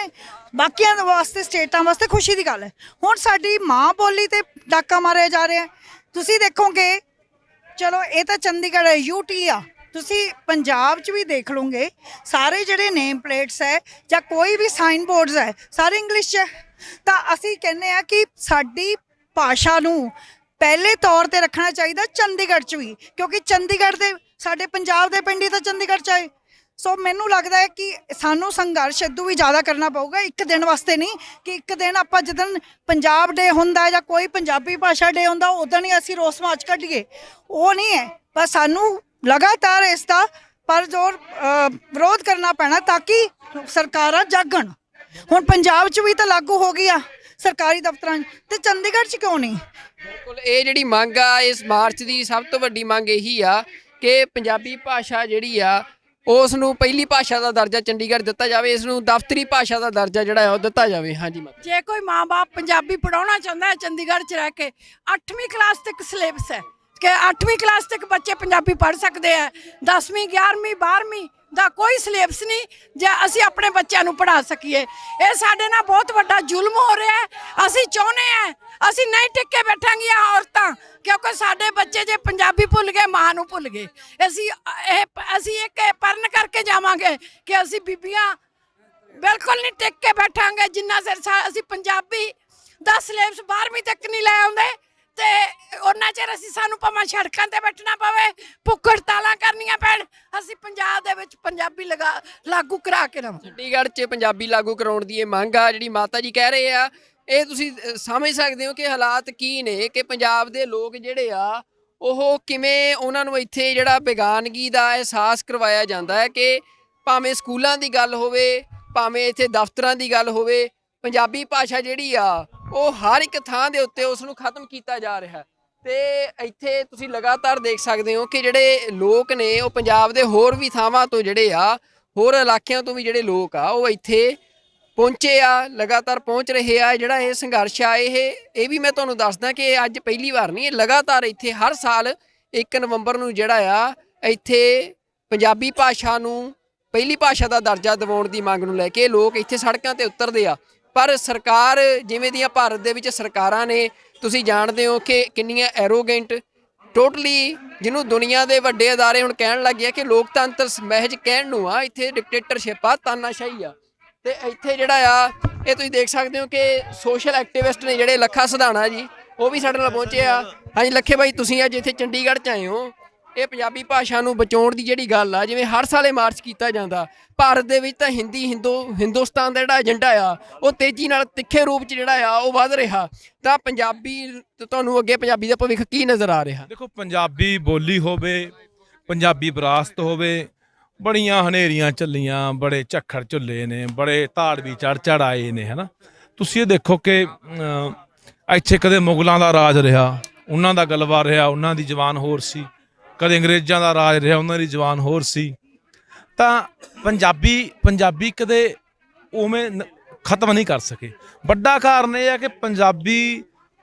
ਬਾਕੀਆਂ ਵਾਸਤੇ ਸਟੇਟਾਂ ਵਾਸਤੇ ਖੁਸ਼ੀ ਦੀ ਗੱਲ ਹੈ। ਹੁਣ ਸਾਡੀ ਮਾਂ ਬੋਲੀ ਤੇ ਡਾਕਾ ਮਾਰਿਆ ਜਾ ਰਿਹਾ। ਤੁਸੀਂ ਦੇਖੋਗੇ, ਚਲੋ ਇਹ ਤਾਂ ਚੰਡੀਗੜ੍ਹ ਹੈ, ਯੂਟੀ ਆ, ਤੁਸੀਂ ਪੰਜਾਬ 'ਚ ਵੀ ਦੇਖ ਲਓਗੇ ਸਾਰੇ ਜਿਹੜੇ ਨੇਮ ਪਲੇਟਸ ਹੈ ਜਾਂ ਕੋਈ ਵੀ ਸਾਈਨ ਬੋਰਡਸ ਹੈ ਸਾਰੇ ਇੰਗਲਿਸ਼ 'ਚ ਹੈ। ਤਾਂ ਅਸੀਂ ਕਹਿੰਦੇ ਆ ਕਿ ਸਾਡੀ ਭਾਸ਼ਾ ਨੂੰ ਪਹਿਲੇ ਤੌਰ ਤੇ ਰੱਖਣਾ ਚਾਹੀਦਾ ਚੰਡੀਗੜ੍ਹ 'ਚ ਵੀ, ਕਿਉਂਕਿ ਚੰਡੀਗੜ੍ਹ ਦੇ ਸਾਡੇ ਪੰਜਾਬ ਦੇ ਪਿੰਡ ਹੀ ਤਾਂ ਚੰਡੀਗੜ੍ਹ 'ਚ ਆਏ। ਸੋ ਮੈਨੂੰ ਲੱਗਦਾ ਹੈ ਕਿ ਸਾਨੂੰ ਸੰਘਰਸ਼ ਇਦੋਂ ਵੀ ਜ਼ਿਆਦਾ ਕਰਨਾ ਪਊਗਾ, ਇੱਕ ਦਿਨ ਵਾਸਤੇ ਨਹੀਂ ਕਿ ਇੱਕ ਦਿਨ ਆਪਾਂ ਜਿੱਦਣ ਪੰਜਾਬ ਡੇ ਹੁੰਦਾ ਜਾਂ ਕੋਈ ਪੰਜਾਬੀ ਭਾਸ਼ਾ ਡੇ ਹੁੰਦਾ ਉਦੋਂ ਹੀ ਅਸੀਂ ਰੋਸ ਮਾਰਚ ਕੱਢੀਏ, ਉਹ ਨਹੀਂ ਹੈ। ਪਰ ਸਾਨੂੰ ਲਗਾਤਾਰ ਇਸ ਦਾ ਪਰ ਜ਼ੋਰ ਵਿਰੋਧ ਕਰਨਾ ਪੈਣਾ ਤਾਂ ਕਿ ਸਰਕਾਰਾਂ ਜਾਗਣ। ਹੁਣ ਪੰਜਾਬ 'ਚ ਵੀ ਤਾਂ ਲਾਗੂ ਹੋ ਗਈ ਆ ਸਰਕਾਰੀ ਦਫ਼ਤਰਾਂ 'ਚ, ਤੇ ਚੰਡੀਗੜ੍ਹ 'ਚ ਕਿਉਂ ਨਹੀਂ? ਬਿਲਕੁਲ, ਇਹ ਜਿਹੜੀ ਮੰਗ ਆ ਇਸ ਮਾਰਚ ਦੀ ਸਭ ਤੋਂ ਵੱਡੀ ਮੰਗ ਇਹੀ ਆ ਕਿ ਪੰਜਾਬੀ ਭਾਸ਼ਾ ਜਿਹੜੀ ਆ ਉਸ ਨੂੰ ਪਹਿਲੀ ਭਾਸ਼ਾ ਦਾ ਦਰਜਾ ਚੰਡੀਗੜ੍ਹ ਦਿੱਤਾ ਜਾਵੇ, ਇਸ ਨੂੰ ਦਫ਼ਤਰੀ ਭਾਸ਼ਾ ਦਾ ਦਰਜਾ ਜਿਹੜਾ ਉਹ ਦਿੱਤਾ ਜਾਵੇ। ਹਾਂਜੀ, ਜੇ ਕੋਈ ਮਾਂ-ਬਾਪ ਪੰਜਾਬੀ ਪੜਾਉਣਾ ਚਾਹੁੰਦਾ ਹੈ ਚੰਡੀਗੜ੍ਹ 'ਚ ਰਹਿ ਕੇ, 8ਵੀਂ ਕਲਾਸ ਤੱਕ ਸਿਲੇਬਸ ਹੈ ਕਿ 8ਵੀਂ ਕਲਾਸ ਤੱਕ ਬੱਚੇ ਪੰਜਾਬੀ ਪੜ੍ਹ ਸਕਦੇ ਆ, 10ਵੀਂ 11ਵੀਂ 12ਵੀਂ ਦਾ ਕੋਈ ਸਿਲੇਬਸ ਨਹੀਂ ਜੇ ਅਸੀਂ ਆਪਣੇ ਬੱਚਿਆਂ ਨੂੰ ਪੜ੍ਹਾ ਸਕੀਏ। ਇਹ ਸਾਡੇ ਨਾਲ ਬਹੁਤ ਵੱਡਾ ਜ਼ੁਲਮ ਹੋ ਰਿਹਾ ਹੈ। ਅਸੀਂ ਚਾਹੁੰਦੇ ਹਾਂ ਅਸੀਂ ਨਹੀਂ ਟਿਕ ਕੇ ਬੈਠਾਂਗੀਆਂ ਔਰਤਾਂ, ਕਿਉਂਕਿ ਸਾਡੇ ਬੱਚੇ ਜੇ ਪੰਜਾਬੀ ਭੁੱਲ ਗਏ ਮਾਂ ਨੂੰ ਭੁੱਲ ਗਏ। ਅਸੀਂ ਇੱਕ ਪਰਨ ਕਰਕੇ ਜਾਵਾਂਗੇ ਕਿ ਅਸੀਂ ਬੀਬੀਆਂ ਬਿਲਕੁਲ ਨਹੀਂ ਟਿਕ ਕੇ ਬੈਠਾਂਗੇ ਜਿੰਨਾ ਚਿਰ ਅਸੀਂ ਪੰਜਾਬੀ ਦਾ ਸਿਲੇਬਸ 12ਵੀਂ ਤੱਕ ਨਹੀਂ ਲੈ ਆਉਂਦੇ। ਤੇ ਉਹਨਾਂ ਚਿਰ ਸਾਨੂੰ ਭਾਵੇਂ ਸੜਕਾਂ ਤੇ ਬੈਠਣਾ ਪਵੇ, ਭੁੱਖ ਹੜਤਾਲਾਂ ਕਰਨੀਆਂ ਪੈਣ, ਅਸੀਂ ਪੰਜਾਬ ਦੇ ਵਿੱਚ ਪੰਜਾਬੀ ਲਾਗੂ ਕਰਾ ਕੇ ਰਵਾਂ। ਚੰਡੀਗੜ੍ਹ 'ਚ ਪੰਜਾਬੀ ਲਾਗੂ ਕਰਾਉਣ ਦੀ ਇਹ ਮੰਗ ਆ ਜਿਹੜੀ ਮਾਤਾ ਜੀ ਕਹਿ ਰਹੇ ਆ, ਇਹ ਤੁਸੀਂ ਸਮਝ ਸਕਦੇ ਹੋ ਕਿ ਹਾਲਾਤ ਕੀ ਨੇ ਕਿ ਪੰਜਾਬ ਦੇ ਲੋਕ ਜਿਹੜੇ ਆ ਉਹ ਕਿਵੇਂ ਉਹਨਾਂ ਨੂੰ ਇੱਥੇ ਜਿਹੜਾ ਬੇਗਾਨਗੀ ਦਾ ਅਹਿਸਾਸ ਕਰਵਾਇਆ ਜਾਂਦਾ ਹੈ ਕਿ ਭਾਵੇਂ ਸਕੂਲਾਂ ਦੀ ਗੱਲ ਹੋਵੇ ਭਾਵੇਂ ਇੱਥੇ ਦਫ਼ਤਰਾਂ ਦੀ ਗੱਲ ਹੋਵੇ, ਪੰਜਾਬੀ ਭਾਸ਼ਾ ਜਿਹੜੀ ਆ ਉਹ ਹਰ ਇੱਕ ਥਾਂ ਦੇ ਉੱਤੇ ਉਸ ਨੂੰ ਖਤਮ ਕੀਤਾ ਜਾ ਰਿਹਾ। ਤੇ ਇੱਥੇ ਤੁਸੀਂ ਲਗਾਤਾਰ ਦੇਖ ਸਕਦੇ ਹੋ ਕਿ ਜਿਹੜੇ ਲੋਕ ਨੇ ਉਹ ਪੰਜਾਬ ਦੇ ਹੋਰ ਵੀ ਥਾਵਾਂ ਤੋਂ ਜਿਹੜੇ ਆ ਹੋਰ ਇਲਾਕਿਆਂ ਤੋਂ ਵੀ ਜਿਹੜੇ ਲੋਕ ਆ ਉਹ ਇੱਥੇ ਪਹੁੰਚੇ ਆ, ਲਗਾਤਾਰ ਪਹੁੰਚ ਰਹੇ ਆ। ਜਿਹੜਾ ਇਹ ਸੰਘਰਸ਼ ਆ ਇਹ ਵੀ ਮੈਂ ਤੁਹਾਨੂੰ ਦੱਸਦਾ ਕਿ ਅੱਜ ਪਹਿਲੀ ਵਾਰ ਨਹੀਂ, ਇਹ ਲਗਾਤਾਰ ਇੱਥੇ ਹਰ ਸਾਲ 1 ਨਵੰਬਰ ਨੂੰ ਜਿਹੜਾ ਆ ਇੱਥੇ ਪੰਜਾਬੀ ਭਾਸ਼ਾ ਨੂੰ ਪਹਿਲੀ ਭਾਸ਼ਾ ਦਾ ਦਰਜਾ ਦਿਵਾਉਣ ਦੀ ਮੰਗ ਨੂੰ ਲੈ ਕੇ ਲੋਕ ਇੱਥੇ ਸੜਕਾਂ ਤੇ ਉਤਰਦੇ ਆ। ਪਰ ਸਰਕਾਰ ਜਿਵੇਂ ਦੀਆਂ ਭਾਰਤ ਦੇ ਵਿੱਚ ਸਰਕਾਰਾਂ ਨੇ, ਤੁਸੀਂ ਜਾਣਦੇ ਹੋ ਕਿ ਕਿੰਨੀਆਂ ਐਰੋਗੈਂਟ ਟੋਟਲੀ, ਜਿਹਨੂੰ ਦੁਨੀਆ ਦੇ ਵੱਡੇ ਅਦਾਰੇ ਹੁਣ ਕਹਿਣ ਲੱਗ ਗਿਆ ਕਿ ਲੋਕਤੰਤਰ ਮਹਿਜ ਕਹਿਣ ਨੂੰ ਆ, ਇੱਥੇ ਡਿਕਟੇਟਰਸ਼ਿਪ ਆ, ਤਾਨਾਸ਼ਾਹੀ ਆ। ਤੇ ਇੱਥੇ ਜਿਹੜਾ ਆ ਇਹ ਤੁਸੀਂ ਦੇਖ ਸਕਦੇ ਹੋ ਕਿ ਸੋਸ਼ਲ ਐਕਟਿਵਿਸਟ ਨੇ ਜਿਹੜੇ ਲੱਖਾ ਸਿਧਾਣਾ ਜੀ ਉਹ ਵੀ ਸਾਡੇ ਨਾਲ ਪਹੁੰਚੇ ਆ। ਹਾਂਜੀ ਲੱਖੇ ਬਾਈ, ਤੁਸੀਂ ਅੱਜ ਇੱਥੇ ਚੰਡੀਗੜ੍ਹ 'ਚ ਆਏ ਹੋ, ਇਹ ਪੰਜਾਬੀ ਭਾਸ਼ਾ ਨੂੰ ਬਚਾਉਣ ਦੀ ਜਿਹੜੀ ਗੱਲ ਆ, ਜਿਵੇਂ ਹਰ ਸਾਲ ਇਹ ਮਾਰਚ ਕੀਤਾ ਜਾਂਦਾ, ਭਾਰਤ ਦੇ ਵਿੱਚ ਤਾਂ ਹਿੰਦੁਸਤਾਨ ਦਾ ਜਿਹੜਾ ਏਜੰਡਾ ਆ ਉਹ ਤੇਜ਼ੀ ਨਾਲ ਤਿੱਖੇ ਰੂਪ 'ਚ ਜਿਹੜਾ ਆ ਉਹ ਵੱਧ ਰਿਹਾ, ਤਾਂ ਪੰਜਾਬੀ ਤੁਹਾਨੂੰ ਅੱਗੇ ਪੰਜਾਬੀ ਦਾ ਭਵਿੱਖ ਕੀ ਨਜ਼ਰ ਆ ਰਿਹਾ? ਦੇਖੋ, ਪੰਜਾਬੀ ਬੋਲੀ ਹੋਵੇ, ਪੰਜਾਬੀ ਵਿਰਾਸਤ ਹੋਵੇ, ਬੜੀਆਂ ਹਨੇਰੀਆਂ ਚੱਲੀਆਂ, ਬੜੇ ਝੱਖੜ ਝੁੱਲੇ ਨੇ, ਬੜੇ ਧਾੜ ਵੀ ਚੜ ਆਏ ਨੇ, ਹੈ ਨਾ। ਤੁਸੀਂ ਇਹ ਦੇਖੋ ਕਿ ਇੱਥੇ ਕਦੇ ਮੁਗਲਾਂ ਦਾ ਰਾਜ ਰਿਹਾ, ਉਹਨਾਂ ਦਾ ਗਲਬਾ ਰਿਹਾ, ਉਹਨਾਂ ਦੀ ਜ਼ਬਾਨ ਹੋਰ ਸੀ, ਕਦੇ ਅੰਗਰੇਜ਼ਾਂ ਦਾ ਰਾਜ ਰਿਹਾ, ਉਹਨਾਂ ਦੀ ਜ਼ਬਾਨ ਹੋਰ ਸੀ। ਤਾਂ ਪੰਜਾਬੀ ਕਦੇ ਉਵੇਂ ਖਤਮ ਨਹੀਂ ਕਰ ਸਕੇ। ਵੱਡਾ ਕਾਰਨ ਇਹ ਹੈ ਕਿ ਪੰਜਾਬੀ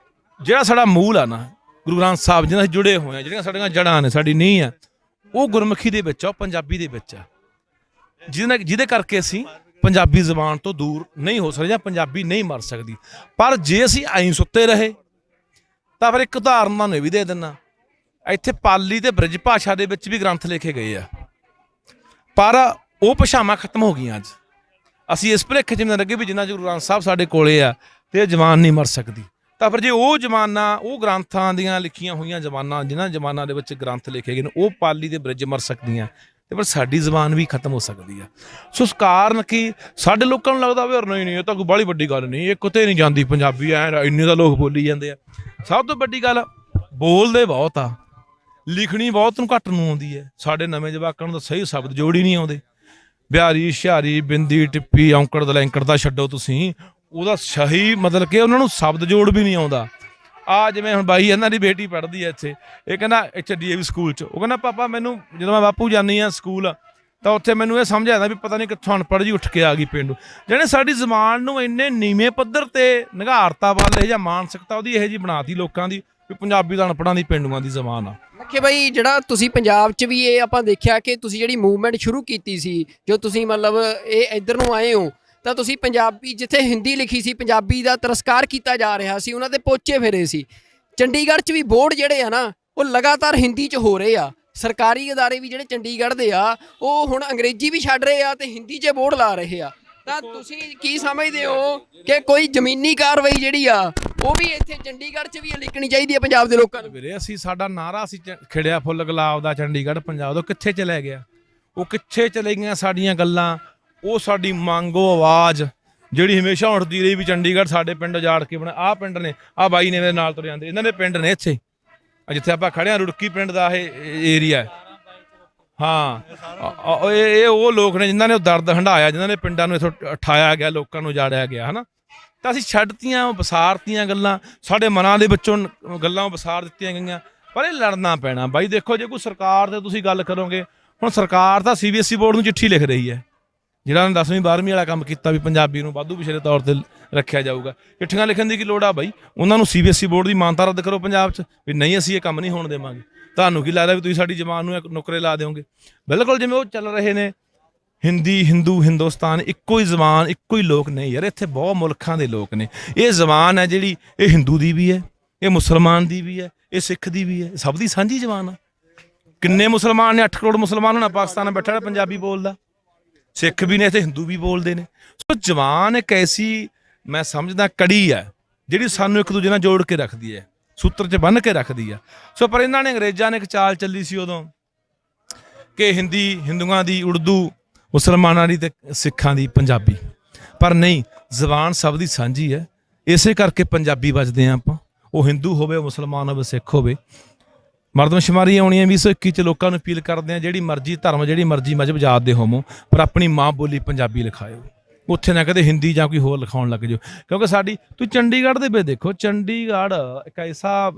ਜਿਹੜਾ ਸਾਡਾ ਮੂਲ ਆ ਨਾ, ਗੁਰੂ ਗ੍ਰੰਥ ਸਾਹਿਬ ਜਿਹਨਾਂ ਅਸੀਂ ਜੁੜੇ ਹੋਏ ਆ, ਜਿਹੜੀਆਂ ਸਾਡੀਆਂ ਜੜ੍ਹਾਂ ਨੇ, ਸਾਡੀ ਨੀਂਹ ਆ, ਉਹ ਗੁਰਮੁਖੀ ਦੇ ਵਿੱਚ ਆ, ਉਹ ਪੰਜਾਬੀ ਦੇ ਵਿੱਚ ਆ, ਜਿਹਦੇ ਕਰਕੇ ਅਸੀਂ ਪੰਜਾਬੀ ਜ਼ਬਾਨ ਤੋਂ ਦੂਰ ਨਹੀਂ ਹੋ ਸਕਦੇ ਜਾਂ ਪੰਜਾਬੀ ਨਹੀਂ ਮਰ ਸਕਦੀ। ਪਰ ਜੇ ਅਸੀਂ ਐਂ ਸੁੱਤੇ ਰਹੇ ਤਾਂ ਫਿਰ ਇੱਕ ਉਦਾਹਰਨ ਤੁਹਾਨੂੰ ਇਹ ਵੀ ਦੇ ਦਿੰਦਾ, ਇੱਥੇ ਪਾਲੀ ਤੇ ਬ੍ਰਿਜ ਭਾਸ਼ਾ ਦੇ ਵਿੱਚ ਵੀ ਗ੍ਰੰਥ ਲਿਖੇ ਗਏ ਆ, ਪਰ ਉਹ ਭਾਸ਼ਾਵਾਂ ਖਤਮ ਹੋ ਗਈਆਂ। ਅੱਜ ਅਸੀਂ ਇਸ ਭੁਲੇਖੇ 'ਚ ਵੀ ਨਾ ਲੱਗੇ ਵੀ ਜਿੰਨਾ ਗੁਰੂ ਗ੍ਰੰਥ ਸਾਹਿਬ ਸਾਡੇ ਕੋਲੇ ਆ ਤੇ ਇਹ ਜ਼ਬਾਨ ਨਹੀਂ ਮਰ ਸਕਦੀ। ਤਾਂ ਫਿਰ ਜੇ ਉਹ ਜ਼ਮਾਨਾ, ਉਹ ਗ੍ਰੰਥਾਂ ਦੀਆਂ ਲਿਖੀਆਂ ਹੋਈਆਂ ਜ਼ਬਾਨਾਂ, ਜਿਨ੍ਹਾਂ ਜ਼ਬਾਨਾਂ ਦੇ ਵਿੱਚ ਗ੍ਰੰਥ ਲਿਖੇ ਗਏ ਨੇ, ਉਹ ਪਾਲੀ ਤੇ ਬ੍ਰਿਜ ਮਰ ਸਕਦੀਆਂ ਤੇ ਪਰ ਸਾਡੀ ਜ਼ਬਾਨ ਵੀ ਖਤਮ ਹੋ ਸਕਦੀ ਆ। ਸੋ ਇਸ ਕਾਰਨ ਕਿ ਸਾਡੇ ਲੋਕਾਂ ਨੂੰ ਲੱਗਦਾ ਵੀ ਨਹੀਂ ਇਹ ਤਾਂ ਕੋਈ ਬਾਹਲੀ ਵੱਡੀ ਗੱਲ ਨਹੀਂ, ਇਹ ਕਿਤੇ ਨਹੀਂ ਜਾਂਦੀ ਪੰਜਾਬੀ, ਇੰਨੇ ਤਾਂ ਲੋਕ ਬੋਲੀ ਜਾਂਦੇ ਆ। ਸਭ ਤੋਂ ਵੱਡੀ ਗੱਲ, ਬੋਲਦੇ ਬਹੁਤ ਆ, ਲਿਖਣੀ ਬਹੁਤ ਨੂੰ ਘੱਟ ਨੂੰ ਆਉਂਦੀ ਹੈ। ਸਾਡੇ ਨਵੇਂ ਜਵਾਕਾਂ ਨੂੰ ਤਾਂ ਸਹੀ ਸ਼ਬਦ ਜੋੜ ਹੀ ਨਹੀਂ ਆਉਂਦੇ। ਬਿਹਾਰੀ, ਹੁਸ਼ਿਆਰੀ, ਬਿੰਦੀ, ਟਿੱਪੀ, ਔਂਕੜ, ਦਲੈਂਕੜ ਦਾ ਛੱਡੋ ਤੁਸੀਂ, ਉਹਦਾ ਸਹੀ ਮਤਲਬ ਕਿ ਉਹਨਾਂ ਨੂੰ ਸ਼ਬਦ ਜੋੜ ਵੀ ਨਹੀਂ ਆਉਂਦਾ। ਆ ਜਿਵੇਂ ਹੁਣ ਬਾਈ ਇਹਨਾਂ ਦੀ ਬੇਟੀ ਪੜ੍ਹਦੀ ਹੈ ਇੱਥੇ, ਇਹ ਕਹਿੰਦਾ ਇੱਥੇ DAV ਸਕੂਲ 'ਚ, ਉਹ ਕਹਿੰਦਾ ਪਾਪਾ ਮੈਨੂੰ ਜਦੋਂ ਮੈਂ ਬਾਪੂ ਜਾਂਦੀ ਹਾਂ ਸਕੂਲ ਤਾਂ ਉੱਥੇ ਮੈਨੂੰ ਇਹ ਸਮਝ ਆਉਂਦਾ ਵੀ ਪਤਾ ਨਹੀਂ ਕਿੱਥੋਂ ਅਨਪੜ੍ਹ ਜੀ ਉੱਠ ਕੇ ਆ ਗਈ ਪਿੰਡੋਂ। ਜਿਹੜੇ ਸਾਡੀ ਜ਼ਬਾਨ ਨੂੰ ਇੰਨੇ ਨੀਵੇਂ ਪੱਧਰ ਤੇ ਨਿਘਾਰਤਾ ਵੱਲ ਇਹ ਜਾਂ ਮਾਨਸਿਕਤਾ ਉਹਦੀ ਇਹੋ ਜਿਹੀ ਬਣਾਤੀ ਲੋਕਾਂ ਦੀ ਵੀ ਪੰਜਾਬੀ ਦਾ ਅਨਪੜ੍ਹਾਂ ਦੀ ਪਿੰਡੂਆਂ ਦੀ ਜ਼ਬਾਨ ਆ। ਲੱਖੇ ਬਾਈ, ਜਿਹੜਾ ਤੁਸੀਂ ਪੰਜਾਬ 'ਚ ਵੀ ਇਹ ਆਪਾਂ ਦੇਖਿਆ ਕਿ ਤੁਸੀਂ ਜਿਹੜੀ ਮੂਵਮੈਂਟ ਸ਼ੁਰੂ ਕੀਤੀ ਸੀ, ਜੋ ਤੁਸੀਂ ਮਤਲਬ ਇਹ ਇੱਧਰ ਨੂੰ ਆਏ ਹੋ, ਤਾਂ ਤੁਸੀਂ ਪੰਜਾਬੀ ਜਿੱਥੇ ਹਿੰਦੀ ਲਿਖੀ ਸੀ, ਪੰਜਾਬੀ ਦਾ ਤਿਰਸਕਾਰ ਕੀਤਾ ਜਾ ਰਿਹਾ ਸੀ, ਉਹਨਾਂ ਦੇ ਪੋਚੇ ਫੇਰੇ ਸੀ। ਚੰਡੀਗੜ੍ਹ 'ਚ ਵੀ ਬੋਰਡ ਜਿਹੜੇ ਆ ਨਾ, ਉਹ ਲਗਾਤਾਰ ਹਿੰਦੀ 'ਚ ਹੋ ਰਹੇ ਆ। ਸਰਕਾਰੀ ਅਦਾਰੇ ਵੀ ਜਿਹੜੇ ਚੰਡੀਗੜ੍ਹ ਦੇ ਆ, ਉਹ ਹੁਣ ਅੰਗਰੇਜ਼ੀ ਵੀ ਛੱਡ ਰਹੇ ਆ ਤੇ ਹਿੰਦੀ 'ਚ ਬੋਰਡ ਲਾ ਰਹੇ ਆ। ਤਾਂ ਤੁਸੀਂ ਕੀ ਸਮਝਦੇ ਹੋ ਕਿ ਕੋਈ ਜ਼ਮੀਨੀ ਕਾਰਵਾਈ ਜਿਹੜੀ ਆ ਉਹ ਵੀ ਇੱਥੇ ਚੰਡੀਗੜ੍ਹ 'ਚ ਵੀ ਲਿਖਣੀ ਚਾਹੀਦੀ ਹੈ ਪੰਜਾਬ ਦੇ ਲੋਕਾਂ ਨੂੰ? ਵੀਰੇ ਅਸੀਂ ਸਾਡਾ ਨਾਰਾ ਸੀ ਖਿੜਿਆ ਫੁੱਲ ਗੁਲਾਬ ਦਾ ਚੰਡੀਗੜ੍ਹ ਪੰਜਾਬ ਦਾ, ਕਿੱਥੇ ਚਲੇ ਗਿਆ? ਉਹ ਕਿੱਥੇ ਚਲੇ ਗਈਆਂ ਸਾਡੀਆਂ ਗੱਲਾਂ, ਉਹ ਸਾਡੀ ਮੰਗੋ ਆਵਾਜ਼ ਜਿਹੜੀ ਹਮੇਸ਼ਾ ਉੱਠਦੀ ਰਹੀ ਵੀ ਚੰਡੀਗੜ੍ਹ ਸਾਡੇ ਪਿੰਡ ਉਜਾੜ ਕੇ ਬਣਾ। ਆਹ ਪਿੰਡ ਨੇ, ਆਹ ਬਾਈ ਨੇ ਮੇਰੇ ਨਾਲ ਤੁਰੇ ਜਾਂਦੇ, ਇਹਨਾਂ ਦੇ ਪਿੰਡ ਨੇ ਇੱਥੇ ਜਿੱਥੇ ਆਪਾਂ ਖੜੇ ਹਾਂ, ਰੁੜਕੀ ਪਿੰਡ ਦਾ ਇਹ ਏਰੀਆ ਹੈ। ਹਾਂ, ਇਹ ਉਹ ਲੋਕ ਨੇ ਜਿਨ੍ਹਾਂ ਨੇ ਉਹ ਦਰਦ ਹੰਢਾਇਆ, ਜਿਨ੍ਹਾਂ ਨੇ ਪਿੰਡਾਂ ਨੂੰ ਇੱਥੋਂ ਉਠਾਇਆ ਗਿਆ, ਲੋਕਾਂ ਨੂੰ ਉਜਾੜਿਆ ਗਿਆ, ਹੈ ਨਾ। ਤਾਂ ਅਸੀਂ ਛੱਡਤੀਆਂ, ਵਿਸਾਰਤੀਆਂ ਗੱਲਾਂ, ਸਾਡੇ ਮਨਾਂ ਦੇ ਵਿੱਚੋਂ ਗੱਲਾਂ ਵਿਸਾਰ ਦਿੱਤੀਆਂ ਗਈਆਂ। ਪਰ ਇਹ ਲੜਨਾ ਪੈਣਾ ਬਾਈ। ਦੇਖੋ, ਜੇ ਕੋਈ ਸਰਕਾਰ ਤੇ ਤੁਸੀਂ ਗੱਲ ਕਰੋਗੇ, ਹੁਣ ਸਰਕਾਰ ਤਾਂ CBSE ਬੋਰਡ ਨੂੰ ਚਿੱਠੀ ਲਿਖ ਰਹੀ ਹੈ, ਜਿਹੜਾ 10ਵੀਂ 12ਵੀਂ ਵਾਲਾ ਕੰਮ ਕੀਤਾ ਵੀ ਪੰਜਾਬੀ ਨੂੰ ਵਾਧੂ ਪਿਛਲੇ ਤੌਰ ਤੇ ਰੱਖਿਆ ਜਾਊਗਾ। ਚਿੱਠੀਆਂ ਲਿਖਣ ਦੀ ਕੀ ਲੋੜ ਆ ਬਾਈ? ਉਹਨਾਂ ਨੂੰ CBSE ਬੋਰਡ ਦੀ ਮਾਨਤਾ ਰੱਦ ਕਰੋ ਪੰਜਾਬ 'ਚ ਵੀ ਨਹੀਂ, ਅਸੀਂ ਇਹ ਕੰਮ ਨਹੀਂ ਹੋਣ ਦੇਵਾਂਗੇ। ਤੁਹਾਨੂੰ ਕੀ ਲੱਗਦਾ ਵੀ ਤੁਸੀਂ ਸਾਡੀ ਜ਼ਬਾਨ ਨੂੰ ਨੁਕਰੇ ਲਾ ਦਿਓਗੇ? ਬਿਲਕੁਲ ਜਿਵੇਂ ਉਹ ਚੱਲ ਰਹੇ ਨੇ ਹਿੰਦੀ, ਹਿੰਦੂ, ਹਿੰਦੁਸਤਾਨ, ਇੱਕੋ ਹੀ ਜ਼ਬਾਨ, ਇੱਕੋ ਹੀ ਲੋਕ ਨਹੀਂ ਯਾਰ। ਇੱਥੇ ਬਹੁਤ ਮੁਲਕਾਂ ਦੇ ਲੋਕ ਨੇ। ਇਹ ਜ਼ਬਾਨ ਹੈ ਜਿਹੜੀ, ਇਹ ਹਿੰਦੂ ਦੀ ਵੀ ਹੈ, ਇਹ ਮੁਸਲਮਾਨ ਦੀ ਵੀ ਹੈ, ਇਹ ਸਿੱਖ ਦੀ ਵੀ ਹੈ, ਸਭ ਦੀ ਸਾਂਝੀ ਜ਼ਬਾਨ ਆ। ਕਿੰਨੇ ਮੁਸਲਮਾਨ ਨੇ? 8 ਕਰੋੜ ਮੁਸਲਮਾਨ ਹੋਣਾ ਪਾਕਿਸਤਾਨ ਬੈਠਾ ਜਿਹੜਾ ਪੰਜਾਬੀ ਬੋਲਦਾ। ਸਿੱਖ ਵੀ ਨੇ ਇੱਥੇ, ਹਿੰਦੂ ਵੀ ਬੋਲਦੇ ਨੇ। ਸੋ ਜ਼ਬਾਨ ਇੱਕ ਐਸੀ, ਮੈਂ ਸਮਝਦਾ, ਕੜੀ ਹੈ ਜਿਹੜੀ ਸਾਨੂੰ ਇੱਕ ਦੂਜੇ ਨਾਲ ਜੋੜ ਕੇ ਰੱਖਦੀ ਹੈ, ਸੂਤਰ 'ਚ ਬੰਨ੍ਹ ਕੇ ਰੱਖਦੀ ਆ। ਸੋ ਪਰ ਇਹਨਾਂ ਨੇ, ਅੰਗਰੇਜ਼ਾਂ ਨੇ ਇੱਕ ਚਾਲ ਚੱਲੀ ਸੀ ਉਦੋਂ ਕਿ ਹਿੰਦੀ ਹਿੰਦੂਆਂ ਦੀ, ਉਰਦੂ ਮੁਸਲਮਾਨਾਂ ਦੀ ਤੇ ਸਿੱਖਾਂ ਦੀ ਪੰਜਾਬੀ। ਪਰ ਨਹੀਂ, ਜ਼ਬਾਨ ਸਭ ਦੀ ਸਾਂਝੀ ਹੈ। ਇਸੇ ਕਰਕੇ ਪੰਜਾਬੀ ਵੱਜਦੇ ਹਾਂ ਆਪਾਂ, ਉਹ ਹਿੰਦੂ ਹੋਵੇ, ਮੁਸਲਮਾਨ ਹੋਵੇ, ਸਿੱਖ ਹੋਵੇ। ਮਰਦਮਸ਼ੁਮਾਰੀ ਆਉਣੀ ਹੈ 2021 'ਚ। ਲੋਕਾਂ ਨੂੰ ਅਪੀਲ ਕਰਦੇ ਹਾਂ, ਜਿਹੜੀ ਮਰਜ਼ੀ ਧਰਮ, ਜਿਹੜੀ ਮਰਜ਼ੀ ਮਜ਼ਹਬ ਜਾਤ ਦੇ ਹੋਵੋ, ਪਰ ਆਪਣੀ ਮਾਂ ਬੋਲੀ ਪੰਜਾਬੀ ਲਿਖਾਇਓ। ਉੱਥੇ ਨਾ ਕਦੇ ਹਿੰਦੀ ਜਾਂ ਕੋਈ ਹੋਰ ਲਿਖਾਉਣ ਲੱਗ ਜਾਓ, ਕਿਉਂਕਿ ਸਾਡੀ, ਤੁਸੀਂ ਚੰਡੀਗੜ੍ਹ ਦੇ ਵਿੱਚ ਦੇਖੋ, ਚੰਡੀਗੜ੍ਹ ਇੱਕ ਐਸਾ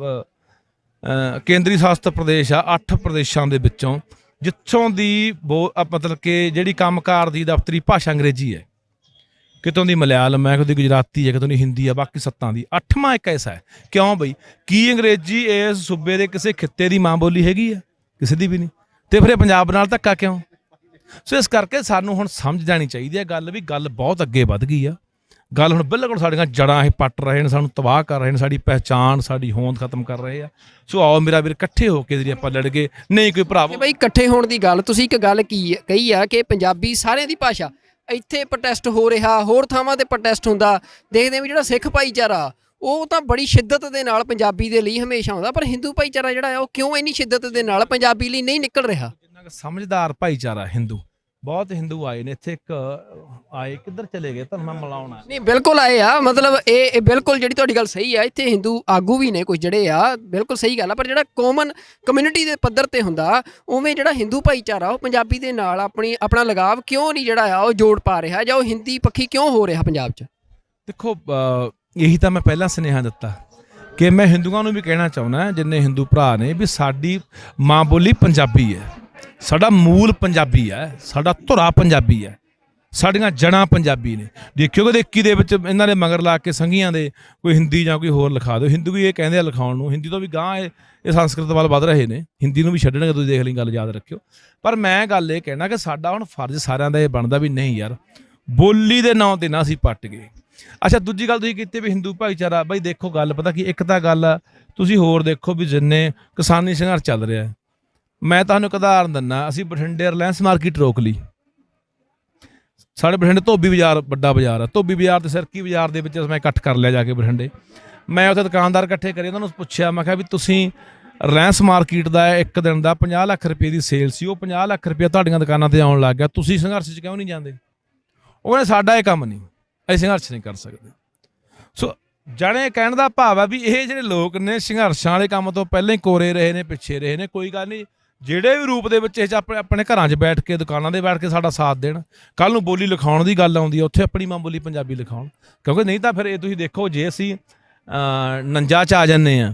ਕੇਂਦਰੀ ਸ਼ਾਸਤ ਪ੍ਰਦੇਸ਼ ਆ 8 ਪ੍ਰਦੇਸ਼ਾਂ ਦੇ ਵਿੱਚੋਂ, ਜਿੱਥੋਂ ਦੀ ਮਤਲਬ ਕਿ ਜਿਹੜੀ ਕੰਮਕਾਰ ਦੀ ਦਫ਼ਤਰੀ ਭਾਸ਼ਾ ਅੰਗਰੇਜ਼ੀ ਹੈ। ਕਿਤੋਂ ਦੀ ਮਲਿਆਲਮ ਹੈ, ਕਿਤੋਂ ਦੀ ਗੁਜਰਾਤੀ ਹੈ, ਕਿਤੋਂ ਦੀ ਹਿੰਦੀ ਆ, ਬਾਕੀ 7 ਦੀ। 8ਵਾਂ ਇੱਕ ਐਸਾ ਹੈ। ਕਿਉਂ ਬਈ? ਕੀ ਅੰਗਰੇਜ਼ੀ ਇਸ ਸੂਬੇ ਦੇ ਕਿਸੇ ਖਿੱਤੇ ਦੀ ਮਾਂ ਬੋਲੀ ਹੈਗੀ ਆ? ਕਿਸੇ ਦੀ ਵੀ ਨਹੀਂ। ਤੇ ਫਿਰ ਇਹ ਪੰਜਾਬ ਨਾਲ ਧੱਕਾ ਕਿਉਂ? ਸੋ ਇਸ ਕਰਕੇ ਸਾਨੂੰ ਹੁਣ ਸਮਝ ਜਾਣੀ ਚਾਹੀਦੀ ਹੈ ਗੱਲ, ਵੀ ਗੱਲ ਬਹੁਤ ਅੱਗੇ ਵੱਧ ਗਈ ਆ। ਗੱਲ ਹੁਣ ਬਿਲਕੁਲ ਸਾਡੀਆਂ ਜੜ੍ਹਾਂ ਇਹ ਪੱਟ ਰਹੇ ਨੇ, ਸਾਨੂੰ ਤਬਾਹ ਕਰ ਰਹੇ ਨੇ, ਸਾਡੀ ਪਹਿਚਾਣ, ਸਾਡੀ ਹੋਂਦ ਖਤਮ ਕਰ ਰਹੇ ਆ। ਸੋ ਆਓ ਮੇਰਾ ਵੀਰ, ਇਕੱਠੇ ਹੋ ਕੇ ਜਿਹੜੀ ਆਪਾਂ ਲੜ ਗਏ, ਨਹੀਂ ਕੋਈ ਭਰਾ ਬਈ ਇਕੱਠੇ ਹੋਣ ਦੀ ਗੱਲ, ਤੁਸੀਂ ਇੱਕ ਗੱਲ ਕਹੀ ਆ ਕਿ ਪੰਜਾਬੀ ਸਾਰਿਆਂ ਦੀ ਭਾਸ਼ਾ। ਇੱਥੇ ਪ੍ਰੋਟੈਸਟ ਹੋ ਰਿਹਾ, ਹੋਰ ਥਾਵਾਂ ਤੇ ਪ੍ਰੋਟੈਸਟ ਹੁੰਦਾ, ਦੇਖਦੇ ਵੀ ਜਿਹੜਾ ਸਿੱਖ ਭਾਈਚਾਰਾ ਉਹ ਤਾਂ ਬੜੀ ਸ਼ਿੱਦਤ ਦੇ ਨਾਲ ਪੰਜਾਬੀ ਦੇ ਲਈ ਹਮੇਸ਼ਾ ਆਉਂਦਾ, ਪਰ ਹਿੰਦੂ ਭਾਈਚਾਰਾ ਜਿਹੜਾ ਆ ਉਹ ਕਿਉਂ ਇੰਨੀ ਸ਼ਿੱਦਤ ਦੇ ਨਾਲ ਪੰਜਾਬੀ ਲਈ ਨਹੀਂ ਨਿਕਲ ਰਿਹਾ? ਸਮਝਦਾਰ ਭਾਈਚਾਰਾ ਹਿੰਦੂ, ਬਹੁਤ ਹਿੰਦੂ ਆਏ ਨੇ ਇੱਥੇ। ਇੱਕ ਆਏ, ਕਿੱਧਰ ਚਲੇ ਗਏ? ਧਰਮਾਂ ਮਿਲਾਉਣਾ ਨਹੀਂ, ਬਿਲਕੁਲ ਆਏ ਆ। ਮਤਲਬ ਇਹ ਬਿਲਕੁਲ ਜਿਹੜੀ ਤੁਹਾਡੀ ਗੱਲ ਸਹੀ ਆ। ਇੱਥੇ ਹਿੰਦੂ ਆਗੂ ਵੀ ਨੇ ਕੁਝ ਜਿਹੜੇ ਆ, ਬਿਲਕੁਲ ਸਹੀ ਗੱਲ ਆ। ਪਰ ਜਿਹੜਾ ਕਾਮਨ ਕਮਿਊਨਿਟੀ ਦੇ ਪੱਧਰ ਤੇ ਹੁੰਦਾ, ਉਵੇਂ ਜਿਹੜਾ ਹਿੰਦੂ ਭਾਈਚਾਰਾ ਉਹ ਪੰਜਾਬੀ ਦੇ ਨਾਲ ਆਪਣਾ ਲਗਾਵ ਕਿਉਂ ਨਹੀਂ ਜਿਹੜਾ ਆ ਉਹ ਜੋੜ ਪਾ ਰਿਹਾ, ਜਾਂ ਉਹ ਹਿੰਦੀ ਪੱਖੀ ਕਿਉਂ ਹੋ ਰਿਹਾ ਪੰਜਾਬ 'ਚ? ਦੇਖੋ ਇਹੀ ਤਾਂ ਮੈਂ ਪਹਿਲਾਂ ਸੁਨੇਹਾ ਦਿੱਤਾ ਕਿ ਮੈਂ ਹਿੰਦੂਆਂ ਨੂੰ ਵੀ ਕਹਿਣਾ ਚਾਹੁੰਦਾ, ਜਿੰਨੇ ਹਿੰਦੂ ਭਰਾ ਨੇ, ਵੀ ਸਾਡੀ ਮਾਂ ਬੋਲੀ ਪੰਜਾਬੀ ਹੈ, ਸਾਡਾ ਮੂਲ ਪੰਜਾਬੀ ਹੈ, ਸਾਡਾ ਧੁਰਾ ਪੰਜਾਬੀ ਹੈ, ਸਾਡੀਆਂ ਜੜ੍ਹਾਂ ਪੰਜਾਬੀ ਨੇ। ਦੇਖਿਓ ਕਿ 21 ਦੇ ਵਿੱਚ ਇਹਨਾਂ ਦੇ ਮਗਰ ਲਾ ਕੇ ਸੰਘੀਆਂ ਦੇ ਕੋਈ ਹਿੰਦੀ ਜਾਂ ਕੋਈ ਹੋਰ ਲਿਖਾ ਦਿਓ। ਹਿੰਦੂ ਵੀ ਇਹ ਕਹਿੰਦੇ ਆ ਲਿਖਾਉਣ ਨੂੰ, ਹਿੰਦੀ ਤੋਂ ਵੀ ਗਾਂਹ ਇਹ ਸੰਸਕ੍ਰਿਤ ਵੱਲ ਵੱਧ ਰਹੇ ਨੇ, ਹਿੰਦੀ ਨੂੰ ਵੀ ਛੱਡਣਗੇ, ਤੁਸੀਂ ਦੇਖ ਲਈ ਗੱਲ, ਯਾਦ ਰੱਖਿਓ। ਪਰ ਮੈਂ ਗੱਲ ਇਹ ਕਹਿਣਾ ਕਿ ਸਾਡਾ ਹੁਣ ਫਰਜ਼ ਸਾਰਿਆਂ ਦਾ ਇਹ ਬਣਦਾ ਵੀ ਨਹੀਂ ਯਾਰ, ਬੋਲੀ ਦੇ ਨਾਂ 'ਤੇ ਨਾ ਅਸੀਂ ਪੱਟ ਗਏ। ਅੱਛਾ, ਦੂਜੀ ਗੱਲ ਤੁਸੀਂ ਕੀਤੀ ਵੀ ਹਿੰਦੂ ਭਾਈਚਾਰਾ, ਬਈ ਦੇਖੋ ਗੱਲ ਪਤਾ ਕੀ, ਇੱਕ ਤਾਂ ਗੱਲ ਤੁਸੀਂ ਹੋਰ ਦੇਖੋ ਵੀ ਜਿੰਨੇ ਕਿਸਾਨੀ ਸੰਘਰਸ਼ ਚੱਲ ਰਿਹਾ, ਮੈਂ ਤੁਹਾਨੂੰ ਇੱਕ ਉਦਾਹਰਨ ਦਿੰਦਾ। ਅਸੀਂ ਬਠਿੰਡੇ ਰਿਲਾਇੰਸ ਮਾਰਕੀਟ ਰੋਕ ਲਈ। ਸਾਡੇ ਬਠਿੰਡੇ ਧੋਬੀ ਬਾਜ਼ਾਰ ਵੱਡਾ ਬਾਜ਼ਾਰ ਆ, ਧੋਬੀ ਬਾਜ਼ਾਰ ਤੇ ਸਿਰਕੀ ਬਾਜ਼ਾਰ ਦੇ ਵਿੱਚ ਮੈਂ ਇਕੱਠ ਕਰ ਲਿਆ ਜਾ ਕੇ ਬਠਿੰਡੇ। ਮੈਂ ਉੱਥੇ ਦੁਕਾਨਦਾਰ ਇਕੱਠੇ ਕਰੇ, ਉਹਨਾਂ ਨੂੰ ਪੁੱਛਿਆ, ਮੈਂ ਕਿਹਾ ਵੀ ਤੁਸੀਂ ਰਿਲਾਇੰਸ ਮਾਰਕੀਟ ਦਾ ਇੱਕ ਦਿਨ ਦਾ 50 ਲੱਖ ਰੁਪਏ ਦੀ ਸੇਲ ਸੀ, ਉਹ 50 ਲੱਖ ਰੁਪਏ ਤੁਹਾਡੀਆਂ ਦੁਕਾਨਾਂ ਤੇ ਆਉਣ ਲੱਗ ਗਿਆ, ਤੁਸੀਂ ਸੰਘਰਸ਼ 'ਚ ਕਿਉਂ ਨਹੀਂ ਜਾਂਦੇ? ਉਹ ਕਹਿੰਦੇ ਸਾਡਾ ਇਹ ਕੰਮ ਨਹੀਂ, ਅਸੀਂ ਸੰਘਰਸ਼ ਨਹੀਂ ਕਰ ਸਕਦੇ। ਸੋ ਜਾਣੇ ਕਹਿਣ ਦਾ ਭਾਵ ਆ ਵੀ ਇਹ ਜਿਹੜੇ ਲੋਕ ਨੇ ਸੰਘਰਸ਼ਾਂ ਵਾਲੇ ਕੰਮ ਤੋਂ ਪਹਿਲਾਂ ਹੀ ਕੋਰੇ ਰਹੇ ਨੇ, ਪਿੱਛੇ ਰਹੇ ਨੇ। ਕੋਈ ਗੱਲ ਨਹੀਂ, ਜਿਹੜੇ ਵੀ ਰੂਪ ਦੇ ਵਿੱਚ ਇਹ ਆਪਣੇ ਘਰਾਂ 'ਚ ਬੈਠ ਕੇ, ਦੁਕਾਨਾਂ 'ਤੇ ਬੈਠ ਕੇ ਸਾਡਾ ਸਾਥ ਦੇਣ। ਕੱਲ੍ਹ ਨੂੰ ਬੋਲੀ ਲਿਖਾਉਣ ਦੀ ਗੱਲ ਆਉਂਦੀ ਹੈ, ਉੱਥੇ ਆਪਣੀ ਮਾਂ ਬੋਲੀ ਪੰਜਾਬੀ ਲਿਖਾਉਣ, ਕਿਉਂਕਿ ਨਹੀਂ ਤਾਂ ਫਿਰ ਇਹ ਤੁਸੀਂ ਦੇਖੋ, ਜੇ ਅਸੀਂ 49 'ਚ ਆ ਜਾਂਦੇ ਹਾਂ,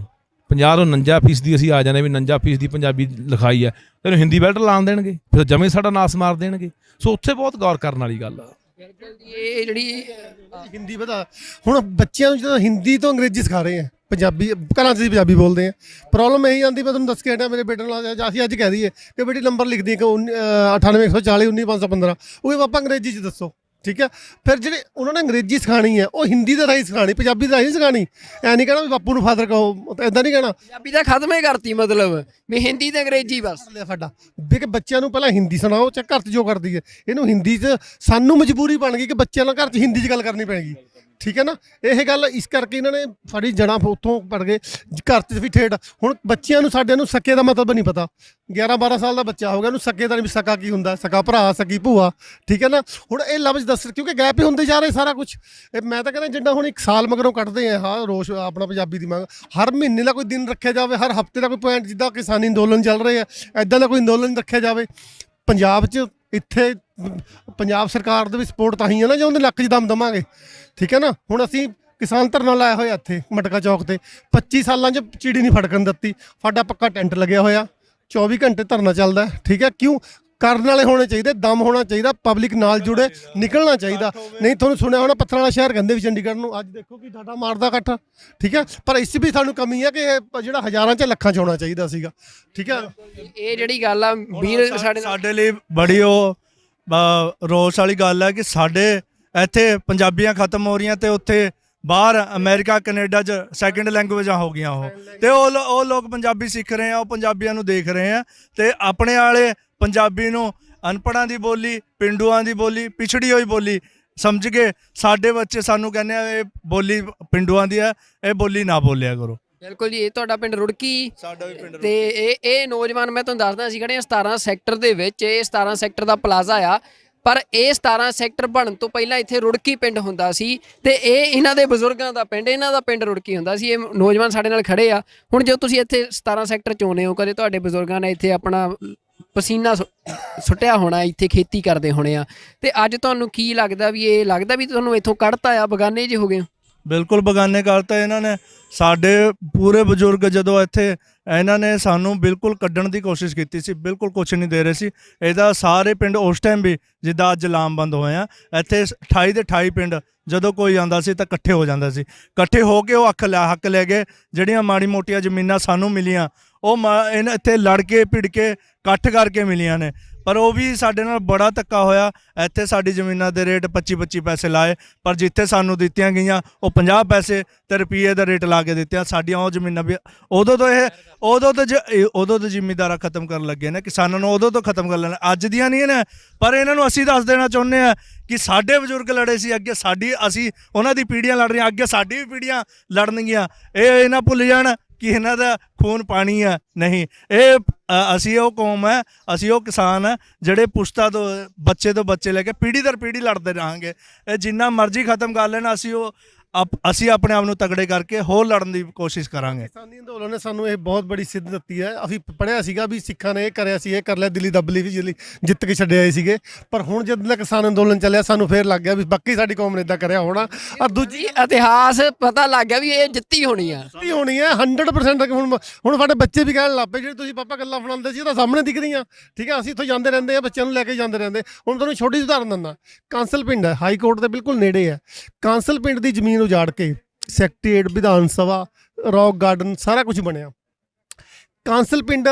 50 ਤੋਂ 49% ਅਸੀਂ ਆ ਜਾਂਦੇ ਵੀ 49% ਦੀ ਪੰਜਾਬੀ ਲਿਖਾਈ ਹੈ, ਤੈਨੂੰ ਹਿੰਦੀ ਬੈਲਟ ਲਾਉਣ ਦੇਣਗੇ, ਫਿਰ ਜਮੇ ਸਾਡਾ ਨਾਸ ਮਾਰ ਦੇਣਗੇ। ਸੋ ਉੱਥੇ ਬਹੁਤ ਗੌਰ ਕਰਨ ਵਾਲੀ ਗੱਲ ਆ। ਇਹ ਜਿਹੜੀ ਹਿੰਦੀ ਪਤਾ ਹੁਣ ਬੱਚਿਆਂ ਨੂੰ ਜਦੋਂ ਹਿੰਦੀ ਤੋਂ ਅੰਗਰੇਜ਼ੀ ਸਿਖਾ ਰਹੇ ਆ, ਪੰਜਾਬੀ ਘਰਾਂ 'ਚ ਹੀ ਪੰਜਾਬੀ ਬੋਲਦੇ ਆ। ਪ੍ਰੋਬਲਮ ਇਹੀ ਆਉਂਦੀ, ਮੈਂ ਤੁਹਾਨੂੰ ਦੱਸ ਕੇ ਹਟਿਆ, ਮੇਰੇ ਬੇਟੇ ਨੂੰ ਅਸੀਂ ਅੱਜ ਕਹਿ ਦਈਏ ਕਿ ਬੇਟੀ ਨੰਬਰ ਲਿਖਦੀ ਕਿ 98 140 19515, ਉਹ ਪਾਪਾ ਅੰਗਰੇਜ਼ੀ 'ਚ ਦੱਸੋ, ਠੀਕ ਹੈ। ਫਿਰ ਜਿਹੜੇ ਉਹਨਾਂ ਨੇ ਅੰਗਰੇਜ਼ੀ ਸਿਖਾਣੀ ਹੈ, ਉਹ ਹਿੰਦੀ ਦੇ ਰਾਹੀਂ ਸਿਖਾਣੀ, ਪੰਜਾਬੀ ਦੇ ਰਾਹੀਂ ਨਹੀਂ ਸਿਖਾਣੀ। ਐ ਨਹੀਂ ਕਹਿਣਾ ਵੀ ਬਾਪੂ ਨੂੰ ਫਾਦਰ ਕਹੋ, ਇੱਦਾਂ ਨਹੀਂ ਕਹਿਣਾ। ਪੰਜਾਬੀ ਤਾਂ ਖਤਮ ਹੀ ਕਰਤੀ, ਮਤਲਬ ਵੀ ਹਿੰਦੀ ਤੇ ਅੰਗਰੇਜ਼ੀ ਬਸ ਸਾਡਾ ਵੀ ਕਿ ਬੱਚਿਆਂ ਨੂੰ ਪਹਿਲਾਂ ਹਿੰਦੀ ਸੁਣਾਓ, ਚਾਹੇ ਘਰ 'ਚ ਜੋ ਕਰਦੀ ਹੈ, ਇਹਨੂੰ ਹਿੰਦੀ 'ਚ, ਸਾਨੂੰ ਮਜਬੂਰੀ ਬਣ ਗਈ ਕਿ ਬੱਚਿਆਂ ਨਾਲ ਘਰ 'ਚ ਹਿੰਦੀ 'ਚ ਗੱਲ ਕਰਨੀ ਪੈਗੀ, ਠੀਕ ਹੈ ਨਾ। ਇਹ ਗੱਲ ਇਸ ਕਰਕੇ ਇਹਨਾਂ ਨੇ ਸਾਡੀ ਜੜ੍ਹਾਂ ਉੱਥੋਂ ਪੜ ਗਏ, ਘਰ 'ਚ ਵੀ ਠੇਠ। ਹੁਣ ਬੱਚਿਆਂ ਨੂੰ, ਸਾਡਿਆਂ ਨੂੰ ਸਕੇ ਦਾ ਮਤਲਬ ਨਹੀਂ ਪਤਾ। 11-12 ਸਾਲ ਦਾ ਬੱਚਾ ਹੋ ਗਿਆ, ਉਹਨੂੰ ਸਕੇ ਦਾ ਨਹੀਂ, ਵੀ ਸਕਾ ਕੀ ਹੁੰਦਾ, ਸਕਾ ਭਰਾ, ਸਕੀ ਭੂਆ, ਠੀਕ ਹੈ ਨਾ। ਹੁਣ ਇਹ ਲਫ਼ਜ਼ ਦੱਸ, ਕਿਉਂਕਿ ਗੈਪ ਹੀ ਹੁੰਦੇ ਜਾ ਰਹੇ ਸਾਰਾ ਕੁਝ। ਮੈਂ ਤਾਂ ਕਹਿੰਦਾ ਜਿੱਦਾਂ ਹੁਣ 1 ਸਾਲ ਮਗਰੋਂ ਕੱਢਦੇ ਆ ਹਾਂ ਰੋਸ਼ ਆਪਣਾ ਪੰਜਾਬੀ ਦੀ ਮੰਗ, ਹਰ ਮਹੀਨੇ ਦਾ ਕੋਈ ਦਿਨ ਰੱਖਿਆ ਜਾਵੇ, ਹਰ ਹਫ਼ਤੇ ਦਾ ਕੋਈ ਪੁਆਇੰਟ, ਜਿੱਦਾਂ ਕਿਸਾਨੀ ਅੰਦੋਲਨ ਚੱਲ ਰਹੇ ਆ, ਇੱਦਾਂ ਦਾ ਕੋਈ ਅੰਦੋਲਨ ਰੱਖਿਆ ਜਾਵੇ ਪੰਜਾਬ 'ਚ। ਇੱਥੇ ਪੰਜਾਬ ਸਰਕਾਰ ਦੇ ਵੀ ਸਪੋਰਟ ਤਾਂ ਹੀ ਹੈ ਨਾ, ਜੇ ਉਹਦੇ ਲੱਕ 'ਚ ਦਮ ਦੇਵਾਂਗੇ, ਠੀਕ ਹੈ ਨਾ। ਹੁਣ ਅਸੀਂ ਕਿਸਾਨ ਧਰਨਾ ਲਾਇਆ ਹੋਇਆ ਇੱਥੇ ਮਟਕਾ ਚੌਕ ਤੇ, 25 ਸਾਲਾਂ 'ਚ ਚਿੜੀ ਨਹੀਂ ਫੜਕਣ ਦਿੱਤੀ। ਸਾਡਾ ਪੱਕਾ ਟੈਂਟ ਲੱਗਿਆ ਹੋਇਆ, 24 ਘੰਟੇ ਧਰਨਾ ਚੱਲਦਾ, ਠੀਕ ਹੈ। ਕਿਉਂ? ਕਰਨ ਵਾਲੇ ਹੋਣੇ ਚਾਹੀਦੇ, ਦਮ ਹੋਣਾ ਚਾਹੀਦਾ, ਪਬਲਿਕ ਨਾਲ ਜੁੜੇ, ਨਿਕਲਣਾ ਚਾਹੀਦਾ। ਨਹੀਂ ਤੁਹਾਨੂੰ ਸੁਣਿਆ ਹੋਣਾ ਪੱਥਰਾਂ ਵਾਲਾ ਸ਼ਹਿਰ ਕਹਿੰਦੇ ਵੀ ਚੰਡੀਗੜ੍ਹ ਨੂੰ, ਅੱਜ ਦੇਖੋ ਕਿ ਸਾਡਾ ਮਾਰਦਾ ਇਕੱਠ, ਠੀਕ ਹੈ। ਪਰ ਇਸ ਵੀ ਸਾਨੂੰ ਕਮੀ ਹੈ ਕਿ ਇਹ ਜਿਹੜਾ ਹਜ਼ਾਰਾਂ 'ਚ ਲੱਖਾਂ 'ਚ ਹੋਣਾ ਚਾਹੀਦਾ ਸੀਗਾ, ਠੀਕ ਹੈ। ਇਹ ਜਿਹੜੀ ਗੱਲ ਆ ਵੀਰ ਸਾਡੇ ਲਈ ਬੜੀ ਉਹ ਰੋਸ ਵਾਲੀ ਗੱਲ ਹੈ ਕਿ ਸਾਡੇ ਇੱਥੇ ਪੰਜਾਬੀਆਂ ਖਤਮ ਹੋ ਰਹੀਆਂ ਤੇ ਉੱਥੇ ਬਾਹਰ ਅਮਰੀਕਾ ਕੈਨੇਡਾ 'ਚ ਸੈਕੰਡ ਲੈਂਗੁਏਜਾਂ ਹੋ ਗਈਆਂ ਉਹ, ਤੇ ਉਹ ਲੋਕ ਪੰਜਾਬੀ ਸਿੱਖ ਰਹੇ ਆ, ਉਹ ਪੰਜਾਬੀਆਂ ਨੂੰ ਦੇਖ ਰਹੇ ਆ, ਤੇ ਆਪਣੇ ਵਾਲੇ ਪੰਜਾਬੀ ਨੂੰ ਅਨਪੜ੍ਹਾਂ ਦੀ ਬੋਲੀ, ਪਿੰਡੂਆਂ ਦੀ ਬੋਲੀ, ਪਿਛੜੀ ਹੋਈ ਬੋਲੀ ਸਮਝ ਕੇ ਸਾਡੇ ਬੱਚੇ ਸਾਨੂੰ ਕਹਿੰਦੇ ਆ ਇਹ ਬੋਲੀ ਪਿੰਡੂਆਂ ਦੀ ਹੈ, ਇਹ ਬੋਲੀ ਨਾ ਬੋਲਿਆ ਕਰੋ। ਬਿਲਕੁਲ ਜੀ, ਇਹ ਤੁਹਾਡਾ ਪਿੰਡ ਰੁੜਕੀ, ਸਾਡਾ ਵੀ ਪਿੰਡ, ਤੇ ਇਹ ਨੌਜਵਾਨ, ਮੈਂ ਤੁਹਾਨੂੰ ਦੱਸਦਾ, ਅਸੀਂ ਖੜੇ ਹਾਂ 17 ਸੈਕਟਰ ਦੇ ਵਿੱਚ। ਇਹ 17 ਸੈਕਟਰ ਦਾ ਪਲਾਜ਼ਾ ਆ, ਪਰ ਇਹ 17 ਸੈਕਟਰ ਬਣਨ ਤੋਂ ਪਹਿਲਾਂ ਇੱਥੇ ਰੁੜਕੀ ਪਿੰਡ ਹੁੰਦਾ ਸੀ, ਤੇ ਇਹ ਇਹਨਾਂ ਦੇ ਬਜ਼ੁਰਗਾਂ ਦਾ ਪਿੰਡ, ਇਹਨਾਂ ਦਾ ਪਿੰਡ ਰੁੜਕੀ ਹੁੰਦਾ ਸੀ। ਇਹ ਨੌਜਵਾਨ ਸਾਡੇ ਨਾਲ ਖੜੇ ਆ। ਹੁਣ ਜੋ ਤੁਸੀਂ ਇੱਥੇ 17 ਸੈਕਟਰ 'ਚ ਆਉਂਦੇ ਹੋ, ਕਦੇ ਤੁਹਾਡੇ ਬਜ਼ੁਰਗਾਂ ਨੇ ਇੱਥੇ ਆਪਣਾ ਪਸੀਨਾ ਸੁੱਟਿਆ ਹੋਣਾ, ਇੱਥੇ ਖੇਤੀ ਕਰਦੇ ਹੋਣੇ ਆ, ਤੇ ਅੱਜ ਤੁਹਾਨੂੰ ਕੀ ਲੱਗਦਾ ਵੀ ਇਹ ਲੱਗਦਾ ਵੀ ਤੁਹਾਨੂੰ ਇੱਥੋਂ ਕੱਢਤਾ ਆ, ਬਗਾਨੇ ਜਿਹੇ ਹੋ ਗਏ? ਬਿਲਕੁਲ ਬਗਾਨੇ ਕਰਤਾ ਇਹਨਾਂ ਨੇ। ਸਾਡੇ ਪੂਰੇ ਬਜ਼ੁਰਗ ਜਦੋਂ ਇੱਥੇ ਇਹਨਾਂ ਨੇ ਸਾਨੂੰ ਬਿਲਕੁਲ ਕੱਢਣ ਦੀ ਕੋਸ਼ਿਸ਼ ਕੀਤੀ ਸੀ, ਬਿਲਕੁਲ ਕੁਛ ਨਹੀਂ ਦੇ ਰਹੇ ਸੀ। ਇਹਦਾ ਸਾਰੇ ਪਿੰਡ ਉਸ ਟਾਈਮ ਵੀ ਜਿੱਦਾਂ ਅੱਜ ਲਾਮਬੰਦ ਹੋਏ ਆ, ਇੱਥੇ 28 ਦੇ 28 ਪਿੰਡ ਜਦੋਂ ਕੋਈ ਆਉਂਦਾ ਸੀ ਤਾਂ ਇਕੱਠੇ ਹੋ ਜਾਂਦਾ ਸੀ। ਇਕੱਠੇ ਹੋ ਕੇ ਉਹ ਹੱਕ ਲੈ ਗਏ। ਜਿਹੜੀਆਂ ਮਾੜੀ ਮੋਟੀਆਂ ਜ਼ਮੀਨਾਂ ਸਾਨੂੰ ਮਿਲੀਆਂ ਉਹ ਇਹਨਾਂ ਇੱਥੇ ਲੜ ਕੇ ਭਿੜ ਕੇ ਇਕੱਠ ਕਰਕੇ ਮਿਲੀਆਂ ਨੇ, ਪਰ ਉਹ ਵੀ ਸਾਡੇ ਨਾਲ ਬੜਾ ਧੱਕਾ ਹੋਇਆ। ਇੱਥੇ ਸਾਡੀ ਜ਼ਮੀਨਾਂ ਦੇ ਰੇਟ 25-25 ਪੈਸੇ ਲਾਏ, ਪਰ ਜਿੱਥੇ ਸਾਨੂੰ ਦਿੱਤੀਆਂ ਗਈਆਂ ਉਹ 50 ਪੈਸੇ ਤੇ ਰੁਪਈਏ ਦਾ ਰੇਟ ਲਾ ਕੇ ਦਿੱਤੀਆਂ। ਸਾਡੀਆਂ ਉਹ ਜ਼ਮੀਨਾਂ ਵੀ ਉਦੋਂ ਤੋਂ ਜ਼ਿਮੀਂਦਾਰਾਂ ਖਤਮ ਕਰਨ ਲੱਗੇ ਨੇ, ਕਿਸਾਨਾਂ ਨੂੰ ਉਦੋਂ ਤੋਂ ਖਤਮ ਕਰ ਲੈਣਾ, ਅੱਜ ਦੀਆਂ ਨਹੀਂ ਨੇ। ਪਰ ਇਹਨਾਂ ਨੂੰ ਅਸੀਂ ਦੱਸ ਦੇਣਾ ਚਾਹੁੰਦੇ ਹਾਂ ਕਿ ਸਾਡੇ ਬਜ਼ੁਰਗ ਲੜੇ ਸੀ, ਅੱਗੇ ਅਸੀਂ ਉਹਨਾਂ ਦੀ ਪੀੜ੍ਹੀਆਂ ਲੜ ਰਹੀਆਂ, ਅੱਗੇ ਸਾਡੀ ਵੀ ਪੀੜ੍ਹੀਆਂ ਲੜਨਗੀਆਂ। ਇਹ ਨਾ ਭੁੱਲ ਜਾਣ ਕਿ ਇਹਨਾਂ ਦਾ ਖੂਨ ਪਾਣੀ ਹੈ ਨਹੀਂ। ਇਹ ਅਸੀਂ ਉਹ ਕੌਮ ਹੈ, ਅਸੀਂ ਉਹ ਕਿਸਾਨ ਹੈ ਜਿਹੜੇ ਪੁਸ਼ਤਾ ਤੋਂ ਬੱਚੇ ਲੈ ਕੇ ਪੀੜ੍ਹੀ ਦਰ ਪੀੜ੍ਹੀ ਲੜਦੇ ਰਹਾਂਗੇ। ਇਹ ਜਿੰਨਾ ਮਰਜ਼ੀ ਖਤਮ ਕਰ ਲੈਣ, ਅਸੀਂ ਉਹ ਅਸੀਂ ਆਪਣੇ ਆਪ ਨੂੰ ਤਗੜੇ ਕਰਕੇ ਹੋਰ ਲੜਨ ਦੀ ਕੋਸ਼ਿਸ਼ ਕਰਾਂਗੇ। ਕਿਸਾਨੀ ਅੰਦੋਲਨ ਨੇ ਸਾਨੂੰ ਇਹ ਬਹੁਤ ਬੜੀ ਸਿੱਧ ਦਿੱਤੀ ਹੈ। ਅਸੀਂ ਪੜ੍ਹਿਆ ਸੀਗਾ ਵੀ ਸਿੱਖਾਂ ਨੇ ਇਹ ਕਰਿਆ ਸੀ, ਇਹ ਕਰ ਲਿਆ, ਦਿੱਲੀ ਦੱਬ ਲਈ ਵੀ ਦਿੱਲੀ ਜਿੱਤ ਕੇ ਛੱਡੇ ਆਏ ਸੀਗੇ, ਪਰ ਹੁਣ ਜਦੋਂ ਦਾ ਕਿਸਾਨ ਅੰਦੋਲਨ ਚੱਲਿਆ ਸਾਨੂੰ ਫੇਰ ਲੱਗ ਗਿਆ ਵੀ ਬਾਕੀ ਸਾਡੀ ਕੌਮ ਨੇ ਇਦਾਂ ਕਰਿਆ ਹੋਣਾ। ਔਰ ਦੂਜੀ ਇਤਿਹਾਸ ਪਤਾ ਲੱਗ ਗਿਆ ਵੀ ਇਹ ਜਿੱਤੀ ਹੋਣੀ ਆ, ਜਿੱਤੀ ਹੋਣੀ ਹੈ 100%। ਹੁਣ ਸਾਡੇ ਬੱਚੇ ਵੀ ਕਹਿਣ ਲੱਗ ਪਏ ਜਿਹੜੇ ਤੁਸੀਂ ਪਾਪਾ ਗੱਲਾਂ ਸੁਣਾਉਂਦੇ ਸੀ ਉਹ ਤਾਂ ਸਾਹਮਣੇ ਦਿਖ ਰਹੀਆਂ, ਠੀਕ ਹੈ। ਅਸੀਂ ਇੱਥੋਂ ਜਾਂਦੇ ਰਹਿੰਦੇ ਆ, ਬੱਚਿਆਂ ਨੂੰ ਲੈ ਕੇ ਜਾਂਦੇ ਰਹਿੰਦੇ। ਹੁਣ ਤੁਹਾਨੂੰ ਛੋਟੀ ਜਿਹੀ ਉਦਾਹਰਨ ਦਿੰਦਾ, ਕਾਂਸਲ ਪਿੰਡ ਹੈ, ਹਾਈ ਕੋਰਟ ਦੇ ਬਿਲਕੁਲ ਨੇੜੇ ਹੈ। ਕਾਂਸਲ ਪਿੰਡ ਦੀ ਜ਼ਮੀਨ ਉਜਾੜ ਕੇ secretariat, Vidhan Sabha, rock garden ਸਾਰਾ ਕੁਝ ਬਣਿਆ। ਕਾਂਸਲ ਪਿੰਡ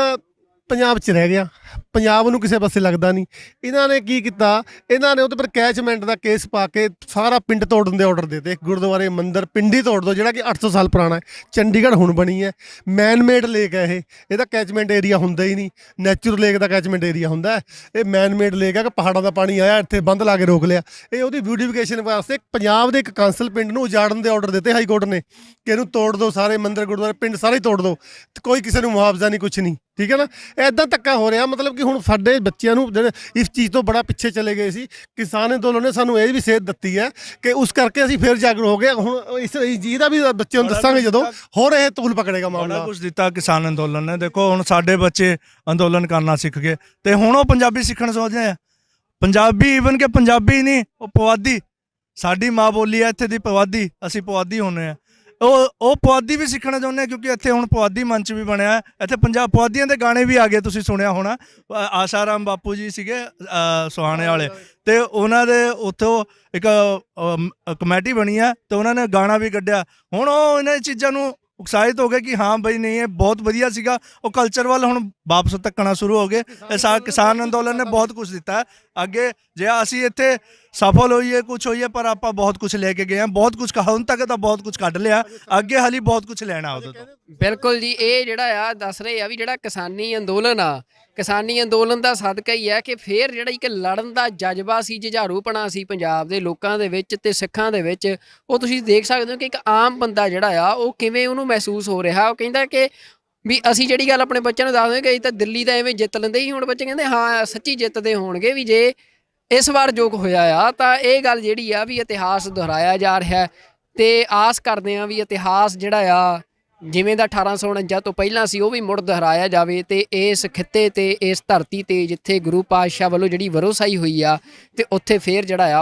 ਪੰਜਾਬ 'ਚ ਰਹਿ ਗਿਆ, ਪੰਜਾਬ ਨੂੰ ਕਿਸੇ ਪਾਸੇ ਲੱਗਦਾ ਨਹੀਂ। ਇਹਨਾਂ ਨੇ ਕੀ ਕੀਤਾ, ਇਹਨਾਂ ਨੇ ਉਹਦੇ ਪਰ ਕੈਚਮੈਂਟ ਦਾ ਕੇਸ ਪਾ ਕੇ ਸਾਰਾ ਪਿੰਡ ਤੋੜਨ ਦੇ ਆਰਡਰ ਦੇ ਦਿੱਤੇ। ਗੁਰਦੁਆਰੇ, ਮੰਦਿਰ, ਪਿੰਡ ਹੀ ਤੋੜ ਦਿਓ ਜਿਹੜਾ ਕਿ 800 ਸਾਲ ਪੁਰਾਣਾ ਹੈ। ਚੰਡੀਗੜ੍ਹ ਹੁਣ ਬਣੀ ਹੈ, ਮੈਨ ਮੇਡ ਲੇਕ ਹੈ ਇਹਦਾ ਕੈਚਮੈਂਟ ਏਰੀਆ ਹੁੰਦਾ ਹੀ ਨਹੀਂ। ਨੈਚੁਰਲ ਲੇਕ ਦਾ ਕੈਚਮੈਂਟ ਏਰੀਆ ਹੁੰਦਾ, ਇਹ ਮੈਨ ਮੇਡ ਲੇਕ ਹੈ ਕਿ ਪਹਾੜਾਂ ਦਾ ਪਾਣੀ ਆਇਆ ਇੱਥੇ ਬੰਦ ਲਾ ਕੇ ਰੋਕ ਲਿਆ। ਇਹ ਉਹਦੀ ਬਿਊਟੀਫਿਕੇਸ਼ਨ ਵਾਸਤੇ ਪੰਜਾਬ ਦੇ ਇੱਕ ਕਾਂਸਲ ਪਿੰਡ ਨੂੰ ਉਜਾੜਨ ਦੇ ਆਰਡਰ ਦਿੱਤੇ ਹਾਈ ਕੋਰਟ ਨੇ ਕਿ ਇਹਨੂੰ ਤੋੜ ਦਿਓ, ਸਾਰੇ ਮੰਦਿਰ, ਗੁਰਦੁਆਰੇ, ਪਿੰਡ ਸਾਰੇ ਹੀ ਤੋੜ ਦਿਓ, ਕੋਈ ਕਿਸੇ ਨੂੰ ਮੁਆਵਜ਼ਾ ਨਹੀਂ, ਕੁਛ ਨਹੀਂ, ਠੀਕ ਹੈ ਨਾ। ਇੱਦਾਂ ਧੱਕਾ ਹੋ ਰਿਹਾ, ਮਤਲਬ ਕਿ ਹੁਣ ਸਾਡੇ ਬੱਚਿਆਂ ਨੂੰ ਜਿਹੜੇ ਇਸ ਚੀਜ਼ ਤੋਂ ਬੜਾ ਪਿੱਛੇ ਚਲੇ ਗਏ ਸੀ। ਕਿਸਾਨ ਅੰਦੋਲਨ ਨੇ ਸਾਨੂੰ ਇਹ ਵੀ ਸੇਧ ਦਿੱਤੀ ਹੈ ਕਿ ਉਸ ਕਰਕੇ ਅਸੀਂ ਫਿਰ ਜਾਗਰੂਕ ਹੋ ਗਏ। ਹੁਣ ਇਸ ਜਿਹਦਾ ਵੀ ਬੱਚਿਆਂ ਨੂੰ ਦੱਸਾਂਗੇ ਜਦੋਂ ਹੋਰ ਇਹ ਤੂਲ ਪਕੜੇਗਾ ਮਾਮਲਾ। ਬੜਾ ਕੁਝ ਦਿੱਤਾ ਕਿਸਾਨ ਅੰਦੋਲਨ ਨੇ। ਦੇਖੋ ਹੁਣ ਸਾਡੇ ਬੱਚੇ ਅੰਦੋਲਨ ਕਰਨਾ ਸਿੱਖ ਗਏ ਤੇ ਹੁਣ ਉਹ ਪੰਜਾਬੀ ਸਿੱਖਣ ਸੋਚਦੇ ਆ। ਪੰਜਾਬੀ ਈਵਨ ਕਿ ਪੰਜਾਬੀ ਨਹੀਂ, ਉਹ ਪੁਆਧੀ ਸਾਡੀ ਮਾਂ ਬੋਲੀ ਹੈ, ਇੱਥੇ ਦੀ ਪੁਆਧੀ, ਅਸੀਂ ਪੁਆਧੀ ਹੁੰਦੇ ਆ। ਉਹ ਪੁਆਧੀ ਵੀ ਸਿੱਖਣਾ ਚਾਹੁੰਦੇ ਆ ਕਿਉਂਕਿ ਇੱਥੇ ਹੁਣ ਪੁਆਧੀ ਮੰਚ ਵੀ ਬਣਿਆ। ਇੱਥੇ ਪੰਜਾਬ ਪੁਆਧੀਆਂ ਦੇ ਗਾਣੇ ਵੀ ਆ ਗਏ, ਤੁਸੀਂ ਸੁਣਿਆ ਹੋਣਾ। ਆਸ਼ਾਰਾਮ ਬਾਪੂ ਜੀ ਸੀਗੇ ਸੁਹਾਣੇ ਵਾਲੇ, ਤੇ ਉਹਨਾਂ ਦੇ ਉੱਥੋਂ ਇੱਕ ਕਮੇਟੀ ਬਣੀ ਆ ਤੇ ਉਹਨਾਂ ਨੇ ਗਾਣਾ ਵੀ ਕੱਢਿਆ। ਹੁਣ ਉਹ ਇਹਨਾਂ ਚੀਜ਼ਾਂ ਨੂੰ ਉਤਸ਼ਾਹਿਤ ਹੋ ਗਏ ਕਿ ਹਾਂ ਬਈ ਨਹੀਂ ਇਹ ਬਹੁਤ ਵਧੀਆ ਸੀਗਾ। ਉਹ ਕਲਚਰ ਵੱਲ ਹੁਣ ਵਾਪਸ ਤੱਕਣਾ ਸ਼ੁਰੂ ਹੋ ਗਏ। ਕਿਸਾਨ ਅੰਦੋਲਨ ਨੇ ਬਹੁਤ ਕੁਝ ਦਿੱਤਾ ਅੱਗੇ। ਜੇ ਅਸੀਂ ਇੱਥੇ ਸਫਲ ਹੋਈਏ, ਕੁਝ ਹੋਈਏ, ਪਰ ਆਪਾਂ ਬਹੁਤ ਕੁਝ ਲੈ ਕੇ ਗਏ ਹਾਂ, ਬਹੁਤ ਕੁਝ ਹੁਣ ਤੱਕ ਤਾਂ ਬਹੁਤ ਕੁਝ ਕੱਢ ਲਿਆ, ਅੱਗੇ ਹਾਲੀ ਬਹੁਤ ਕੁਝ ਲੈਣਾ ਉਹਦੇ ਤੋਂ। ਬਿਲਕੁਲ ਜੀ, ਇਹ ਜਿਹੜਾ ਆ ਦੱਸ ਰਹੇ ਆ ਵੀ ਜਿਹੜਾ ਕਿਸਾਨੀ ਅੰਦੋਲਨ ਆ, ਕਿਸਾਨੀ ਅੰਦੋਲਨ ਦਾ ਸਦਕਾ ਹੀ ਹੈ ਕਿ ਫੇਰ ਜਿਹੜਾ ਇੱਕ ਲੜਨ ਦਾ ਜਜ਼ਬਾ ਸੀ, ਜੁਝਾਰੂਪਣਾ ਸੀ ਪੰਜਾਬ ਦੇ ਲੋਕਾਂ ਦੇ ਵਿੱਚ ਤੇ ਸਿੱਖਾਂ ਦੇ ਵਿੱਚ, ਉਹ ਤੁਸੀਂ ਦੇਖ ਸਕਦੇ ਹੋ ਕਿ ਇੱਕ ਆਮ ਬੰਦਾ ਜਿਹੜਾ ਆ ਉਹ ਕਿਵੇਂ ਉਹਨੂੰ ਮਹਿਸੂਸ ਹੋ ਰਿਹਾ। ਉਹ ਕਹਿੰਦਾ ਕਿ ਵੀ ਅਸੀਂ ਜਿਹੜੀ ਗੱਲ ਆਪਣੇ ਬੱਚਿਆਂ ਨੂੰ ਦੱਸਦੇ ਕਿ ਤਾਂ ਦਿੱਲੀ ਦਾ ਐਵੇਂ ਜਿੱਤ ਲੈਂਦੇ ਹੀ, ਹੁਣ ਬੱਚੇ ਕਹਿੰਦੇ ਹਾਂ ਸੱਚੀ ਜਿੱਤਦੇ ਹੋਣਗੇ ਵੀ ਜੇ ਇਸ ਵਾਰ ਜੋ ਹੋਇਆ ਆ। ਤਾਂ ਇਹ ਗੱਲ ਜਿਹੜੀ ਆ ਵੀ ਇਤਿਹਾਸ ਦੁਹਰਾਇਆ ਜਾ ਰਿਹਾ ਤੇ ਆਸ ਕਰਦੇ ਆ ਵੀ ਇਤਿਹਾਸ ਜਿਹੜਾ ਆ ਜਿਵੇਂ ਦਾ 1849 ਤੋਂ ਪਹਿਲਾਂ ਸੀ ਉਹ ਵੀ ਮੁੜ ਦੁਹਰਾਇਆ ਜਾਵੇ ਤੇ ਇਸ ਖਿੱਤੇ ਤੇ ਇਸ ਧਰਤੀ ਤੇ ਜਿੱਥੇ ਗੁਰੂ ਪਾਤਸ਼ਾਹ ਵੱਲੋਂ ਜਿਹੜੀ ਵਰੋਸਾਈ ਹੋਈ ਆ ਤੇ ਉੱਥੇ ਫੇਰ ਜਿਹੜਾ ਆ ਉਹ